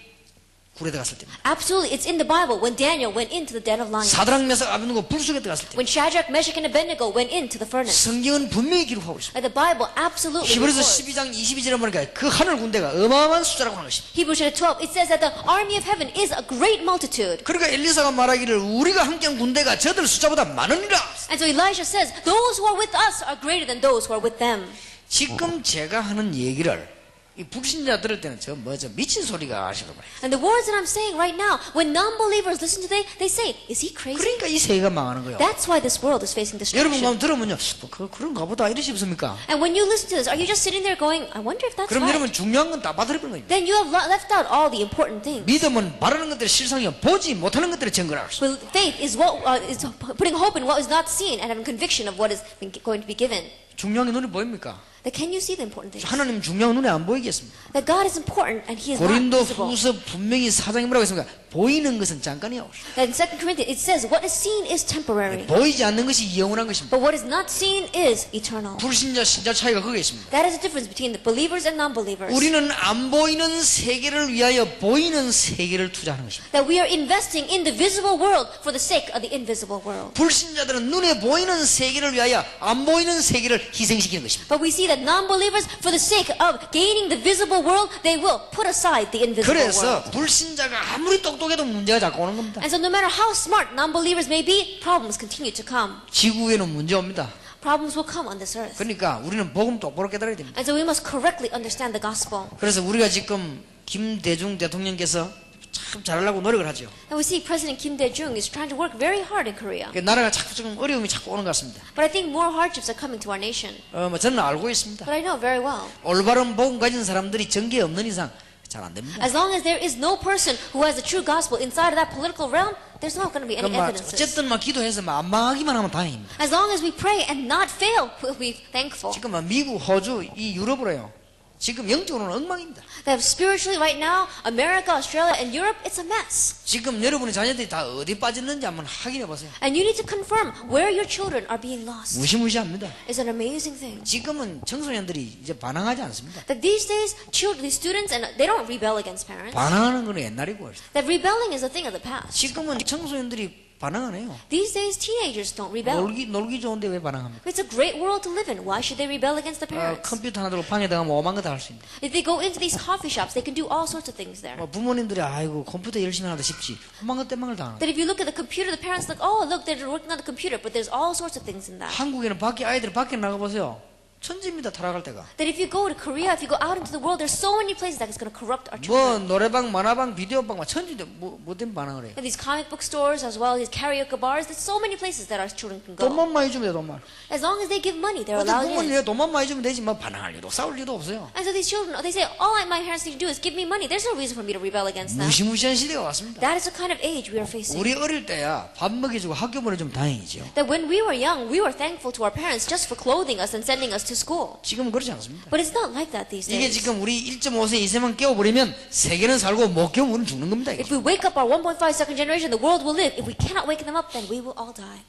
[SPEAKER 1] 굴에 들어갔을 때입니다.
[SPEAKER 2] Absolutely, it's in the Bible when Daniel went into the den of lions.
[SPEAKER 1] 사드락 메삭 아벳느고 불 속에 들어갔을 때
[SPEAKER 2] When Shadrach, Meshach, and Abednego went into the furnace.
[SPEAKER 1] 성경은 분명히 기록하고 있습니다.
[SPEAKER 2] And the Bible absolutely
[SPEAKER 1] 히브리서
[SPEAKER 2] records.
[SPEAKER 1] 12장 22절에 보니까 그 하늘 군대가 어마어마한 숫자라고 하는 것입니다.
[SPEAKER 2] Hebrews chapter 12, it says that the army of heaven is a great multitude.
[SPEAKER 1] 그러니까 엘리사가 말하기를 우리가 함께한 군대가 저들 숫자보다 많으니라.
[SPEAKER 2] And so Elijah says, those who are with us are greater than those who are with them.
[SPEAKER 1] 지금 제가 하는 얘기를 이 불신자 들을 때는 저 미친 소리가 하시는 거예요.
[SPEAKER 2] And the words that I'm saying right now, when non-believers listen to they say, is he crazy?
[SPEAKER 1] 그러니까 이 세계가 망하는 거예요.
[SPEAKER 2] That's why this world is facing
[SPEAKER 1] 여러분 가면
[SPEAKER 2] destruction.
[SPEAKER 1] 들으면요, 그런가 보다 이러십니까?
[SPEAKER 2] And when you listen to this, are you just sitting there going, I wonder if that's
[SPEAKER 1] 그럼
[SPEAKER 2] right?
[SPEAKER 1] 여러분 중요한 건 다 빠뜨려버린 거예요.
[SPEAKER 2] Then you have left out all the important things.
[SPEAKER 1] 믿음은 바라는 것들의 실상이요 보지 못하는 것들의 증거라.
[SPEAKER 2] Well, faith is what is putting hope in what is not seen and having conviction of what is going to be given.
[SPEAKER 1] 중요한 게 눈에 보입니까?
[SPEAKER 2] That can you see the important things?
[SPEAKER 1] 하나님 중요한 건 눈에 안 보이겠습니다.
[SPEAKER 2] That God is important and He is not
[SPEAKER 1] 고린도
[SPEAKER 2] visible.
[SPEAKER 1] 후서 분명히 4장에 뭐라고 했습니까? 보이는 것은 잠깐이요.
[SPEAKER 2] That in 2 Corinthians it says, what is seen is temporary,
[SPEAKER 1] 보이지 않는 것이 영원한 것입니다.
[SPEAKER 2] but what is not seen is eternal.
[SPEAKER 1] 불신자 신자 차이가 거기에 있습니다.
[SPEAKER 2] That is the difference between the believers and non-believers.
[SPEAKER 1] 우리는 안 보이는 세계를 위하여 보이는 세계를 투자하는 것입니다.
[SPEAKER 2] That we are investing in the visible world for the sake of the invisible world.
[SPEAKER 1] 불신자들은 눈에 보이는 세계를 위하여 안 보이는 세계를 희생시키는 것입니다.
[SPEAKER 2] But we see that non-believers, for the sake of gaining the visible world, they will put aside the invisible
[SPEAKER 1] 그래서
[SPEAKER 2] world.
[SPEAKER 1] 불신자가 아무리 똑똑해도 문제가 자꾸 오는 겁니다.
[SPEAKER 2] And so no matter how smart non-believers may be, problems continue to come.
[SPEAKER 1] 지구에는 문제 옵니다.
[SPEAKER 2] Problems will come on this earth.
[SPEAKER 1] 그러니까 우리는 복음 똑바로 깨달아야 됩니다.
[SPEAKER 2] And so we must correctly understand the gospel.
[SPEAKER 1] 그래서 우리가 지금 김대중 대통령께서 참 잘하려고 노력을 하죠.
[SPEAKER 2] And we see President Kim Dae-jung is trying to work very hard in Korea.
[SPEAKER 1] 나라가 자꾸 지금 어려움이 자꾸 오는 것 같습니다.
[SPEAKER 2] But I think more hardships are coming to our nation.
[SPEAKER 1] 저는 알고 있습니다.
[SPEAKER 2] But I know very well.
[SPEAKER 1] 올바른 복음 가진 사람들이 정계에 없는 이상 잘 안 됩니다.
[SPEAKER 2] As long as there is no person who has the true gospel inside of that political realm, there's not going to be any evidences.
[SPEAKER 1] 어쨌든 기도해서 안 망하기만 하면 다행입니다.
[SPEAKER 2] As long as we pray and not fail, we'll be thankful.
[SPEAKER 1] 지금 미국, 호주, 이 유럽으로요. 지금 영적으로는 엉망입니다.
[SPEAKER 2] That spiritually right now, America, Australia, and Europe, it's a mess.
[SPEAKER 1] 지금 여러분의 자녀들이 다 어디 빠졌는지 한번 확인해 보세요.
[SPEAKER 2] And you need to confirm where your children are being lost.
[SPEAKER 1] 무시무시합니다.
[SPEAKER 2] It's an amazing thing.
[SPEAKER 1] 지금은 청소년들이 이제 반항하지 않습니다.
[SPEAKER 2] That these days, these students, and they don't rebel against parents.
[SPEAKER 1] 반항하는 건 옛날이고
[SPEAKER 2] That rebelling is a thing of the past.
[SPEAKER 1] 지금은 청소년들이 반항 안 해요.
[SPEAKER 2] These days, teenagers don't rebel.
[SPEAKER 1] 놀기 좋은데 왜 반항합니까?
[SPEAKER 2] It's a great world to live in. Why should they rebel against the parents?
[SPEAKER 1] 컴퓨터 하나 들고 방에 들어가면 오만 거 다 할 수 있는데.
[SPEAKER 2] If they go into these coffee shops, they can do all sorts of things there.
[SPEAKER 1] 부모님들이 아이고 컴퓨터 열심히 하다 쉽지. 오만 거 떼망을 다 하는.
[SPEAKER 2] That if you look at the computer, the parents look, oh, look, they're working on the computer, but there's all sorts of things in that.
[SPEAKER 1] 한국에는 아이들이 밖에 나가 보세요. 천지입니다. 타락할 때가.
[SPEAKER 2] That if you go to Korea, if you go out into the world, there's so many places that it's going to corrupt our
[SPEAKER 1] 뭐
[SPEAKER 2] children.
[SPEAKER 1] 노래방, 만화방, 비디오방 막 천지인데 뭐든 반항을 해요.
[SPEAKER 2] And these comic book stores, as well as karaoke bars, there's so many places that our children can go.
[SPEAKER 1] 돈만 많이 주면 돼, 돈만.
[SPEAKER 2] As long as they give money, they're
[SPEAKER 1] 어떤
[SPEAKER 2] allowed in.
[SPEAKER 1] 부모님 돈만 많이 주면 되지 뭐 반항할 일도 싸울 일도 없어요.
[SPEAKER 2] And so these children, they say, all my parents need to do is give me money. There's no reason for me to rebel against them.
[SPEAKER 1] 무시무시한 시대가 왔습니다.
[SPEAKER 2] That is the kind of age we are facing.
[SPEAKER 1] 우리 어릴 때야 밥 먹여주고 학교 보내주면 다행이죠.
[SPEAKER 2] That when we were young, we were thankful to our parents just for clothing us and sending us to school.
[SPEAKER 1] 지금은 그렇지 않습니다.
[SPEAKER 2] But it's not like that these
[SPEAKER 1] 이게
[SPEAKER 2] days.
[SPEAKER 1] 지금 우리 1.5세, 2세만 깨워버리면 세계는 살고 못 깨우면 우리는 죽는 겁니다.
[SPEAKER 2] If we wake up our 1.5 second generation, the world will live. If we cannot wake them up, then we will all die.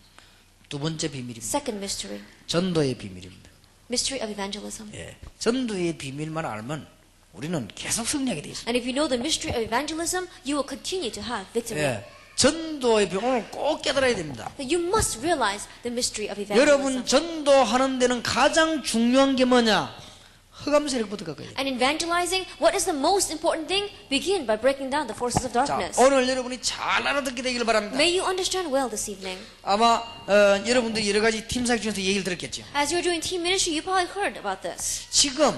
[SPEAKER 1] 두 번째 비밀입니다.
[SPEAKER 2] Second mystery.
[SPEAKER 1] 전도의 비밀입니다.
[SPEAKER 2] Mystery of evangelism.
[SPEAKER 1] 예, 전도의 비밀만 알면 우리는 계속 승리하게 돼 있습니다.
[SPEAKER 2] And if you know the mystery of evangelism, you will continue to have victory.
[SPEAKER 1] 예, 전도의 비밀 오늘 꼭 깨달아야 됩니다.
[SPEAKER 2] That you must realize the mystery of
[SPEAKER 1] 여러분
[SPEAKER 2] evangelism.
[SPEAKER 1] 전도하는 데는 가장 중요한 게 뭐냐? 흑암 세력부터 가까이.
[SPEAKER 2] And evangelizing, what is the most important thing? Begin by breaking down the forces of
[SPEAKER 1] 자,
[SPEAKER 2] darkness.
[SPEAKER 1] 오늘 여러분이 잘 알아듣게 되기를 바랍니다.
[SPEAKER 2] May you understand well this evening.
[SPEAKER 1] 아마 여러분들이 여러 가지 팀 사역 중에서 얘기를 들었겠죠.
[SPEAKER 2] As you're doing team ministry, you probably heard about this.
[SPEAKER 1] 지금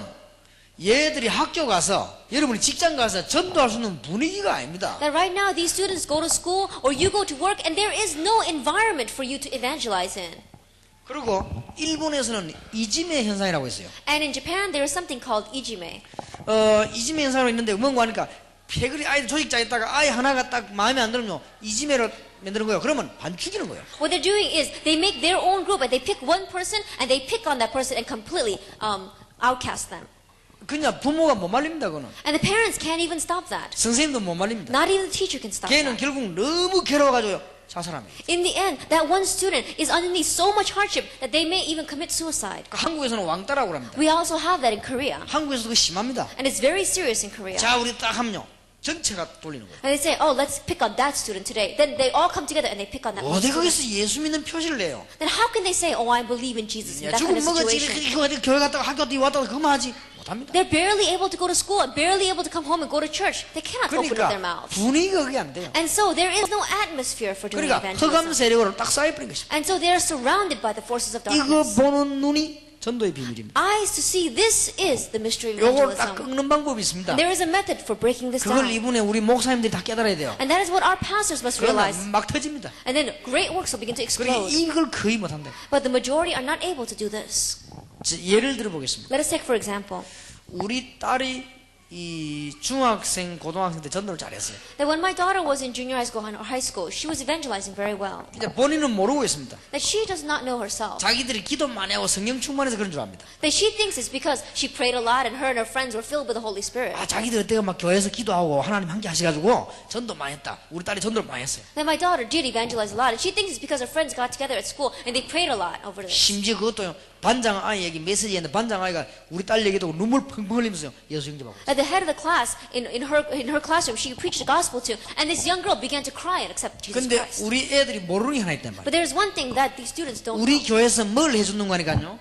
[SPEAKER 1] 얘들이 학교 가서 여러분이 직장 가서 전도할 수 있는 분위기가 아닙니다.
[SPEAKER 2] That right now these students go to school or you go to work and there is no environment for you to evangelize in.
[SPEAKER 1] 그리고 일본에서는 이지메 현상이라고 있어요.
[SPEAKER 2] And in Japan there is something called ijime.
[SPEAKER 1] 이지메 현상으로 있는데 뭔가 하니까 패거리 아이들 조직자에 있다가 아이 하나가 딱 마음에 안 들면 이지메로 만드는 거예요. 그러면 반 죽이는 거예요.
[SPEAKER 2] What they're doing is they make their own group and they pick one person and they pick on that person and completely outcast them.
[SPEAKER 1] 그냥 부모가 못 말립니다. 그거는.
[SPEAKER 2] And the parents can't even stop that.
[SPEAKER 1] 선생님도 못 말립니다.
[SPEAKER 2] Not even the teacher can stop
[SPEAKER 1] 걔는
[SPEAKER 2] that.
[SPEAKER 1] 결국 너무 괴로워가지고 자살합니다.
[SPEAKER 2] In the end, that one student is underneath so much hardship that they may even commit suicide.
[SPEAKER 1] 한국에서는 왕따라고 합니다.
[SPEAKER 2] We also have that in Korea.
[SPEAKER 1] 한국에서도 그거 심합니다.
[SPEAKER 2] And it's very serious in Korea.
[SPEAKER 1] 자, 우리 딱 합요. 전체가 돌리는 거예요.
[SPEAKER 2] And they say, oh, let's pick on that student today. Then they all come together and they pick on that one
[SPEAKER 1] 어디
[SPEAKER 2] student.
[SPEAKER 1] 거기서 예수 믿는 표시를 내요?
[SPEAKER 2] Then how can they say, oh, I believe in Jesus in
[SPEAKER 1] 야,
[SPEAKER 2] that kind
[SPEAKER 1] 죽은
[SPEAKER 2] of
[SPEAKER 1] 먹었지.
[SPEAKER 2] situation?
[SPEAKER 1] 이거 어디 교회 갔다가 학교 갔다 왔다가 그만 하지 못합니다.
[SPEAKER 2] They're barely able to go to school and barely able to come home and go to church. They cannot open up their
[SPEAKER 1] 그러니까
[SPEAKER 2] mouths.
[SPEAKER 1] 분위기가 그게 안 돼요.
[SPEAKER 2] And so there is no atmosphere for doing
[SPEAKER 1] 그러니까 흑암
[SPEAKER 2] evangelism.
[SPEAKER 1] 세력으로 딱 쌓여버린 것입니다.
[SPEAKER 2] And so they are surrounded by the forces of
[SPEAKER 1] 이거
[SPEAKER 2] darkness.
[SPEAKER 1] 보는 눈이 전도의 비밀입니다.
[SPEAKER 2] Eyes to see, this is the mystery of
[SPEAKER 1] 요걸 딱
[SPEAKER 2] evangelism.
[SPEAKER 1] 꺾는 방법이 있습니다.
[SPEAKER 2] There is a method for breaking this
[SPEAKER 1] 그걸
[SPEAKER 2] down.
[SPEAKER 1] 이번에 우리 목사님들이 다 깨달아야 돼요.
[SPEAKER 2] And that is what our pastors must
[SPEAKER 1] 그러면
[SPEAKER 2] realize.
[SPEAKER 1] 막 터집니다.
[SPEAKER 2] And then great works will begin to
[SPEAKER 1] 그러니까
[SPEAKER 2] explode.
[SPEAKER 1] 이걸 거의 못한다.
[SPEAKER 2] But the majority are not able to do this.
[SPEAKER 1] 예를 들어보겠습니다.
[SPEAKER 2] Let us take for example
[SPEAKER 1] 우리 딸이 이 중학생, 고등학생 때 전도를 잘했어요.
[SPEAKER 2] that when my daughter was in junior high school or high school, she was evangelizing very well.
[SPEAKER 1] 이제 본인은 모르고 있습니다.
[SPEAKER 2] That she does not know herself.
[SPEAKER 1] 자기들이 기도 많이 하고 성령 충만해서 그런 줄 압니다.
[SPEAKER 2] That she thinks it's because she prayed a lot and her friends were filled with the Holy Spirit.
[SPEAKER 1] 아, 자기들 그때가 막 교회에서 기도하고 하나님 함께 하셔가지고 전도 많이 했다. 우리 딸이 전도를 많이 했어요.
[SPEAKER 2] That my daughter did evangelize a lot, and she thinks it's because her friends got together at school and they prayed a lot over this.
[SPEAKER 1] 심지어 그것도 반장 아이에게 메시지 했는데 반장 아이가 우리 딸 얘기도 눈물 펑펑 흘리면서 예수 영접하고
[SPEAKER 2] At the head of the class, in her classroom, she preached the gospel to, and this young girl began to cry and accept Jesus
[SPEAKER 1] 근데
[SPEAKER 2] Christ.
[SPEAKER 1] 우리 애들이 모르는 게 하나 있단 말이에요.
[SPEAKER 2] But there's one thing that these students don't
[SPEAKER 1] 우리
[SPEAKER 2] know.
[SPEAKER 1] 교회에서 뭘 해주는 거니까요.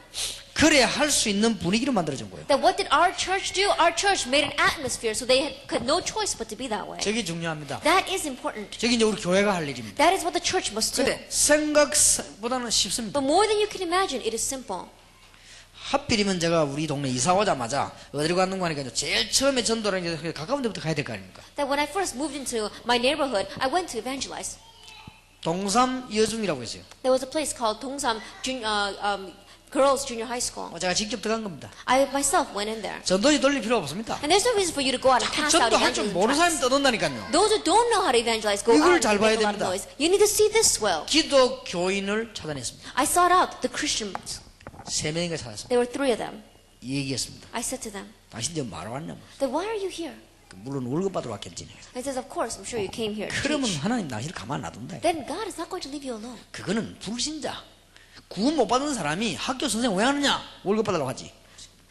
[SPEAKER 1] 그래 할 수 있는 분위기를 만들어준 거예요.
[SPEAKER 2] That what did our church do? Our church made an atmosphere so they had no choice but to be that way.
[SPEAKER 1] 저게 중요합니다.
[SPEAKER 2] That is important.
[SPEAKER 1] 저게 이제 우리 교회가 할 일입니다.
[SPEAKER 2] That is what the church must do.
[SPEAKER 1] 근데 생각보다는 쉽습니다.
[SPEAKER 2] But more than you can imagine, it is simple.
[SPEAKER 1] 하필이면 제가 우리 동네 이사 오자마자 어디로 가는 거 하니까 제일 처음에 전도를 이제 가까운 데부터 가야 될 거 아닙니까?
[SPEAKER 2] That when I first moved into my neighborhood, I went to evangelize.
[SPEAKER 1] 동삼 여중이라고 했어요.
[SPEAKER 2] There was a place called Dongsam Girls Junior High School.
[SPEAKER 1] 제가 직접 들어간 겁니다.
[SPEAKER 2] I myself went in there.
[SPEAKER 1] 전도지 돌릴 필요 없습니다.
[SPEAKER 2] And there's no reason for you to go out and pass out
[SPEAKER 1] 전도할 줄
[SPEAKER 2] evangelism
[SPEAKER 1] 모르는 사람이
[SPEAKER 2] tracts.
[SPEAKER 1] 떠든다니까요.
[SPEAKER 2] Those who don't know how to evangelize go
[SPEAKER 1] 이걸
[SPEAKER 2] out
[SPEAKER 1] 잘
[SPEAKER 2] and
[SPEAKER 1] 봐야
[SPEAKER 2] make a lot of
[SPEAKER 1] 됩니다.
[SPEAKER 2] noise. You need to see this well.
[SPEAKER 1] 기독 교인을 찾아냈습니다.
[SPEAKER 2] I sought out the Christians.
[SPEAKER 1] 3명인가 찾았습니다.
[SPEAKER 2] There were 3 of them.
[SPEAKER 1] 이 얘기했습니다.
[SPEAKER 2] I said to them,
[SPEAKER 1] 당신 지금 말로 왔냐?
[SPEAKER 2] then why are you here?
[SPEAKER 1] 물론 월급 받으러 왔겠지.
[SPEAKER 2] I says, of course, I'm sure you came here to
[SPEAKER 1] 그러면
[SPEAKER 2] teach.
[SPEAKER 1] 하나님 당신을 가만 놔둔다.
[SPEAKER 2] Then God is not going to leave you alone.
[SPEAKER 1] 그거는 불신자. 구원 못 받은 사람이 학교 선생 왜 하느냐? 월급 받으러 가지.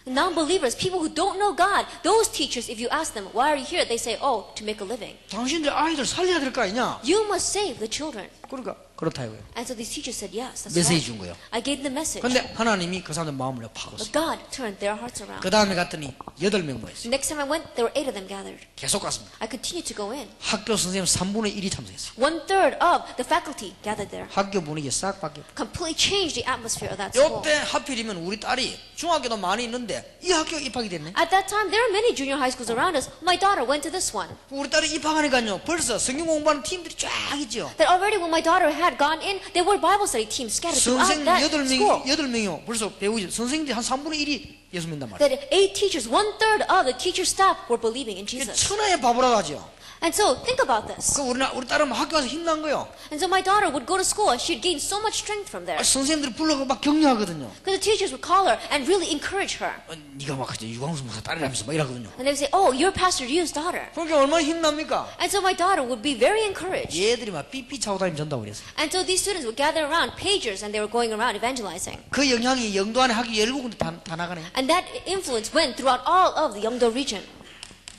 [SPEAKER 2] Non-believers, people who don't know God, those teachers, if you ask them, why are you here? They say, oh, to make a living.
[SPEAKER 1] 당신들 아이들 살려야 될 거 아니냐?
[SPEAKER 2] You must save the children.
[SPEAKER 1] 그러니까 그렇다 이거예요.
[SPEAKER 2] And so these teachers said, yes, that's
[SPEAKER 1] 메시지
[SPEAKER 2] right.
[SPEAKER 1] 준 거예요.
[SPEAKER 2] I gave them the message.
[SPEAKER 1] 근데 하나님이 그 사람들 마음을 파고었어요.
[SPEAKER 2] But God turned their hearts around.
[SPEAKER 1] 그 다음에 갔더니 8명 모였어요.
[SPEAKER 2] Next time I went, there were 8 of them gathered.
[SPEAKER 1] 계속 갔습니다.
[SPEAKER 2] I continued to go in.
[SPEAKER 1] 학교 선생님 3분의 1이 참석했어요.
[SPEAKER 2] 1/3 of the faculty gathered there.
[SPEAKER 1] 학교 분위기 싹 바뀌었고.
[SPEAKER 2] Completely changed the atmosphere of that school.
[SPEAKER 1] 요때 하필이면 우리 딸이 중학교도 많이 있는데 이 학교 입학이 됐네.
[SPEAKER 2] At that time, there were many junior high schools around us. My daughter went to this one.
[SPEAKER 1] 우리 딸이 입학하니까요. 벌써 성경 공부하는 팀들이 쫙 있죠.
[SPEAKER 2] That already when my daughter had gone in, there were Bible study teams scattered throughout
[SPEAKER 1] 선생님
[SPEAKER 2] that school.
[SPEAKER 1] 8명이요. 벌써 배우지. 선생님들이 한 3분의 1이 예수 믿는단 말이에요.
[SPEAKER 2] That 8 teachers, 1/3 of the teacher staff were believing in
[SPEAKER 1] 이게
[SPEAKER 2] Jesus.
[SPEAKER 1] 천하의 바보라고 하죠.
[SPEAKER 2] And so think about this.
[SPEAKER 1] 그 우리 딸은 학교 가서 힘난 거요.
[SPEAKER 2] And so my daughter would go to school and she'd gain so much strength from there.
[SPEAKER 1] 선생님들이 불러가 막 격려하거든요.
[SPEAKER 2] Because the teachers would call her and really encourage her.
[SPEAKER 1] 네가 막 유광수 목사 딸이라면서 막 이러거든요.
[SPEAKER 2] And they would say, oh, you're Pastor Yu's daughter.
[SPEAKER 1] 그러니까 얼마나 힘납니까?
[SPEAKER 2] And so my daughter would be very encouraged.
[SPEAKER 1] 얘들이 막 삐삐 차고 다니면 전다고 그랬어요.
[SPEAKER 2] And so these students would gather around pagers and they were going around evangelizing.
[SPEAKER 1] 그 영향이 영도 안에 학교 17군데 다 나가네.
[SPEAKER 2] And that influence went throughout all of the Yeongdo region.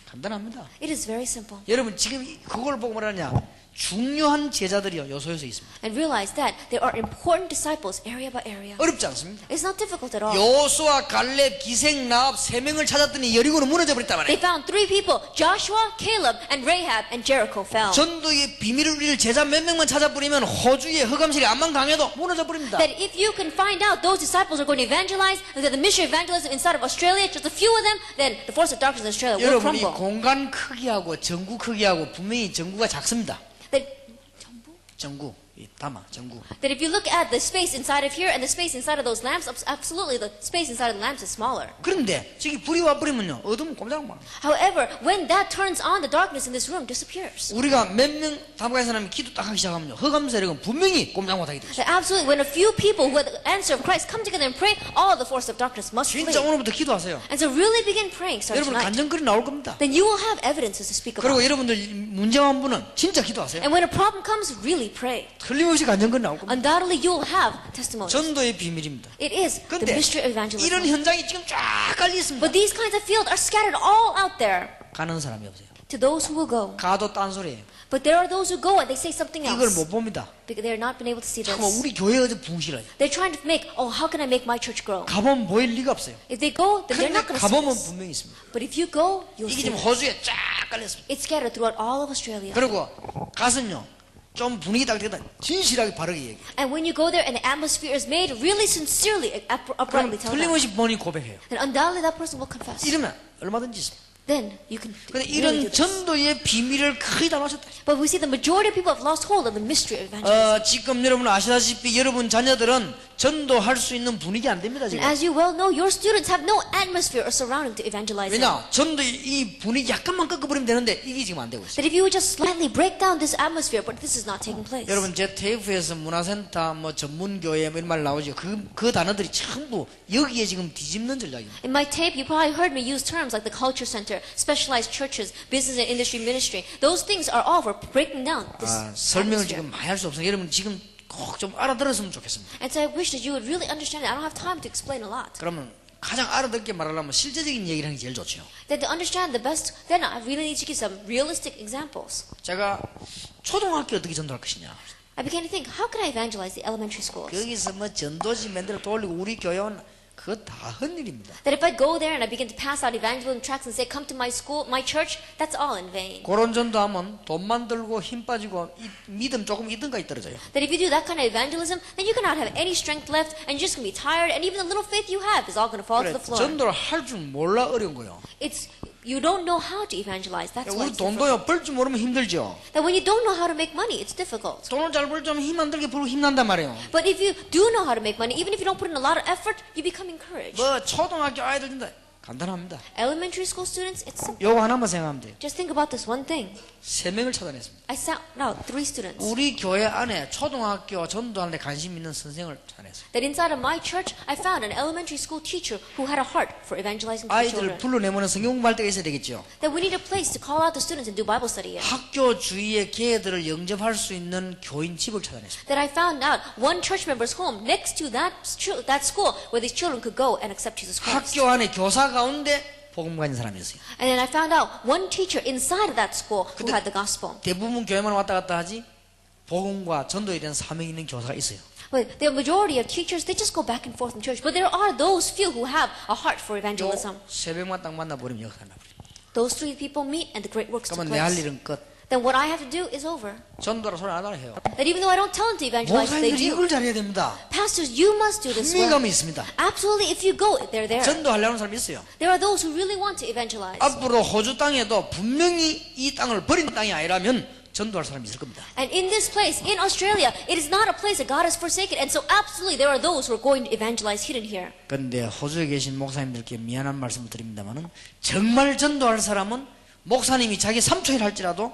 [SPEAKER 1] 간단합니다.
[SPEAKER 2] It is very simple.
[SPEAKER 1] 여러분 지금 그걸 보고 말하냐? 중요한 제자들이요 요소에서 있습니다.
[SPEAKER 2] And realize that there are important disciples area by area.
[SPEAKER 1] 어렵지 않습니다.
[SPEAKER 2] It's not difficult at all.
[SPEAKER 1] 요수아, 갈렙, 기생, 라합 3명을 찾았더니 여리고는 무너져 버렸단
[SPEAKER 2] They
[SPEAKER 1] 말이에요.
[SPEAKER 2] found 3 people, Joshua, Caleb, and Rahab, and Jericho fell.
[SPEAKER 1] 전도의 비밀을 잃을 제자 몇 명만 찾아버리면 호주의 흑암실에 암만 당해도 무너져 버립니다.
[SPEAKER 2] That if you can find out those disciples are going to evangelize, and that the mission of evangelism inside of Australia, just a few of them, then the force of darkness in Australia will
[SPEAKER 1] 여러분 이
[SPEAKER 2] crumble.
[SPEAKER 1] 공간 크기하고 전구 크기하고 분명히 전구가 작습니다. 전구, 이 담아, 전구.
[SPEAKER 2] That if you look at the space inside of here and the space inside of those lamps, absolutely the space inside of the lamps is smaller.
[SPEAKER 1] 그런데 저기 불이 와버리면요 어둠은 꼼짝만.
[SPEAKER 2] However, when that turns on, the darkness in this room disappears.
[SPEAKER 1] 우리가 몇 명 담가진 사람이 기도 딱 하기 시작하면요 흑암 세력은 분명히 꼼짝 못하게 돼요.
[SPEAKER 2] That absolutely, when a few people who have the answer of Christ come together and pray, all the force of darkness must flee.
[SPEAKER 1] 진짜 오늘부터 기도하세요.
[SPEAKER 2] And so really begin praying starting
[SPEAKER 1] 여러분
[SPEAKER 2] tonight.
[SPEAKER 1] 간증글이 나올 겁니다.
[SPEAKER 2] Then you will have evidences to speak
[SPEAKER 1] 그리고
[SPEAKER 2] about.
[SPEAKER 1] 여러분들 문제만 분은 진짜 기도하세요.
[SPEAKER 2] And when a problem comes, really pray.
[SPEAKER 1] 틀림없이 간증글이 나올 겁니다.
[SPEAKER 2] Undoubtedly, you will have testimonies.
[SPEAKER 1] 전도의 비밀입니다.
[SPEAKER 2] It is the
[SPEAKER 1] 근데
[SPEAKER 2] mystery of
[SPEAKER 1] 이런
[SPEAKER 2] evangelism.
[SPEAKER 1] 현장이 지금 쫙 깔려 있습니다.
[SPEAKER 2] But these kinds of fields are scattered all out there.
[SPEAKER 1] 가는 사람이 없어요.
[SPEAKER 2] To those who will go.
[SPEAKER 1] 가도 딴소리예요.
[SPEAKER 2] But there are those who go and they say something
[SPEAKER 1] 이걸
[SPEAKER 2] else.
[SPEAKER 1] 못 봅니다.
[SPEAKER 2] Because they're not been able to see this.
[SPEAKER 1] 잠깐만 우리 교회 어디 붕실어요.
[SPEAKER 2] They're trying to make, oh, how can I make my church grow?
[SPEAKER 1] 가보면 보일 리가 없어요.
[SPEAKER 2] If they go, then they're
[SPEAKER 1] 그런데
[SPEAKER 2] not going to see
[SPEAKER 1] 가보면
[SPEAKER 2] this.
[SPEAKER 1] 분명히 있습니다.
[SPEAKER 2] But if you go, you'll
[SPEAKER 1] 이게
[SPEAKER 2] see
[SPEAKER 1] 지금
[SPEAKER 2] it.
[SPEAKER 1] 호주에 쫙 깔렸습니다.
[SPEAKER 2] It's scattered throughout all of Australia.
[SPEAKER 1] 그리고 가서요 좀 분위기 딱 되다 진실하게 바르게 얘기해요.
[SPEAKER 2] And when you go there and the atmosphere is made really sincerely,
[SPEAKER 1] 그럼
[SPEAKER 2] uprightly tell them,
[SPEAKER 1] 틀림없이 본인이 고백해요.
[SPEAKER 2] then undoubtedly that person will confess.
[SPEAKER 1] 이러면 얼마든지 있습니다.
[SPEAKER 2] Then you can
[SPEAKER 1] 근데
[SPEAKER 2] really
[SPEAKER 1] 이런
[SPEAKER 2] do this.
[SPEAKER 1] 전도의 비밀을 거의 다 놓쳤다.
[SPEAKER 2] But we see the majority of people have lost hold of the mystery of evangelism.
[SPEAKER 1] 지금 여러분 아시다시피 여러분 자녀들은 전도할 수 있는 분위기 안 됩니다
[SPEAKER 2] And
[SPEAKER 1] 지금.
[SPEAKER 2] as you well know, your students have no atmosphere or surrounding to evangelize in.
[SPEAKER 1] 왜냐 전도 이 분위기 약간만 꺾어버리면 되는데 이게 지금 안 되고 있어요.
[SPEAKER 2] That if you would just slightly break down this atmosphere, but this is not taking place.
[SPEAKER 1] 여러분 제 테이프에서 문화센터 뭐 전문교회 뭐 이런 말 나오죠. 그 단어들이 전부 여기에 지금 뒤집는 전략입니다.
[SPEAKER 2] In my tape, you probably heard me use terms like the culture center, specialized churches, business and industry ministry. Those things are all for breaking down this
[SPEAKER 1] 설명을
[SPEAKER 2] atmosphere.
[SPEAKER 1] 지금 많이 할 수 없어요. 여러분 지금 꼭 좀 알아들었으면 좋겠습니다.
[SPEAKER 2] And so I wish that you would really understand it. I don't have time to explain a lot.
[SPEAKER 1] 그러면 가장 알아듣게 말하려면 실제적인 얘기를 하는 게 제일 좋죠.
[SPEAKER 2] That to understand the best, then I really need to give some realistic examples.
[SPEAKER 1] 제가 초등학교 어떻게 전도할 것이냐.
[SPEAKER 2] I began to think, how can I evangelize the elementary schools?
[SPEAKER 1] 거기서 뭐 전도지 만들어 돌리고 우리 교회는 그거 다 헛일입니다.
[SPEAKER 2] That if I go there and I begin to pass out evangelism tracts and say, come to my school, my church, that's all in vain.
[SPEAKER 1] 그런 전도하면 돈만 들고 힘 빠지고 믿음 조금 있든가 떨어져요.
[SPEAKER 2] That if you do that kind of evangelism, then you cannot have any strength left and you're just going to be tired and even the little faith you have is all going to fall to
[SPEAKER 1] 그래,
[SPEAKER 2] the floor.
[SPEAKER 1] 전도를 할 줄 몰라 어려운 거요.
[SPEAKER 2] It's, you don't know how to evangelize. That's why
[SPEAKER 1] 우리
[SPEAKER 2] it's difficult.
[SPEAKER 1] 돈도요 벌 줄 모르면 힘들죠.
[SPEAKER 2] That when you don't know how to make money, it's difficult.
[SPEAKER 1] 돈을 잘 벌 줄 힘 안 들게 벌고 힘난단 말이에요.
[SPEAKER 2] But if you do know how to make money, even if you don't put in a lot of effort, you become encouraged.
[SPEAKER 1] 뭐 초등학교 아이들 진짜 간단합니다.
[SPEAKER 2] Elementary school students, it's simple.
[SPEAKER 1] 요거 하나만 생각하면 돼요.
[SPEAKER 2] Just think about this one thing.
[SPEAKER 1] 3명을 찾아냈습니다.
[SPEAKER 2] I sat out 3 students.
[SPEAKER 1] 우리 교회 안에 초등학교 전도하는 데 관심 있는 선생을 찾아냈어요.
[SPEAKER 2] That inside of my church, I found an elementary school teacher who had a heart for evangelizing to the
[SPEAKER 1] 아이들을
[SPEAKER 2] children.
[SPEAKER 1] 불러내면 성경 공부할 때가 있어야 되겠죠.
[SPEAKER 2] That we need a place to call out the students and do Bible study in.
[SPEAKER 1] 학교 주위에 걔들을 영접할 수 있는 교인 집을 찾아냈습니다.
[SPEAKER 2] That I found out one church member's home next to that school where these children could go and accept Jesus Christ.
[SPEAKER 1] 학교 안에 교사 가운데 복음 가진 사람이었어요.
[SPEAKER 2] And then I found out one teacher inside of that school who had the gospel.
[SPEAKER 1] 대부분 교회만 왔다 갔다 하지 복음과 전도에 대한 사명이 있는 교사가 있어요.
[SPEAKER 2] But the majority of teachers, they just go back and forth in church. But there are those few who have a heart for evangelism.
[SPEAKER 1] 새벽만 딱 만나버리면 역사 나버려요.
[SPEAKER 2] Those 3 people meet and the great works took
[SPEAKER 1] 그러면 내 할
[SPEAKER 2] place.
[SPEAKER 1] 일은 끝.
[SPEAKER 2] Then what I have to do is over.
[SPEAKER 1] 전도라 소리 안 하라 해요.
[SPEAKER 2] That even though I don't tell them to evangelize, they
[SPEAKER 1] 목사님들이
[SPEAKER 2] do.
[SPEAKER 1] 이걸 잘해야 됩니다.
[SPEAKER 2] Pastors, you must do this well.
[SPEAKER 1] 흥미감이 있습니다.
[SPEAKER 2] Absolutely, if you go, they're there.
[SPEAKER 1] 전도하려는 사람이 있어요.
[SPEAKER 2] There are those who really want to evangelize.
[SPEAKER 1] 앞으로 호주 땅에도 분명히 이 땅을 버린 땅이 아니라면 전도할 사람이 있을 겁니다.
[SPEAKER 2] And in this place, in Australia, it is not a place that God has forsaken. And so absolutely there are those who are going to evangelize hidden here.
[SPEAKER 1] 그런데 호주에 계신 목사님들께 미안한 말씀을 드립니다만은 정말 전도할 사람은 목사님이 자기 3초일 할지라도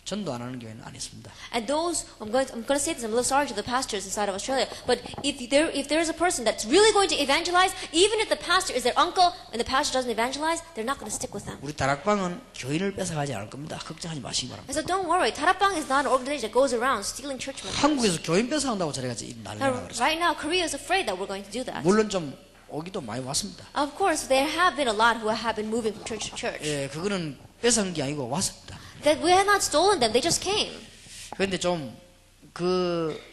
[SPEAKER 1] 전도 안 하는 교회는 안 있습니다.
[SPEAKER 2] And those, I'm going to say this, I'm a little sorry to the pastors inside of Australia, but if there is a person that's really going to evangelize, even if the pastor is their uncle and the pastor doesn't evangelize, they're not going to stick with them.
[SPEAKER 1] 우리 다락방은 교인을 뺏어가지 않을 겁니다. 걱정하지 마시기 바랍니다.
[SPEAKER 2] And so don't worry, Tarapang is not an organization that goes around stealing church members.
[SPEAKER 1] 한국에서 교인 뺏어간다고 저래가 난리가
[SPEAKER 2] Now,
[SPEAKER 1] 그랬어요.
[SPEAKER 2] right now, Korea is afraid that we're going to do that.
[SPEAKER 1] 물론 좀 오기도 많이 왔습니다.
[SPEAKER 2] Of course, there have been a lot who have been moving from church to church.
[SPEAKER 1] 예, 그거는 뺏어간 게 아니고 왔습니다.
[SPEAKER 2] That we have not stolen them, they just came.
[SPEAKER 1] 그런데 좀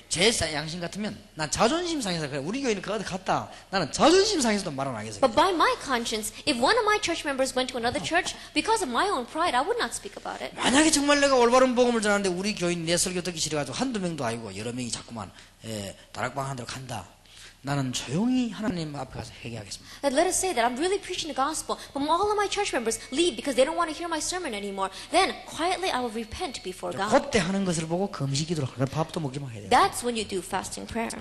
[SPEAKER 1] 제 양심 같으면 난 자존심 상해서 그래. 우리 교회는 그거 갔다. 나는 자존심 상해서도 말 안 하겠어요.
[SPEAKER 2] But by my conscience, if one of my church members went to another church, because of my own pride, I would not speak about it.
[SPEAKER 1] 만약에 정말 내가 올바른 복음을 전하는데 우리 교인 내 설교 듣기 싫어가지고 한두 명도 아니고 여러 명이 자꾸만 다락방 한 데로 간다. 나는 조용히 하나님 앞에 가서 회개하겠습니다.
[SPEAKER 2] That let us say that I'm really preaching the gospel, but all of my church members leave because they don't want to hear my sermon anymore. Then quietly I will repent before God.
[SPEAKER 1] 그때 하는 것을 보고 금식기도를 하고 밥도 먹기만 해야 돼요.
[SPEAKER 2] That's when you do fasting prayer.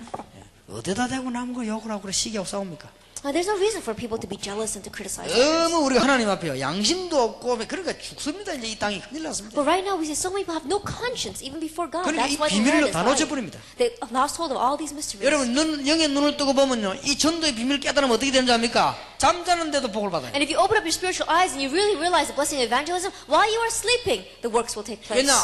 [SPEAKER 1] 어디다 대고 남고 욕을 하고 그래 시기하고 싸웁니까?
[SPEAKER 2] There's no reason for people to be jealous and to criticize others.
[SPEAKER 1] 너무 우리가 하나님 앞에요. 양심도 없고 그러니까 죽습니다. 이제 이 땅이 큰일 났습니다.
[SPEAKER 2] But right now we see so many people have no conscience even before God.
[SPEAKER 1] 그러니까 이
[SPEAKER 2] That's why the
[SPEAKER 1] 비밀로
[SPEAKER 2] land is
[SPEAKER 1] 다
[SPEAKER 2] lying.
[SPEAKER 1] 놓쳐버립니다.
[SPEAKER 2] They lost hold of all these mysteries.
[SPEAKER 1] 여러분 영의 눈을 뜨고 보면요, 이 전도의 비밀을 깨달으면 어떻게 되는지 압니까? 잠자는데도 복을 받아요.
[SPEAKER 2] And if you open up your spiritual eyes and you really realize the blessing of evangelism, while you are sleeping, the works will take place.
[SPEAKER 1] 왜냐?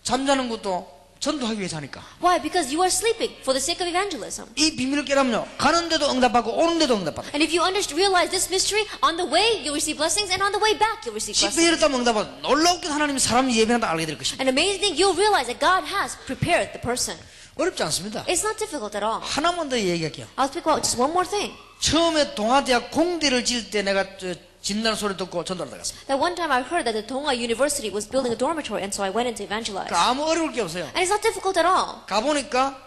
[SPEAKER 1] 잠자는 것도 전도하기 위해서 하니까.
[SPEAKER 2] Why? Because you are sleeping for the sake of evangelism.
[SPEAKER 1] 이 비밀을 깨달으면요, 가는데도 응답받고 오는데도 응답받고.
[SPEAKER 2] And if you realize this mystery, on the way you'll receive blessings, and on the way back you'll receive
[SPEAKER 1] 10배
[SPEAKER 2] blessings.
[SPEAKER 1] 열었다면 응답받고, 놀랍게 하나님이 사람 예배한다 알게 될 것입니다.
[SPEAKER 2] An amazing thing, you'll realize that God has prepared the person.
[SPEAKER 1] 어렵지 않습니다.
[SPEAKER 2] It's not difficult at all.
[SPEAKER 1] 하나만 더 얘기할게요.
[SPEAKER 2] I'll speak about just one more thing.
[SPEAKER 1] 처음에 동아대학 공대를 지을 때 내가 진단 소리 듣고 전도를 나갔습니다.
[SPEAKER 2] That one time I heard that the Tonga University was building a dormitory, and so I went in to evangelize.
[SPEAKER 1] 그러니까 아무 어려울 게 없어요.
[SPEAKER 2] And it's not difficult at all.
[SPEAKER 1] 가보니까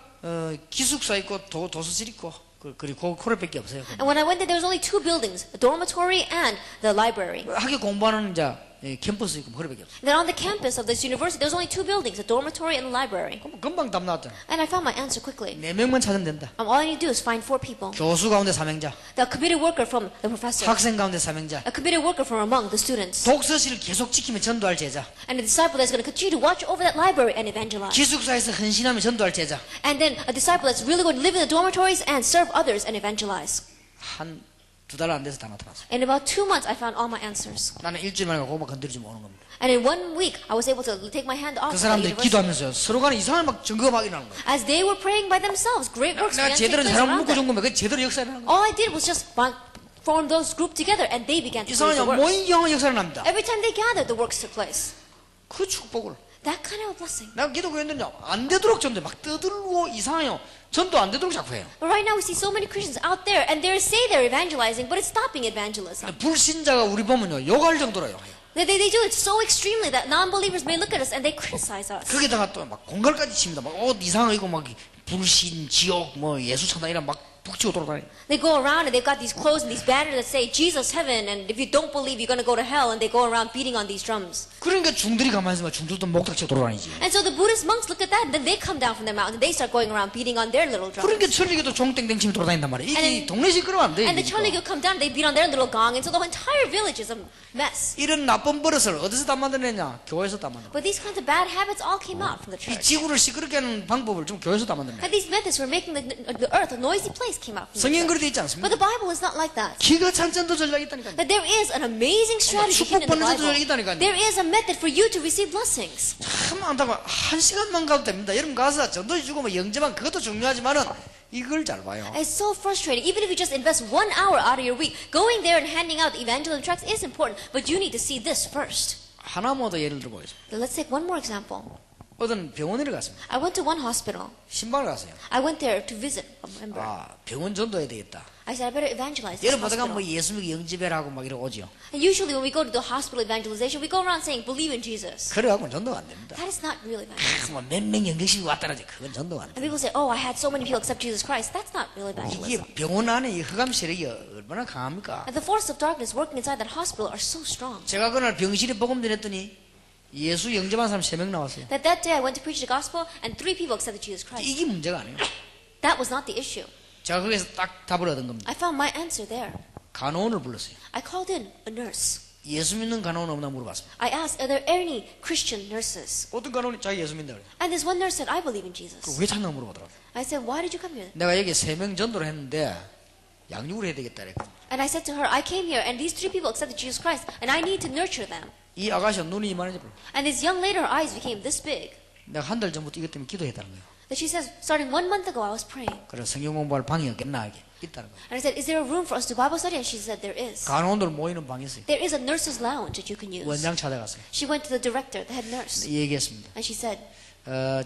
[SPEAKER 1] 기숙사 있고 도서실 있고 그리고 코레밖에 없어요.
[SPEAKER 2] And when I went there was only two buildings, a dormitory and the library.
[SPEAKER 1] 학교 공부하는 이제 캠퍼스 있고 그거밖에 없어요.
[SPEAKER 2] Then on the campus of this university, there was only two buildings, a dormitory and a library.
[SPEAKER 1] 그럼 금방 답 나왔잖아.
[SPEAKER 2] And I found my answer quickly.
[SPEAKER 1] 4명만 찾으면 된다.
[SPEAKER 2] All I need to do is find 4 people.
[SPEAKER 1] 교수 가운데 3명자,
[SPEAKER 2] The committed worker from the professor,
[SPEAKER 1] 학생 가운데 3명자,
[SPEAKER 2] a committed worker from among the students,
[SPEAKER 1] 독서실을 계속 지키면 전도할 제자,
[SPEAKER 2] and a disciple that's going to continue to watch over that library and evangelize.
[SPEAKER 1] 기숙사에서 헌신하면 전도할 제자.
[SPEAKER 2] And then a disciple that's really going to live in the dormitories and serve others and evangelize.
[SPEAKER 1] 한 2달 안 돼서 다 나타났어.
[SPEAKER 2] In about 2 months, I found all my answers.
[SPEAKER 1] 나는 일주일 만에 그거만 건드리지 못하는 겁니다.
[SPEAKER 2] And in 1 week, I was able to take my hand off
[SPEAKER 1] 그
[SPEAKER 2] of that
[SPEAKER 1] 사람들이
[SPEAKER 2] university.
[SPEAKER 1] 기도하면서요, 서로 간에 이상한 막 증거가 막 일어나는 거예요.
[SPEAKER 2] As they were praying by themselves, great works
[SPEAKER 1] 내가
[SPEAKER 2] began to take
[SPEAKER 1] 제대로
[SPEAKER 2] place
[SPEAKER 1] 사람
[SPEAKER 2] around
[SPEAKER 1] 묶어 준
[SPEAKER 2] them.
[SPEAKER 1] 거면 그 제대로 역사를 하는 거예요.
[SPEAKER 2] All I did was just form those group together, and they began to do the
[SPEAKER 1] 이상하냐,
[SPEAKER 2] works.
[SPEAKER 1] 모임경은 역사를 납니다.
[SPEAKER 2] Every time they gathered, the works took place.
[SPEAKER 1] 그 축복을
[SPEAKER 2] That kind of a blessing.
[SPEAKER 1] 내가 기독교인들은요, 안 되도록 전도해. 막 떠들고 이상해요. 전도 안 되도록 자꾸 해요.
[SPEAKER 2] But right now, we see so many Christians out there, and they say they're evangelizing, but it's stopping evangelism.
[SPEAKER 1] 불신자가 우리 보면요, 욕할 정도로 해요.
[SPEAKER 2] They do it so extremely that non-believers may look at us and they criticize us.
[SPEAKER 1] 거기다가 또 막 공갈까지 칩니다. 막 옷 이상하고 막 불신, 지옥, 뭐 예수 천당 이런 막 북치고 돌아다니.
[SPEAKER 2] They go around and they've got these clothes and these banners that say Jesus heaven, and if you don't believe you're going to go to hell, and they go around beating on these drums.
[SPEAKER 1] 그러니까 중들이 가만히 있으면 중들도 목닥치고 돌아다니지.
[SPEAKER 2] And so the Buddhist monks look at that, and then they come down from their mountain and they start going around beating on their little drums.
[SPEAKER 1] 그러니까 천리교도 종땡땡 치며 돌아다닌단 말이에요. 이게 동네 시끄러우면 안 돼.
[SPEAKER 2] And the Cholligo come down, they beat on their little gong, and so the entire village is a mess.
[SPEAKER 1] 이런 나쁜 버릇을 어디서 다 만들었냐? 교회에서 다 만들었어.
[SPEAKER 2] But these kinds of bad habits all came out from the
[SPEAKER 1] 이
[SPEAKER 2] church.
[SPEAKER 1] 지구를 시끄럽게 하는 방법을 좀 교회에서 다 만들었네.
[SPEAKER 2] And these methods for making the earth a noisy place came out from the
[SPEAKER 1] 성경
[SPEAKER 2] church.
[SPEAKER 1] 그렇게 돼 있지
[SPEAKER 2] But
[SPEAKER 1] 않습니까?
[SPEAKER 2] the Bible is not like that.
[SPEAKER 1] 기가 찬 전도 전략이 있다니까요.
[SPEAKER 2] That there is an amazing strategy hidden in the
[SPEAKER 1] 축복 받는 전략이
[SPEAKER 2] Bible.
[SPEAKER 1] 있다니까요.
[SPEAKER 2] There is a method for you to receive blessings.
[SPEAKER 1] 참 안타까워. 1시간만 가도 됩니다. 여러분 가서 전도 주고 뭐 영접한 그것도 중요하지만은 이걸 잘 봐요.
[SPEAKER 2] It's so frustrating. Even if you just invest 1 hour out of your week, going there and handing out the evangelism tracts is important, but you need to see this first.
[SPEAKER 1] 하나만 더 예를 들어보겠습니다.
[SPEAKER 2] Let's take one more example.
[SPEAKER 1] 어떤 병원에 갔습니다.
[SPEAKER 2] I went to one hospital.
[SPEAKER 1] 신방을 갔어요.
[SPEAKER 2] I went there to visit a member.
[SPEAKER 1] 아, 병원 전도해야 되겠다.
[SPEAKER 2] I said, I better evangelize this
[SPEAKER 1] 여러분 보다가 뭐
[SPEAKER 2] hospital.
[SPEAKER 1] 예수 믿고 영접해라고 막 이러고 오죠.
[SPEAKER 2] And usually when we go to the hospital evangelization, we go around saying, believe in Jesus.
[SPEAKER 1] 그래갖고 전도가 안 됩니다.
[SPEAKER 2] That is not real evangelism.
[SPEAKER 1] 뭐몇명 영접시키고 왔다라지 그건 전도가 안 돼.
[SPEAKER 2] And people say, oh, I had so many people accept Jesus Christ. That's not real
[SPEAKER 1] 이게
[SPEAKER 2] evangelism.
[SPEAKER 1] 병원 안에 이 흑암 세력이 얼마나 강합니까?
[SPEAKER 2] And the forces of darkness working inside that hospital are so strong.
[SPEAKER 1] 제가 그날 병실에 복음 전했더니 예수 영접한 사람 3명 나왔어요.
[SPEAKER 2] That day I went to preach the gospel and 3 people accepted Jesus Christ.
[SPEAKER 1] 이게 문제가 아니에요.
[SPEAKER 2] That was not the issue.
[SPEAKER 1] 제가 거기서 딱 답을 얻은 겁니다.
[SPEAKER 2] I found my answer there.
[SPEAKER 1] 간호원을 불렀어요.
[SPEAKER 2] I called in a nurse.
[SPEAKER 1] 예수 믿는 간호원 없나 물어봤습니다.
[SPEAKER 2] I asked, are there any Christian nurses?
[SPEAKER 1] 어떤 간호원이 자기 예수 믿는다 그래요.
[SPEAKER 2] And this one nurse said, I believe in Jesus.
[SPEAKER 1] 왜 찾나 물어보더라고요.
[SPEAKER 2] I said, why did you come here?
[SPEAKER 1] 내가 여기 3명 전도를 했는데 양육을 해야 되겠다 그랬거든요.
[SPEAKER 2] And I said to her, I came here and these 3 people accepted Jesus Christ and I need to nurture them.
[SPEAKER 1] 이 아가씨가 눈이 이만해져 버려.
[SPEAKER 2] And this young lady, her eyes became this big.
[SPEAKER 1] 내가 한 달 전부터 이것 때문에 기도했다는 거예요.
[SPEAKER 2] That she says, starting 1 month ago, I was praying.
[SPEAKER 1] 그래서 성경 공부할 방이 없겠나 이게 있다는 거예요.
[SPEAKER 2] And I said, is there a room for us to do Bible study? And she said, there is.
[SPEAKER 1] 간호원들 모이는 방이 있어요.
[SPEAKER 2] There is a nurse's lounge that you can use.
[SPEAKER 1] 원장 찾아갔어요.
[SPEAKER 2] She went to the director, the head nurse.
[SPEAKER 1] 얘기했습니다.
[SPEAKER 2] And she said,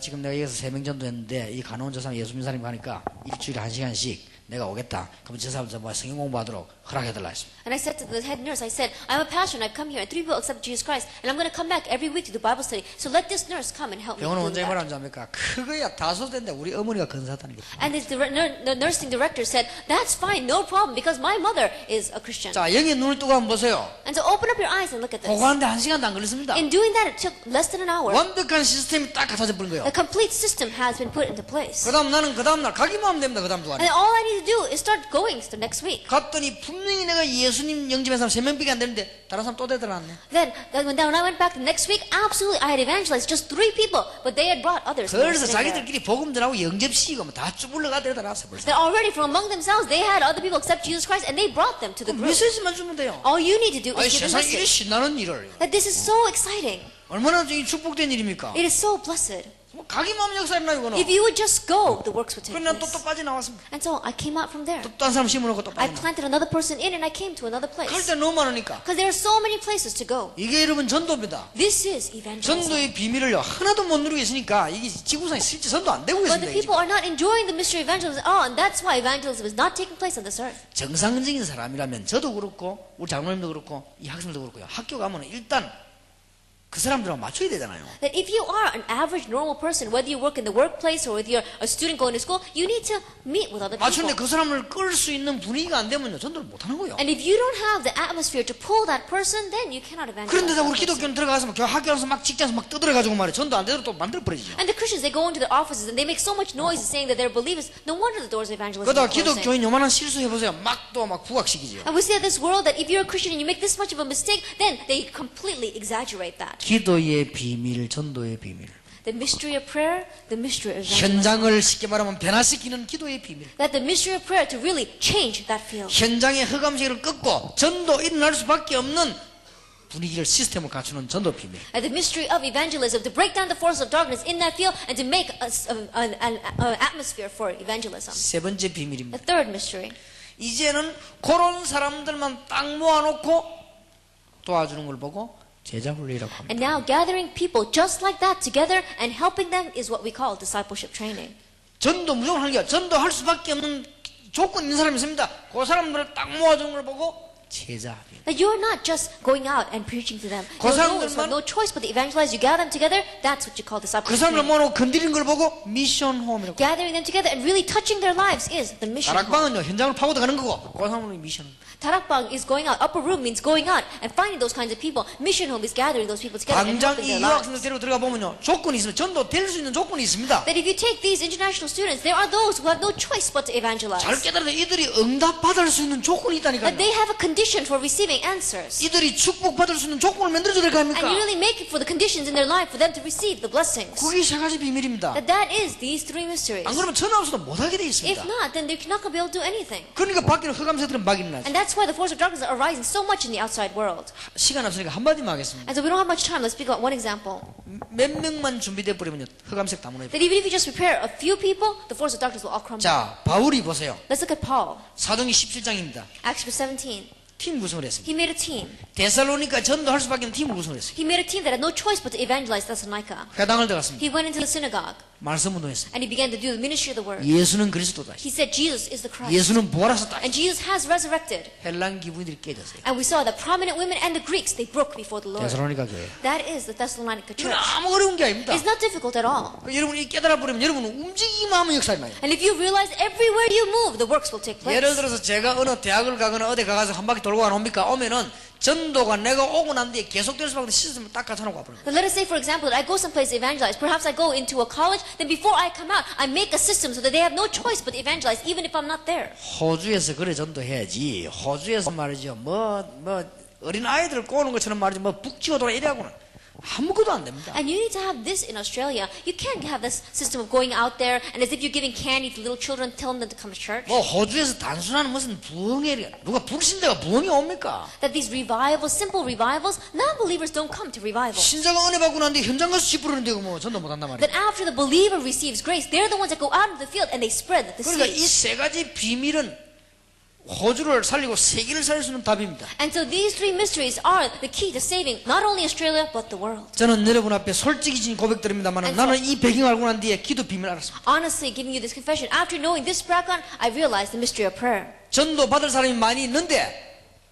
[SPEAKER 1] 지금 내가 여기서 3명 전도했는데 이 간호원 저 사람 예수 믿는 사람이 가니까 일주일에 1시간씩 내가 오겠다. 그러면 저 사람 뭐 성경 공부하도록 허락해달라 했습니다.
[SPEAKER 2] and I said to the head nurse, I said, I'm a pastor and I've come here and 3 people accept Jesus Christ and I'm going to come back every week to do Bible study. So let this nurse come and help me
[SPEAKER 1] 병원
[SPEAKER 2] do
[SPEAKER 1] 원장이
[SPEAKER 2] that.
[SPEAKER 1] 뭐라는지 압니까? 그거야 다소된데 우리 어머니가 건사하다는 게.
[SPEAKER 2] And the nursing director said, that's fine, no problem, because my mother is a Christian.
[SPEAKER 1] 자, 여기 눈을 뜨고 한번 보세요.
[SPEAKER 2] And so open up your eyes and look at this.
[SPEAKER 1] 그거 하는데 1시간도 안 걸렸습니다.
[SPEAKER 2] In doing that, it took less than an hour.
[SPEAKER 1] 완벽한 시스템이 딱 갖춰져 버린 거예요.
[SPEAKER 2] The complete system has been put into place.
[SPEAKER 1] 그 다음 나는 그 다음날 가기만 하면 됩니다. 그 다음 주
[SPEAKER 2] And
[SPEAKER 1] 안에.
[SPEAKER 2] all I need to do is start going to next week.
[SPEAKER 1] 갔더니 분명히 내가 예수님 영접한 사람 3명밖에 안 되는데 다른 사람 또 대들어놨네.
[SPEAKER 2] Then when I went back the next week, absolutely, I had evangelized just 3 people, but they had brought others. who were
[SPEAKER 1] 그래서
[SPEAKER 2] sitting there.
[SPEAKER 1] 자기들끼리 복음 전하고 영접시키고 뭐 다 쭈불러가 데려다놨어 벌써.
[SPEAKER 2] Then already from among themselves, they had other people accept Jesus Christ, and they brought them to the group.
[SPEAKER 1] 메시지만 주면 돼요.
[SPEAKER 2] All you need to do
[SPEAKER 1] 아니
[SPEAKER 2] is give them
[SPEAKER 1] 세상 이리
[SPEAKER 2] message.
[SPEAKER 1] 신나는 일을
[SPEAKER 2] That this is so exciting.
[SPEAKER 1] 얼마나 이 축복된 일입니까?
[SPEAKER 2] It is so blessed.
[SPEAKER 1] 뭐 가기만 하면 역사를 나요, 이거는.
[SPEAKER 2] If you would just go, the works would take
[SPEAKER 1] 그러면 또
[SPEAKER 2] place.
[SPEAKER 1] 빠져나왔습니다.
[SPEAKER 2] And so I came out from there.
[SPEAKER 1] 또 딴 사람 심어놓고 또
[SPEAKER 2] I
[SPEAKER 1] 빠져나왔습니다.
[SPEAKER 2] planted another person in and I came to another
[SPEAKER 1] 갈
[SPEAKER 2] place.
[SPEAKER 1] 때 너무 많으니까.
[SPEAKER 2] Because there are so many places to go.
[SPEAKER 1] 이게 여러분 전도입니다.
[SPEAKER 2] This is evangelism.
[SPEAKER 1] 전도의 비밀을요, 하나도 못 누리고 있으니까 이게 지구상에 실제 전도 안 되고
[SPEAKER 2] But
[SPEAKER 1] 있습니다.
[SPEAKER 2] the
[SPEAKER 1] 이게
[SPEAKER 2] people are not enjoying the mystery of evangelism at all, and that's why evangelism is not taking place on this earth.
[SPEAKER 1] 정상적인 사람이라면 저도 그렇고 우리 장로님도 그렇고 이 학생들도 그렇고요. 학교 가면 일단 그 사람들하고 맞춰야 되잖아요.
[SPEAKER 2] That if you are an average normal person, whether you work in the workplace or whether you're a student going to school, you need to meet with other
[SPEAKER 1] 맞추는데
[SPEAKER 2] people.
[SPEAKER 1] 그 사람을 끌 수 있는 분위기가 안 되면요, 전도를 못 하는 거예요.
[SPEAKER 2] And if you don't have the atmosphere to pull that person, then you cannot evangelize.
[SPEAKER 1] 그런데
[SPEAKER 2] that
[SPEAKER 1] 우리
[SPEAKER 2] person.
[SPEAKER 1] 기독교는 들어가서 막 학교 가서 막 직장에서 막 떠들어가지고 말이에요. 전도 안 되도록 또 만들어 버리죠.
[SPEAKER 2] And the Christians, they go into their offices and they make so much noise saying that they're believers. No wonder the doors of evangelism
[SPEAKER 1] 그러다가
[SPEAKER 2] are closing.
[SPEAKER 1] 기독교인 요만한 실수 해보세요. 막 또 막 부각시키죠.
[SPEAKER 2] And we see that this world, that if you're a Christian and you make this much of a mistake, then they completely exaggerate that.
[SPEAKER 1] 기도의 비밀, 전도의 비밀.
[SPEAKER 2] The mystery of prayer, the mystery of evangelism.
[SPEAKER 1] 현장을 쉽게 말하면 변화시키는 기도의 비밀.
[SPEAKER 2] That the mystery of prayer to really change that field.
[SPEAKER 1] 현장의 흑암시를 꺾고 전도 일어날 수밖에 없는 분위기를 시스템을 갖추는 전도 비밀.
[SPEAKER 2] And the mystery of evangelism, to break down the force of darkness in that field and to make an atmosphere for evangelism.
[SPEAKER 1] 세 번째 비밀입니다.
[SPEAKER 2] The third mystery.
[SPEAKER 1] 이제는 그런 사람들만 딱 모아놓고 도와주는 걸 보고 제자 훈련이라고 합니다.
[SPEAKER 2] And now gathering people just like that together and helping them is what we call discipleship training.
[SPEAKER 1] 전도 무조건 하는 게 전도할 수밖에 없는 조건 있는 사람이 있습니다. 그 사람들을 딱 모아주는 걸 보고 제자 훈련.
[SPEAKER 2] That you're not just going out and preaching to them.
[SPEAKER 1] 그
[SPEAKER 2] You're those who
[SPEAKER 1] 사람들만-
[SPEAKER 2] have no choice but to evangelize. You gather them together. That's what you call
[SPEAKER 1] 그
[SPEAKER 2] discipleship
[SPEAKER 1] 사람들
[SPEAKER 2] training.
[SPEAKER 1] 모아놓고 건드리는 걸 보고 미션 홈이라고.
[SPEAKER 2] Gathering them together and really touching their lives is the mission home.
[SPEAKER 1] 다락방은요 현장을 파고도 가는 거고 그 사람은 미션.
[SPEAKER 2] Tarakbang is going out. Upper room means going out and finding those kinds of people. Mission home is gathering those people together and
[SPEAKER 1] 당장
[SPEAKER 2] helping
[SPEAKER 1] 이
[SPEAKER 2] their lives.
[SPEAKER 1] 유학생들 데리고 들어가 보면요 조건이 있습니다. 전도 될 수 있는 조건이 있습니다.
[SPEAKER 2] That if you take these international students, there are those who have no choice but to evangelize.
[SPEAKER 1] 잘 깨달아야 이들이 응답 받을 수 있는 조건이 있다니까요.
[SPEAKER 2] That they have a condition for receiving answers.
[SPEAKER 1] 이들이 축복 받을 수 있는 조건을 만들어줘야 될 거
[SPEAKER 2] And you
[SPEAKER 1] 아닙니까?
[SPEAKER 2] really make it for the conditions in their life for them to receive the blessings.
[SPEAKER 1] 그게 세 가지 비밀입니다.
[SPEAKER 2] That is these three mysteries.
[SPEAKER 1] 안 그러면 전화 없어도 못하게 돼
[SPEAKER 2] If
[SPEAKER 1] 있습니다.
[SPEAKER 2] not, then they're not going to be able to do anything.
[SPEAKER 1] 그러니까 밖에는 흑암새들은 막 일어나죠.
[SPEAKER 2] And that's why the force of darkness are arising so much in the outside world.
[SPEAKER 1] 시간 없으니까 한마디만 하겠습니다.
[SPEAKER 2] And so we don't have much time. Let's speak about one example.
[SPEAKER 1] 몇 명만 준비돼 버리면요 흑암색 다 무너져.
[SPEAKER 2] That even if you just prepare a few people, the force of darkness will all crumble.
[SPEAKER 1] 자 바울이 보세요.
[SPEAKER 2] Let's look at Paul.
[SPEAKER 1] 사도행전 17장입니다.
[SPEAKER 2] Acts chapter 17.
[SPEAKER 1] 팀 구성을 했습니다.
[SPEAKER 2] He made a team.
[SPEAKER 1] 데살로니가 전도할 수밖에 없는 팀을 구성을 했어요.
[SPEAKER 2] He made a team that had no choice but to evangelize Thessalonica.
[SPEAKER 1] 회당을 들어갔습니다.
[SPEAKER 2] He went into the synagogue
[SPEAKER 1] 말씀 운동했습니다.
[SPEAKER 2] and he began to do the ministry of the word.
[SPEAKER 1] 예수는 그리스도다.
[SPEAKER 2] He said Jesus is the Christ.
[SPEAKER 1] 예수는 부활하셨다.
[SPEAKER 2] And Jesus has resurrected.
[SPEAKER 1] 헬란 기분들이 깨졌어요.
[SPEAKER 2] And we saw the prominent women and the Greeks, they broke before the Lord.
[SPEAKER 1] 데살로니가 교회.
[SPEAKER 2] That is the Thessalonica
[SPEAKER 1] 이건
[SPEAKER 2] church.
[SPEAKER 1] 아무 어려운 게 아닙니다.
[SPEAKER 2] It's not difficult at all.
[SPEAKER 1] 여러분이 깨달아 버리면 여러분은 움직이기만 하면 역사가 나요.
[SPEAKER 2] And if you realize everywhere you move, the works will take place.
[SPEAKER 1] 예를 들어서 제가 어느 대학을 가거나 어디 가서 한 바퀴 돌고 옵니까? 오면은 전도가 내가 오고 난 뒤에 계속될 수밖에 없는 시스템을 딱 갖춰놓고 와버려요.
[SPEAKER 2] But let us say, for example, that I go someplace to evangelize. Perhaps I go into a college. Then before I come out, I make a system so that they have no choice but to evangelize, even if I'm not there.
[SPEAKER 1] 호주에서 그래 전도해야지. 호주에서 말이죠. 어린 아이들을 꼬는 것처럼 말이죠. 북지어 돌아 이래하고는 아무것도 안 됩니다.
[SPEAKER 2] And you need to have this in Australia. You can't have this system of going out there and as if you're giving candy to little children, telling them to come to church.
[SPEAKER 1] 호주에서 단순한 무슨 부흥회 누가 불신자가 부흥이 옵니까?
[SPEAKER 2] That these revivals, simple revivals, non-believers don't come to revival.
[SPEAKER 1] 신자가 은혜 받고 난 뒤에 현장 가서 쥐부르는데 전도 못한단 말이에요.
[SPEAKER 2] That after the believer receives grace, they're the ones that go out into the field and they spread the
[SPEAKER 1] 그러니까
[SPEAKER 2] seed.
[SPEAKER 1] 이 세 가지 비밀은 호주를 살리고 세계를 살릴 수 있는 답입니다.
[SPEAKER 2] And so these three mysteries are the key to saving not only Australia but the world.
[SPEAKER 1] 저는 여러분 앞에 솔직해진 고백드립니다만 나는 이 배경 알고 난 뒤에 기도 비밀 알았습니다.
[SPEAKER 2] Honestly, giving you this confession, after knowing this background, I realized the mystery of prayer.
[SPEAKER 1] 전도 받을 사람이 많이 있는데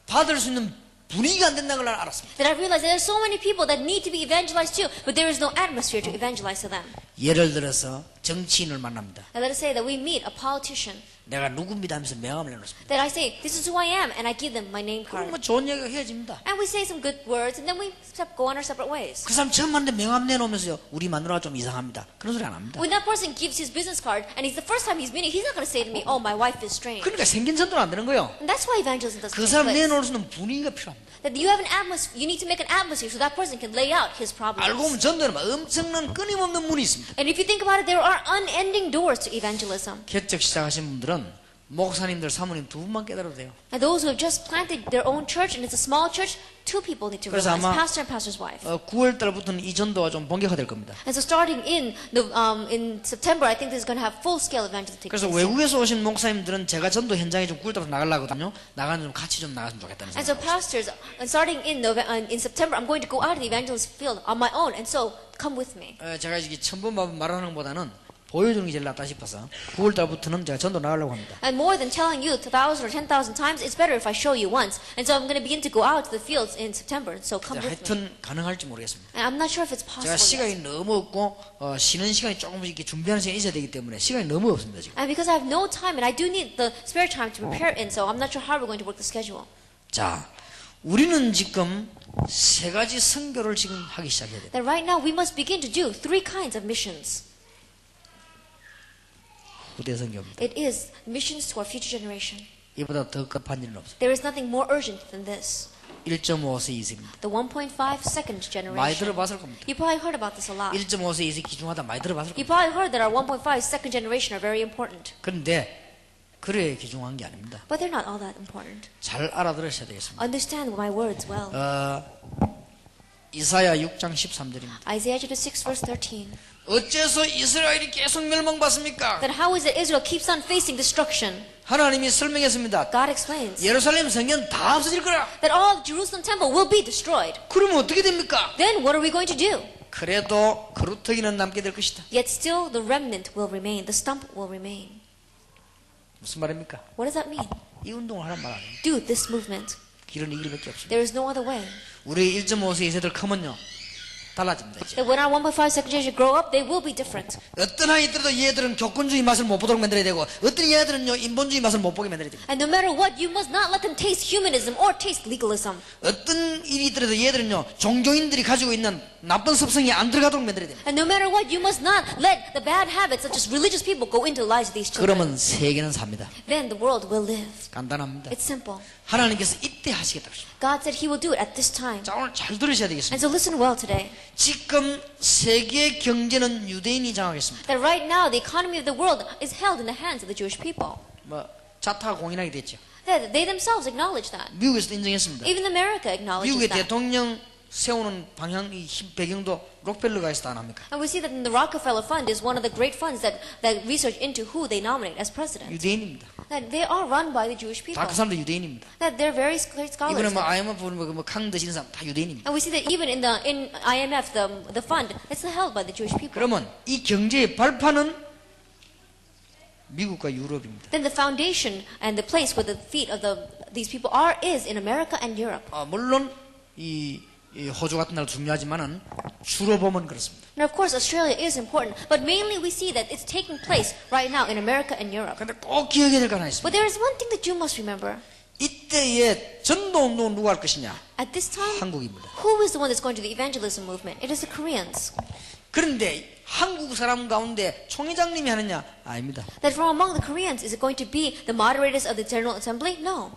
[SPEAKER 1] 받을 수 있는 분위기가 안 된다는 걸 알았습니다.
[SPEAKER 2] That I realized that there are so many people that need to be evangelized too, but there is no atmosphere to evangelize to them.
[SPEAKER 1] 예를 들어서 정치인을 만납니다.
[SPEAKER 2] And let us say that we meet a politician.
[SPEAKER 1] 내가 누굽니다 하면서 명함을 내놓습니다.
[SPEAKER 2] That I say, this is who I am, and I give them my name
[SPEAKER 1] 그럼
[SPEAKER 2] card.
[SPEAKER 1] 뭐 좋은 얘기가 헤어집니다.
[SPEAKER 2] And we say some good words, and then we go on our separate ways.
[SPEAKER 1] 그 사람 처음 만났는데 명함 내놓으면서요. 우리 마누라가 좀 이상합니다. 그런 소리 안 합니다.
[SPEAKER 2] When that person gives his business card, and it's the first time he's meeting, he's not going to say to me, oh, my wife is strange.
[SPEAKER 1] 그러니까 생긴 전도는 안 되는 거예요.
[SPEAKER 2] And that's why evangelism doesn't
[SPEAKER 1] 그
[SPEAKER 2] take
[SPEAKER 1] 사람
[SPEAKER 2] place.
[SPEAKER 1] 내놓을 수 있는 분위기가 필요합니다.
[SPEAKER 2] That you have an atmosphere, you need to make an atmosphere so that person can lay out his
[SPEAKER 1] 알고
[SPEAKER 2] problems.
[SPEAKER 1] 보면 전도는 엄청난 끊임없는 문이 있습니다.
[SPEAKER 2] And if you think about it, there are unending doors to evangelism.
[SPEAKER 1] 개척 시작하신 분들은 목사님들, 사모님 두 분만 깨달아도 돼요.
[SPEAKER 2] And those who have just planted their own church and it's a small church, two people need to
[SPEAKER 1] 그래서
[SPEAKER 2] realize,
[SPEAKER 1] 아마
[SPEAKER 2] pastor and pastor's wife.
[SPEAKER 1] 9월 달부터는 이 전도가 좀 본격화될 겁니다.
[SPEAKER 2] And so starting in September, I think this is going to have full-scale evangelism take
[SPEAKER 1] 그래서
[SPEAKER 2] place.
[SPEAKER 1] 외국에서 오신 목사님들은 제가 전도 현장에 좀 9월 달부터 나가려거든요. 나가는 좀 같이 좀 나갔으면 좋겠다는
[SPEAKER 2] And so
[SPEAKER 1] 생각.
[SPEAKER 2] pastors, starting in September, I'm going to go out of the evangelist field on my own. And so come with me.
[SPEAKER 1] 제가 이게 천번 말하는 것보다는 보여주는 게 제일 낫다 싶어서 9월 달부터는 제가 전도 나가려고 합니다.
[SPEAKER 2] And more than telling you 1,000 or 10,000 times, it's better if I show you once. And so I'm going to begin to go out to the fields in September. So come with me.
[SPEAKER 1] 하여튼 가능할지 모르겠습니다.
[SPEAKER 2] And I'm not sure if it's
[SPEAKER 1] 제가
[SPEAKER 2] possible
[SPEAKER 1] 시간이
[SPEAKER 2] yet.
[SPEAKER 1] 너무 없고 쉬는 시간이 조금씩 이렇게 준비하는 시간이 있어야 되기 때문에 시간이 너무 없습니다 지금.
[SPEAKER 2] And because I have no time, and I do need the spare time to prepare in, so I'm not sure how we're going to work the schedule.
[SPEAKER 1] 자, 우리는 지금 세 가지 선교를 지금 하기 시작해야 돼요.
[SPEAKER 2] That right now we must begin to do three kinds of missions.
[SPEAKER 1] 후대 선교입니다.
[SPEAKER 2] It is missions to our future generation.
[SPEAKER 1] 이보다 더 급한 일은 없어요.
[SPEAKER 2] There is nothing more urgent than this.
[SPEAKER 1] 1.5세 이세입니다.
[SPEAKER 2] The 1.5 second
[SPEAKER 1] 많이
[SPEAKER 2] generation.
[SPEAKER 1] 들어봤을 겁니다.
[SPEAKER 2] You probably heard about this a lot.
[SPEAKER 1] 1.5세 이세 귀중하다 많이 들어봤을
[SPEAKER 2] You
[SPEAKER 1] 겁니다.
[SPEAKER 2] probably heard that our 1.5 second generation are very important.
[SPEAKER 1] 그런데 그래 귀중한 게 아닙니다.
[SPEAKER 2] But they're not all that important.
[SPEAKER 1] 잘 알아들으셔야 되겠습니다.
[SPEAKER 2] Understand my words well.
[SPEAKER 1] 이사야 6장 13절입니다.
[SPEAKER 2] Isaiah chapter 6 verse 13.
[SPEAKER 1] 어째서 이스라엘이 계속 멸망받습니까?
[SPEAKER 2] That how is it Israel keeps on facing destruction?
[SPEAKER 1] 하나님이 설명했습니다.
[SPEAKER 2] God explains
[SPEAKER 1] 예루살렘 성전 다 없어질 거라.
[SPEAKER 2] that all Jerusalem temple will be destroyed.
[SPEAKER 1] 그러면 어떻게 됩니까?
[SPEAKER 2] Then what are we going to do?
[SPEAKER 1] 그래도 그루터기는 남게 될 것이다.
[SPEAKER 2] Yet still the remnant will remain. The stump will remain.
[SPEAKER 1] 무슨 말입니까?
[SPEAKER 2] What does that mean?
[SPEAKER 1] 이 운동을 하란 말 아니에요.
[SPEAKER 2] Do this movement.
[SPEAKER 1] 길은 이 길밖에 없습니다.
[SPEAKER 2] There is no other way.
[SPEAKER 1] 우리 1.5세 이세들 크면요 달라집니다. 이제.
[SPEAKER 2] That when our 1.5 second generation grow up, they will be different.
[SPEAKER 1] 어떤 아이들도 얘들은 교권주의 맛을 못 보도록 만들어야 되고 어떤 얘들은요 인본주의 맛을 못 보게 만들어야 됩니다.
[SPEAKER 2] And no matter what, you must not let them taste humanism or taste legalism.
[SPEAKER 1] 어떤 일이 있더라도 얘들은요 종교인들이 가지고 있는 나쁜 습성이 안 들어가도록 만들어야 됩니다.
[SPEAKER 2] And no matter what, you must not let the bad habits such as religious people go into the lives of these children.
[SPEAKER 1] 그러면 세계는 삽니다.
[SPEAKER 2] Then the world will live.
[SPEAKER 1] 간단합니다.
[SPEAKER 2] It's simple.
[SPEAKER 1] 하나님께서 이때 하시겠다고 하십니다.
[SPEAKER 2] God said He will do it at this time.
[SPEAKER 1] 자 오늘 잘 들으셔야
[SPEAKER 2] And
[SPEAKER 1] 되겠습니다.
[SPEAKER 2] so listen well today.
[SPEAKER 1] 지금 세계 경제는 유대인이 장악했습니다.
[SPEAKER 2] That right now the economy of the world is held in the hands of the Jewish people.
[SPEAKER 1] 뭐 자타가 공인하게 됐죠.
[SPEAKER 2] That they themselves acknowledge that.
[SPEAKER 1] 미국에서도 인정했습니다.
[SPEAKER 2] Even America acknowledges
[SPEAKER 1] 미국의
[SPEAKER 2] that.
[SPEAKER 1] 대통령 세우는 방향 이 배경도 록펠러가 있어 안 합니까?
[SPEAKER 2] And we see that the Rockefeller Fund is one of the great funds that research into who they nominate as president.
[SPEAKER 1] 유대인입니다.
[SPEAKER 2] That they are run by the Jewish people.
[SPEAKER 1] 다 그 사람도 유대인입니다.
[SPEAKER 2] That they're very great scholars.
[SPEAKER 1] 이번에 뭐 IMF 강 드시는 사람 다 유대인입니다.
[SPEAKER 2] And we see that even in IMF, the fund, it's held by the Jewish people.
[SPEAKER 1] 그러면 이 경제의 발판은 미국과 유럽입니다.
[SPEAKER 2] Then the foundation and the place where the feet of these people is in America and Europe.
[SPEAKER 1] 물론 이 호주 같은 나라 중요하지만은 주로 보면 그렇습니다.
[SPEAKER 2] Now, of course, Australia is important, but mainly we see that it's taking place right now in America and Europe.
[SPEAKER 1] 그런데 꼭 기억해야 될 거 하나
[SPEAKER 2] But
[SPEAKER 1] 있습니다.
[SPEAKER 2] there is one thing that you must remember.
[SPEAKER 1] 이때의 전도 운동은 누가 할 것이냐?
[SPEAKER 2] At this time,
[SPEAKER 1] 한국입니다.
[SPEAKER 2] who is the one that's going to the evangelism movement? It is the Koreans.
[SPEAKER 1] 그런데 한국 사람 가운데 총회장님이 하느냐? 아닙니다.
[SPEAKER 2] That from among the Koreans, is it going to be the moderators of the General Assembly? No.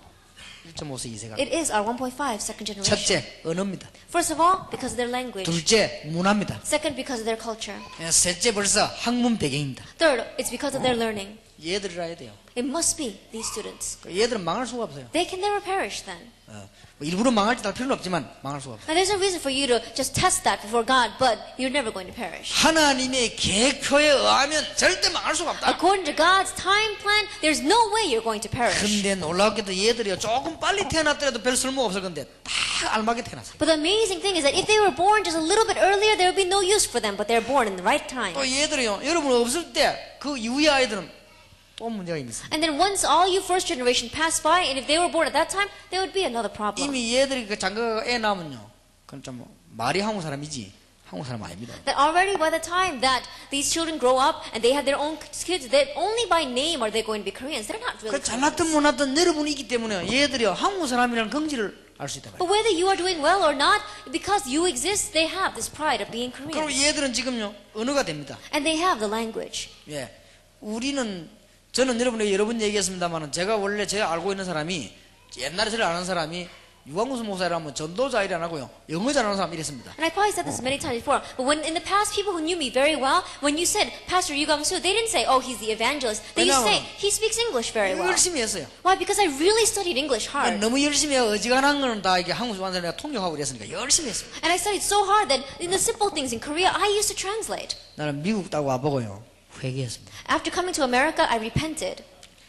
[SPEAKER 1] 1.5세 이세가.
[SPEAKER 2] It is our 1.5 second generation.
[SPEAKER 1] 첫째, 언어입니다.
[SPEAKER 2] First of all, because of their language.
[SPEAKER 1] 둘째, 문화입니다.
[SPEAKER 2] Second, because of their culture.
[SPEAKER 1] 셋째, 벌써 학문 배경입니다.
[SPEAKER 2] Third, it's because of their learning.
[SPEAKER 1] 얘들을 알아야 돼요.
[SPEAKER 2] It must be these students.
[SPEAKER 1] 얘들은 망할 수가 없어요.
[SPEAKER 2] They can never perish then.
[SPEAKER 1] 뭐 일부러 망할지 할 필요는 없지만 망할 수가 없어요.
[SPEAKER 2] And there's no reason for you to just test that before God, but you're never going to perish.
[SPEAKER 1] 하나님의 계획표에 의하면 절대 망할 수가 없다.
[SPEAKER 2] According to God's time plan, there's no way you're going to perish.
[SPEAKER 1] 근데 놀랍게도 얘들이요 조금 빨리 태어났더라도 별 쓸모 없을 건데 다 알맞게 태어났어요.
[SPEAKER 2] But the amazing thing is that if they were born just a little bit earlier, there would be no use for them, but they're born in the right time.
[SPEAKER 1] 또 얘들이요 여러분 없을 때 그 이후의 아이들은 또 문제가 있습니다.
[SPEAKER 2] And then once all you first generation passed by, and if they were born at that time, there would be another problem.
[SPEAKER 1] 이미 얘들이 그 장가가 애 낳으면요 그건 좀 말이 한국 사람이지 한국 사람 아닙니다.
[SPEAKER 2] That already by the time that these children grow up and they have their own kids, that only by name are they going to be Koreans. They're not really
[SPEAKER 1] 그 잘났든
[SPEAKER 2] Koreans.
[SPEAKER 1] 못났든 여러분이 있기 때문에 얘들이요 한국 사람이라는 긍지를 알 수 있다 말이에요.
[SPEAKER 2] But whether you are doing well or not, because you exist, they have this pride of being
[SPEAKER 1] 그리고
[SPEAKER 2] Koreans.
[SPEAKER 1] 얘들은 지금요 언어가 됩니다.
[SPEAKER 2] And they have the language.
[SPEAKER 1] 예, 우리는 저는 여러분 얘기했습니다만은 제가 원래 제가 알고 있는 사람이 옛날에 저를 아는 사람이 유광구수 목사라면 전도자 일 안 하고요. 영어 잘하는 사람 이랬습니다.
[SPEAKER 2] And I probably said this many times before, but when in the past, people who knew me very well, when you said Pastor Yu Gang-soo, they didn't say, oh, he's the evangelist. They used to say, he speaks English very well.
[SPEAKER 1] 열심히 했어요.
[SPEAKER 2] Why? Because I really studied English hard.
[SPEAKER 1] 너무 열심히 해서 어지간한 거는 다 이게 한국 완전 내가 통역하고 이랬으니까 열심히 했습니다.
[SPEAKER 2] And I studied so hard that in the simple things in Korea, I used to translate.
[SPEAKER 1] 나는 미국 따고 와보고요. 회개했습니다.
[SPEAKER 2] After coming to America, I repented.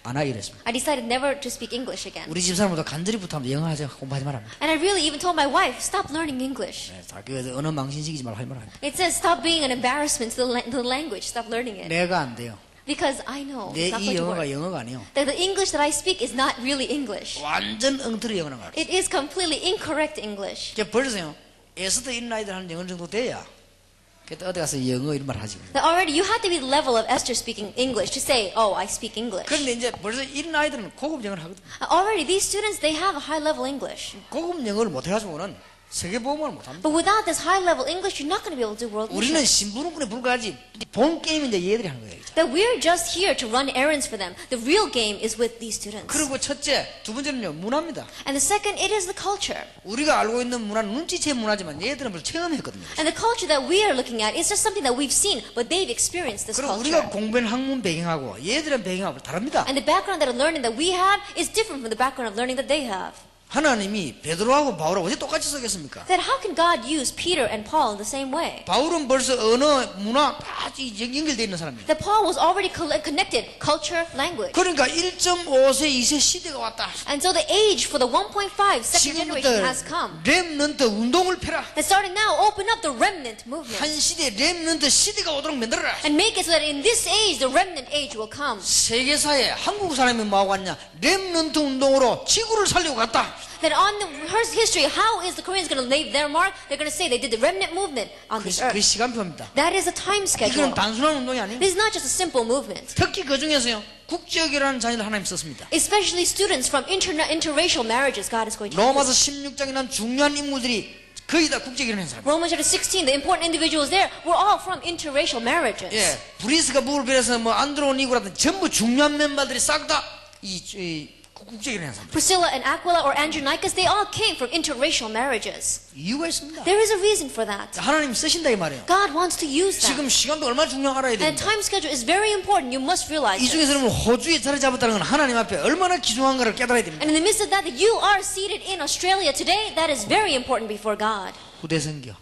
[SPEAKER 1] 안 하기로 했습니다.
[SPEAKER 2] I decided never to speak English again.
[SPEAKER 1] 우리 집 사람들도 간절히 부탁하면 영어 하자 공부하지 말라.
[SPEAKER 2] And I really even told my wife, stop learning English.
[SPEAKER 1] 그 언어 망신시키지 말라 할 말아.
[SPEAKER 2] It says, stop being an embarrassment to the language. Stop learning it.
[SPEAKER 1] 내가 안 돼요.
[SPEAKER 2] Because I know
[SPEAKER 1] 내
[SPEAKER 2] it's not
[SPEAKER 1] 이
[SPEAKER 2] going to
[SPEAKER 1] 영어가
[SPEAKER 2] work.
[SPEAKER 1] 영어가 아니에요.
[SPEAKER 2] That the English that I speak is not really English.
[SPEAKER 1] 완전 엉터리 영어는 거 알았어요.
[SPEAKER 2] It is completely incorrect English.
[SPEAKER 1] 벌써요. 에스더 이런 아이들 한 영어 정도 돼야 그때 어디 가서 영어 이런 말 하지.
[SPEAKER 2] That already you have to be the level of Esther speaking English to say, oh, I speak English.
[SPEAKER 1] 그런데 이제 벌써 이런 아이들은 고급 영어를 하거든.
[SPEAKER 2] Already these students, they have a high level English.
[SPEAKER 1] 고급 영어를 못 해가지고는 세계 보험을 못 합니다.
[SPEAKER 2] But without this high level English, you're not going to be able to do world
[SPEAKER 1] 우리는
[SPEAKER 2] mission.
[SPEAKER 1] 심부름꾼에 불과하지. 본 게임은 이제 얘들이 하는 거예요.
[SPEAKER 2] That we're just here to run errands for them. The real game is with these students.
[SPEAKER 1] 그리고 첫째, 두 번째는요 문화입니다.
[SPEAKER 2] And the second, it is the culture.
[SPEAKER 1] 우리가 알고 있는 문화는 눈치채 문화지만 얘들은 벌써 체험했거든요.
[SPEAKER 2] And the culture that we are looking at is just something that we've seen, but they've experienced this
[SPEAKER 1] 그리고
[SPEAKER 2] culture.
[SPEAKER 1] 우리가 공부한 학문 배경하고 얘들은 배경하고 다릅니다.
[SPEAKER 2] And the background that are learning that we have is different from the background of learning that they have.
[SPEAKER 1] 하나님이 베드로하고 바울하고 어떻게 똑같이 쓰겠습니까?
[SPEAKER 2] That how can God use Peter and Paul in the same way?
[SPEAKER 1] 바울은 벌써 언어, 문화 다 연결되어 있는 사람이에요.
[SPEAKER 2] That Paul was already connected, culture, language.
[SPEAKER 1] 그러니까 1.5세, 2세 시대가 왔다.
[SPEAKER 2] And so the age for the 1.5 second generation has
[SPEAKER 1] 지금부터
[SPEAKER 2] come.
[SPEAKER 1] 렘넌트 운동을 펴라.
[SPEAKER 2] That starting now, open up the remnant movement.
[SPEAKER 1] 한 시대 렘넌트 시대가 오도록 만들어라.
[SPEAKER 2] And make it so that in this age, the remnant age will come.
[SPEAKER 1] 세계사에 한국 사람이 뭐하고 왔냐? 렘넌트 운동으로 지구를 살리고 갔다.
[SPEAKER 2] That on the history, how is the Koreans going to leave their mark? They're going to say they did the remnant movement on this
[SPEAKER 1] 그
[SPEAKER 2] earth.
[SPEAKER 1] 시간표입니다.
[SPEAKER 2] That is a time schedule.
[SPEAKER 1] 이건 단순한 운동이 아니에요.
[SPEAKER 2] This is not just a simple movement.
[SPEAKER 1] 특히 그 중에서요 국적이라는 자녀를 하나님 썼습니다.
[SPEAKER 2] Especially students from interracial marriages, God is going to use.
[SPEAKER 1] 로마서 16장에 난 중요한 인물들이 거의 다 국적이라는 사람.
[SPEAKER 2] Romans chapter 16, the important individuals there were all from interracial marriages.
[SPEAKER 1] 예, 브리스가 무를 비해서 뭐 안드로니고라든 전부 중요한 멤버들이 싹 다 이 국적이라는 사람.
[SPEAKER 2] Priscilla and Aquila or Andronicus, they all came from interracial marriages.
[SPEAKER 1] 이유가 있습니다.
[SPEAKER 2] There is a reason for that.
[SPEAKER 1] 하나님 쓰신다 이 말이에요.
[SPEAKER 2] God wants to use that.
[SPEAKER 1] 지금 시간도 얼마나 중요한 알아야
[SPEAKER 2] And
[SPEAKER 1] 됩니다.
[SPEAKER 2] time schedule is very important. You must realize
[SPEAKER 1] 이
[SPEAKER 2] this.
[SPEAKER 1] 중에서 여러분 호주에 자리 잡았다는 건 하나님 앞에 얼마나 귀중한가를 깨달아야 됩니다.
[SPEAKER 2] And in the midst of that you are seated in Australia today, that is very important before God.
[SPEAKER 1] 후대 선교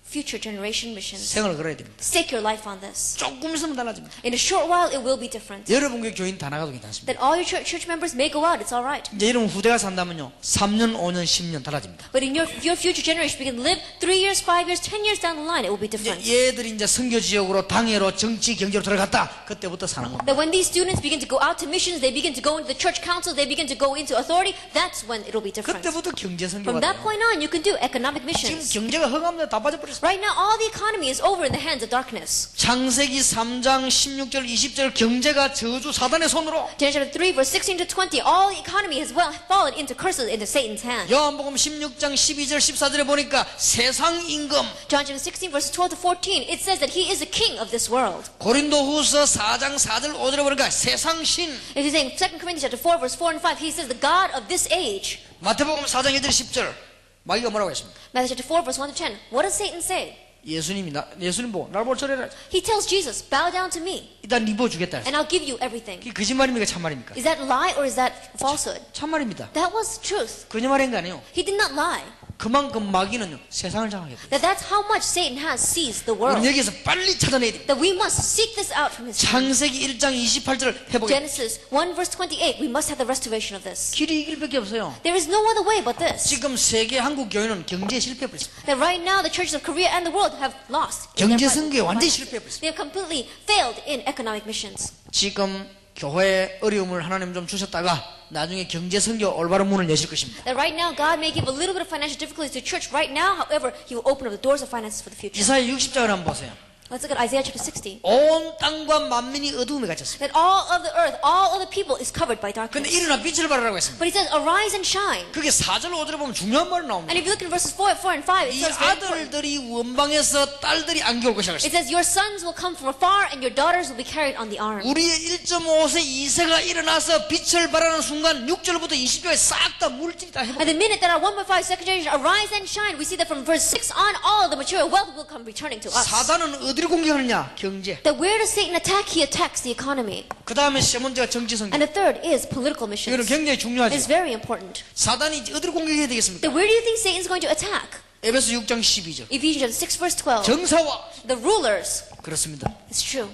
[SPEAKER 2] Future generation missions.
[SPEAKER 1] 생을 걸어야 됩니다.
[SPEAKER 2] Stake your life on this.
[SPEAKER 1] 조금 있으면 달라집니다.
[SPEAKER 2] In a short while, it will be different.
[SPEAKER 1] 여러분 교회 교인 다 나가도 괜찮습니다.
[SPEAKER 2] That all your church members may go out, it's all right.
[SPEAKER 1] 이제 여러분 후대가 산다면요 3년, 5년, 10년 달라집니다.
[SPEAKER 2] But in your future generation, we can live 3 years, 5 years, 10 years down the line, it will be
[SPEAKER 1] 이제
[SPEAKER 2] different.
[SPEAKER 1] 얘들이 이제 선교 지역으로 당회로 정치 경제로 들어갔다. 그때부터 사는 겁니다.
[SPEAKER 2] That when these students begin to go out to missions, they begin to go into the church council, they begin to go into authority, that's when it'll be different.
[SPEAKER 1] 그때부터 경제
[SPEAKER 2] From
[SPEAKER 1] 선교가
[SPEAKER 2] that
[SPEAKER 1] 돼요.
[SPEAKER 2] point on, you can do economic
[SPEAKER 1] 지금
[SPEAKER 2] missions.
[SPEAKER 1] 경제가 허감돼 다 빠져버렸어요.
[SPEAKER 2] Right now, all the economy is over in the hands of darkness.
[SPEAKER 1] 창세기 3장 16절 20절 경제가 저주 사단의 손으로
[SPEAKER 2] Genesis chapter 3, verse 16 to 20, all economy has fallen into curses into Satan's hand.
[SPEAKER 1] 요한복음 16장 12절 14절에 보니까 세상 임금
[SPEAKER 2] John chapter 16, verses 12 to 14, it says that he is the king of this world.
[SPEAKER 1] 고린도후서 4장 4절 5절에 보니까 세상 신
[SPEAKER 2] If you say 2 Corinthians chapter 4, verse 4 and 5, he says the God of this age.
[SPEAKER 1] 마태복음 4장 1절 10절 마귀가 뭐라고 했습니까?
[SPEAKER 2] Matthew chapter 4, verse 1 to 10, what does Satan say?
[SPEAKER 1] 예수님 보고 날 보고 절해라.
[SPEAKER 2] He tells Jesus, bow down to me,
[SPEAKER 1] 일단 네 보 주겠다.
[SPEAKER 2] and I'll give you everything.
[SPEAKER 1] 그게 거짓말입니까 참말입니까?
[SPEAKER 2] Is that lie or is that falsehood?
[SPEAKER 1] 참말입니다.
[SPEAKER 2] That was truth.
[SPEAKER 1] 거짓말인 거 아니에요.
[SPEAKER 2] He did not lie.
[SPEAKER 1] 그만큼 마귀는요 세상을 장악해요.
[SPEAKER 2] That's how much Satan has seized the
[SPEAKER 1] 우리
[SPEAKER 2] world.
[SPEAKER 1] 여기서 빨리 찾아내야 됩니다.
[SPEAKER 2] That we must seek this out from his hand.
[SPEAKER 1] 창세기 1장 28절 회복해.
[SPEAKER 2] Genesis 1 verse 28, we must have the restoration of this.
[SPEAKER 1] 길이 이 길밖에 없어요.
[SPEAKER 2] There is no other way but this.
[SPEAKER 1] 지금 세계 한국 교회는 경제 실패해버렸습니다.
[SPEAKER 2] That right now the churches of Korea and the world have lost. in their
[SPEAKER 1] 경제
[SPEAKER 2] fight.
[SPEAKER 1] 선교에 완전히 실패해버렸습니다.
[SPEAKER 2] They have completely failed in economic missions.
[SPEAKER 1] 지금 교회에 어려움을 하나님 좀 주셨다가 나중에 경제 선교 올바른 문을 여실 것입니다.
[SPEAKER 2] That right now God may give a little bit of financial difficulties to church right now. However, He will open up the doors of finances for the future.
[SPEAKER 1] 이사야 60장을 한번 보세요.
[SPEAKER 2] Let's look at Isaiah chapter 60.
[SPEAKER 1] 온 땅과 만민이 어두움에 갇혔습니다.
[SPEAKER 2] That all of the earth, all of the people is covered by
[SPEAKER 1] 근데
[SPEAKER 2] darkness.
[SPEAKER 1] 일어나 빛을 발하라고 했습니다.
[SPEAKER 2] But he says, arise and shine.
[SPEAKER 1] 그게 4절 5절에 보면 중요한 말이 나옵니다.
[SPEAKER 2] And if you look in verses 4 and 5, it
[SPEAKER 1] 이
[SPEAKER 2] says very important.
[SPEAKER 1] 아들들이 원방에서 딸들이 안겨올 것이라고
[SPEAKER 2] It
[SPEAKER 1] 했습니다.
[SPEAKER 2] says, your sons will come from afar and your daughters will be carried on the arm.
[SPEAKER 1] 우리의 1.5세 2세가 일어나서 빛을 발하는 순간 6절부터 20절에 싹 다 물질이 다 회복.
[SPEAKER 2] And the minute that our 1.5 second generation arise and shine, we see that from verse 6 on, all of the material wealth will come returning to us.
[SPEAKER 1] 사단은 어디를 공격하느냐? 경제.
[SPEAKER 2] That where does Satan attack? He attacks the economy.
[SPEAKER 1] 그 다음에 세 번째가 정치 성경.
[SPEAKER 2] And the third is political
[SPEAKER 1] 이거는
[SPEAKER 2] missions.
[SPEAKER 1] 굉장히 중요하죠.
[SPEAKER 2] It's very important.
[SPEAKER 1] 사단이 어디를 공격해야 되겠습니까?
[SPEAKER 2] That where do you think Satan's going to attack?
[SPEAKER 1] 에베소 6장 12절.
[SPEAKER 2] Ephesians 6 verse 12.
[SPEAKER 1] 정사와
[SPEAKER 2] The rulers.
[SPEAKER 1] 그렇습니다.
[SPEAKER 2] It's true.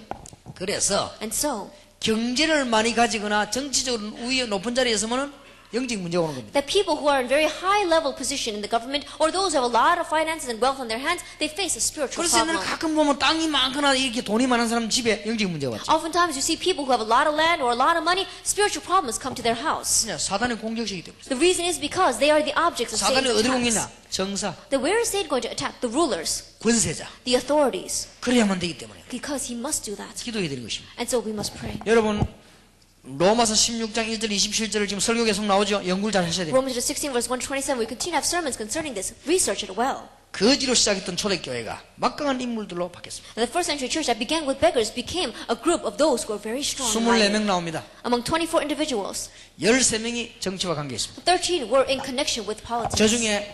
[SPEAKER 1] 그래서
[SPEAKER 2] And so,
[SPEAKER 1] 경제를 많이 가지거나 정치적으로 우위 높은 자리에 있으면은 영적 문제가 오는 겁니다.
[SPEAKER 2] that people who are in very high level position in the government or those who have a lot of finances and wealth on their hands, they face a spiritual
[SPEAKER 1] 그래서
[SPEAKER 2] problem.
[SPEAKER 1] 옛날에 가끔 보면 땅이 많거나 이렇게 돈이 많은 사람 집에 영적 문제가 왔죠.
[SPEAKER 2] Oftentimes you see people who have a lot of land or a lot of money, spiritual problems come to their house.
[SPEAKER 1] 그냥 사단의 공격이기 때문에.
[SPEAKER 2] The reason is because they are the objects of
[SPEAKER 1] 사단이
[SPEAKER 2] Satan's
[SPEAKER 1] 어디를
[SPEAKER 2] attacks.
[SPEAKER 1] 공격이냐? 정사,
[SPEAKER 2] That where is Satan going to attack? The rulers,
[SPEAKER 1] 권세자.
[SPEAKER 2] the authorities,
[SPEAKER 1] 그래야만 되기 때문에
[SPEAKER 2] because he must do that.
[SPEAKER 1] 기도해야 되는 것입니다.
[SPEAKER 2] And so we must pray.
[SPEAKER 1] 여러분 로마서 16장 1절 27절을 지금 설교 계속 나오죠. 연구를 잘 하셔야 돼요.
[SPEAKER 2] Romans 16 verse 127, we continue to have sermons concerning this. Research it well.
[SPEAKER 1] 거지로 시작했던 초대교회가 막강한 인물들로 바뀌었습니다.
[SPEAKER 2] And the first century church that began with beggars became a group of those who were very strong. and
[SPEAKER 1] 24명
[SPEAKER 2] mighty.
[SPEAKER 1] 나옵니다.
[SPEAKER 2] Among 24 individuals,
[SPEAKER 1] 13명이 정치와 관계 있습니다.
[SPEAKER 2] 13 were in connection with
[SPEAKER 1] 저
[SPEAKER 2] politics.
[SPEAKER 1] 중에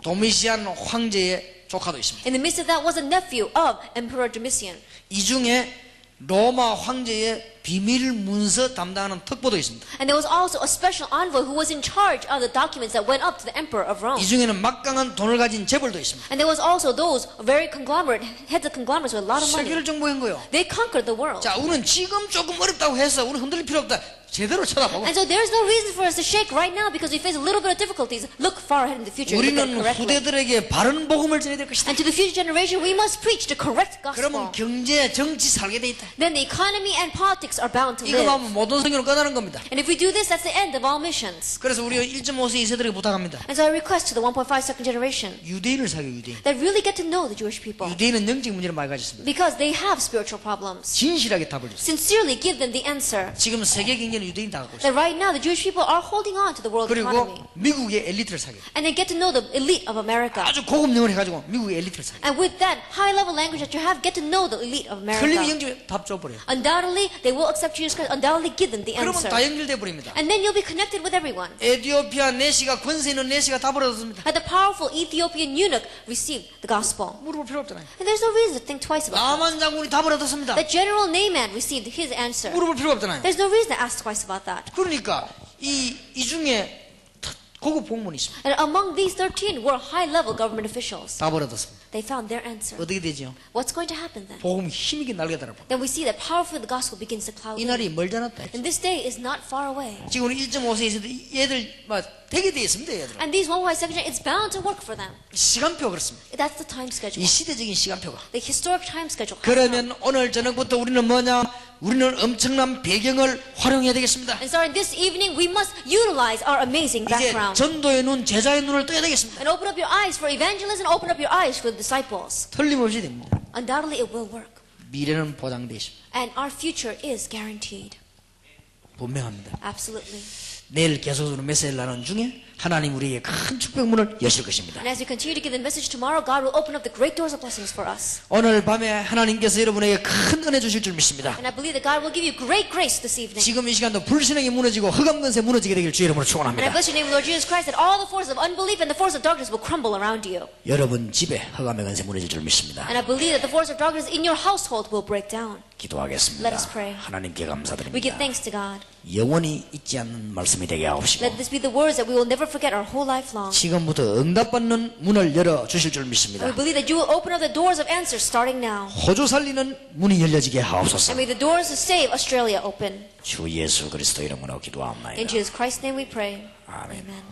[SPEAKER 1] 도미시안 황제의 조카도 있습니다.
[SPEAKER 2] In the midst of that was a nephew of Emperor Domitian.
[SPEAKER 1] 이 중에 로마 황제의 비밀 문서 담당하는 특보도 있습니다.
[SPEAKER 2] And there was also a special envoy who was in charge of the documents that went up to the emperor of Rome.
[SPEAKER 1] 이 중에는 막강한 돈을 가진 재벌도 있습니다.
[SPEAKER 2] And there was also those very conglomerate, heads of conglomerates with a lot of money.
[SPEAKER 1] 세계를 정복한 거예요.
[SPEAKER 2] They conquered the world.
[SPEAKER 1] 자, 우리는 지금 조금 어렵다고 해서 우리 흔들릴 필요 없다. 제대로 쳐다보고
[SPEAKER 2] And so there's no reason for us to shake right now because we face a little bit of difficulties. Look far ahead in the future. Look at it
[SPEAKER 1] 우리는
[SPEAKER 2] correctly.
[SPEAKER 1] 후대들에게 바른 복음을 전해야 될 것이다.
[SPEAKER 2] And to the future generation, we must preach the correct
[SPEAKER 1] 그러면
[SPEAKER 2] gospel.
[SPEAKER 1] 경제, 정치 살게 돼 있다.
[SPEAKER 2] Then the economy and politics are bound to
[SPEAKER 1] 이거
[SPEAKER 2] live.
[SPEAKER 1] 하면 모든 성경을 꺼내는 겁니다.
[SPEAKER 2] And if we do this, that's the end of all missions.
[SPEAKER 1] 그래서 우리 1.5세 2세들에게 부탁합니다.
[SPEAKER 2] And so I request to the 1.5 second generation
[SPEAKER 1] 유대인을 사귀어 유대인.
[SPEAKER 2] that really get to know the Jewish people
[SPEAKER 1] 유대인은 영적 문제를 많이 가졌습니다.
[SPEAKER 2] because they have spiritual problems.
[SPEAKER 1] 진실하게 답을 줬어요.
[SPEAKER 2] Sincerely give them the answer.
[SPEAKER 1] 지금 세계 경제는 유대인 다 갖고 있어요.
[SPEAKER 2] That right now the Jewish people are holding on to the world economy.
[SPEAKER 1] 그리고 미국의 엘리트를 사귀어요.
[SPEAKER 2] And they get to know the elite of America.
[SPEAKER 1] 아주 고급 영어를 해가지고 미국의 엘리트를 사귀어요.
[SPEAKER 2] And with that high level language that you have, get to know the elite of
[SPEAKER 1] 틀리면
[SPEAKER 2] America.
[SPEAKER 1] 영적 답 줘버려요.
[SPEAKER 2] Undoubtedly, they will accept Jesus Christ. Undoubtedly, give them the
[SPEAKER 1] 그러면
[SPEAKER 2] answer.
[SPEAKER 1] 다 연결돼 버립니다.
[SPEAKER 2] And then you'll be connected with everyone.
[SPEAKER 1] 에티오피아 내시가 권세 있는 내시가 답을 얻었습니다.
[SPEAKER 2] And the powerful Ethiopian eunuch received the gospel.
[SPEAKER 1] 물어볼 필요 없잖아요.
[SPEAKER 2] And there's no reason to think twice about that.
[SPEAKER 1] 나만 장군이 답을 얻었습니다.
[SPEAKER 2] The general Naaman received his answer.
[SPEAKER 1] 물어볼 필요 없잖아요.
[SPEAKER 2] There's no reason to ask twice about that.
[SPEAKER 1] 그러니까 이 중에 고급 공무원이 있습니다.
[SPEAKER 2] And among these 13 were high-level government officials.
[SPEAKER 1] 답을 얻었습니다.
[SPEAKER 2] They found their answer.
[SPEAKER 1] 어떻게 되죠?
[SPEAKER 2] What's going to happen then?
[SPEAKER 1] 복음이 힘있게 날개달아 버려.
[SPEAKER 2] Then we see that powerfully the gospel begins to cloud
[SPEAKER 1] 이
[SPEAKER 2] in.
[SPEAKER 1] 날이 멀지 않았다.
[SPEAKER 2] And this day is not far away.
[SPEAKER 1] 지금 우리 1.5세 있어도 얘들 막 되게 돼 있습니다. 얘들.
[SPEAKER 2] And these 1.5 second, it's bound to work for them.
[SPEAKER 1] 시간표 그렇습니다.
[SPEAKER 2] That's the time schedule.
[SPEAKER 1] 이 시대적인 시간표가.
[SPEAKER 2] The historic time schedule.
[SPEAKER 1] 그러면 오늘 저녁부터 우리는 뭐냐? 우리는 엄청난 배경을 활용해야 되겠습니다.
[SPEAKER 2] And starting this evening, we must utilize our amazing
[SPEAKER 1] 이제
[SPEAKER 2] background.
[SPEAKER 1] 전도의 눈, 제자의 눈을 떠야 되겠습니다.
[SPEAKER 2] And open up your eyes for evangelism and open up your eyes for the disciples.
[SPEAKER 1] 틀림없이 됩니다.
[SPEAKER 2] Undoubtedly, it will work.
[SPEAKER 1] 미래는 보장되어 있습니다.
[SPEAKER 2] And our future is guaranteed.
[SPEAKER 1] 분명합니다.
[SPEAKER 2] Absolutely.
[SPEAKER 1] 내일 계속으로 메시지를 나누는 중에 하나님 우리에게 큰 축복문을 여실 것입니다.
[SPEAKER 2] And as we continue to give the message tomorrow, God will open up the great doors of blessings for us.
[SPEAKER 1] 오늘 밤에 하나님께서 여러분에게 큰 은혜 주실 줄 믿습니다.
[SPEAKER 2] And I believe that God will give you great grace this evening.
[SPEAKER 1] 지금 이 시간도 불신앙이 무너지고 흑암근세 무너지게 되길 주의 이름으로
[SPEAKER 2] And I
[SPEAKER 1] 축원합니다.
[SPEAKER 2] bless your name, Lord Jesus Christ, that all the forces of unbelief and the forces of darkness will crumble around you.
[SPEAKER 1] 여러분 집에 흑암의 근세 무너질 줄 믿습니다.
[SPEAKER 2] And I believe that the force of darkness in your household will break down.
[SPEAKER 1] 기도하겠습니다.
[SPEAKER 2] Let us pray.
[SPEAKER 1] 하나님께
[SPEAKER 2] We give
[SPEAKER 1] 감사드립니다.
[SPEAKER 2] thanks to God.
[SPEAKER 1] 영원히 잊지 않는 말씀이 되게 하옵시고
[SPEAKER 2] Let this be the words that we will never forget our whole life long.
[SPEAKER 1] 지금부터 응답받는 문을 열어 주실 줄
[SPEAKER 2] And
[SPEAKER 1] 믿습니다.
[SPEAKER 2] we believe that you will open up the doors of answers starting now.
[SPEAKER 1] 호주 살리는 문이 열려지게 하옵소서.
[SPEAKER 2] And may the doors to save Australia open.
[SPEAKER 1] 주 예수 그리스도 이름으로
[SPEAKER 2] In
[SPEAKER 1] 기도하옵나이다.
[SPEAKER 2] Jesus Christ's name we pray.
[SPEAKER 1] 아멘.
[SPEAKER 2] Amen.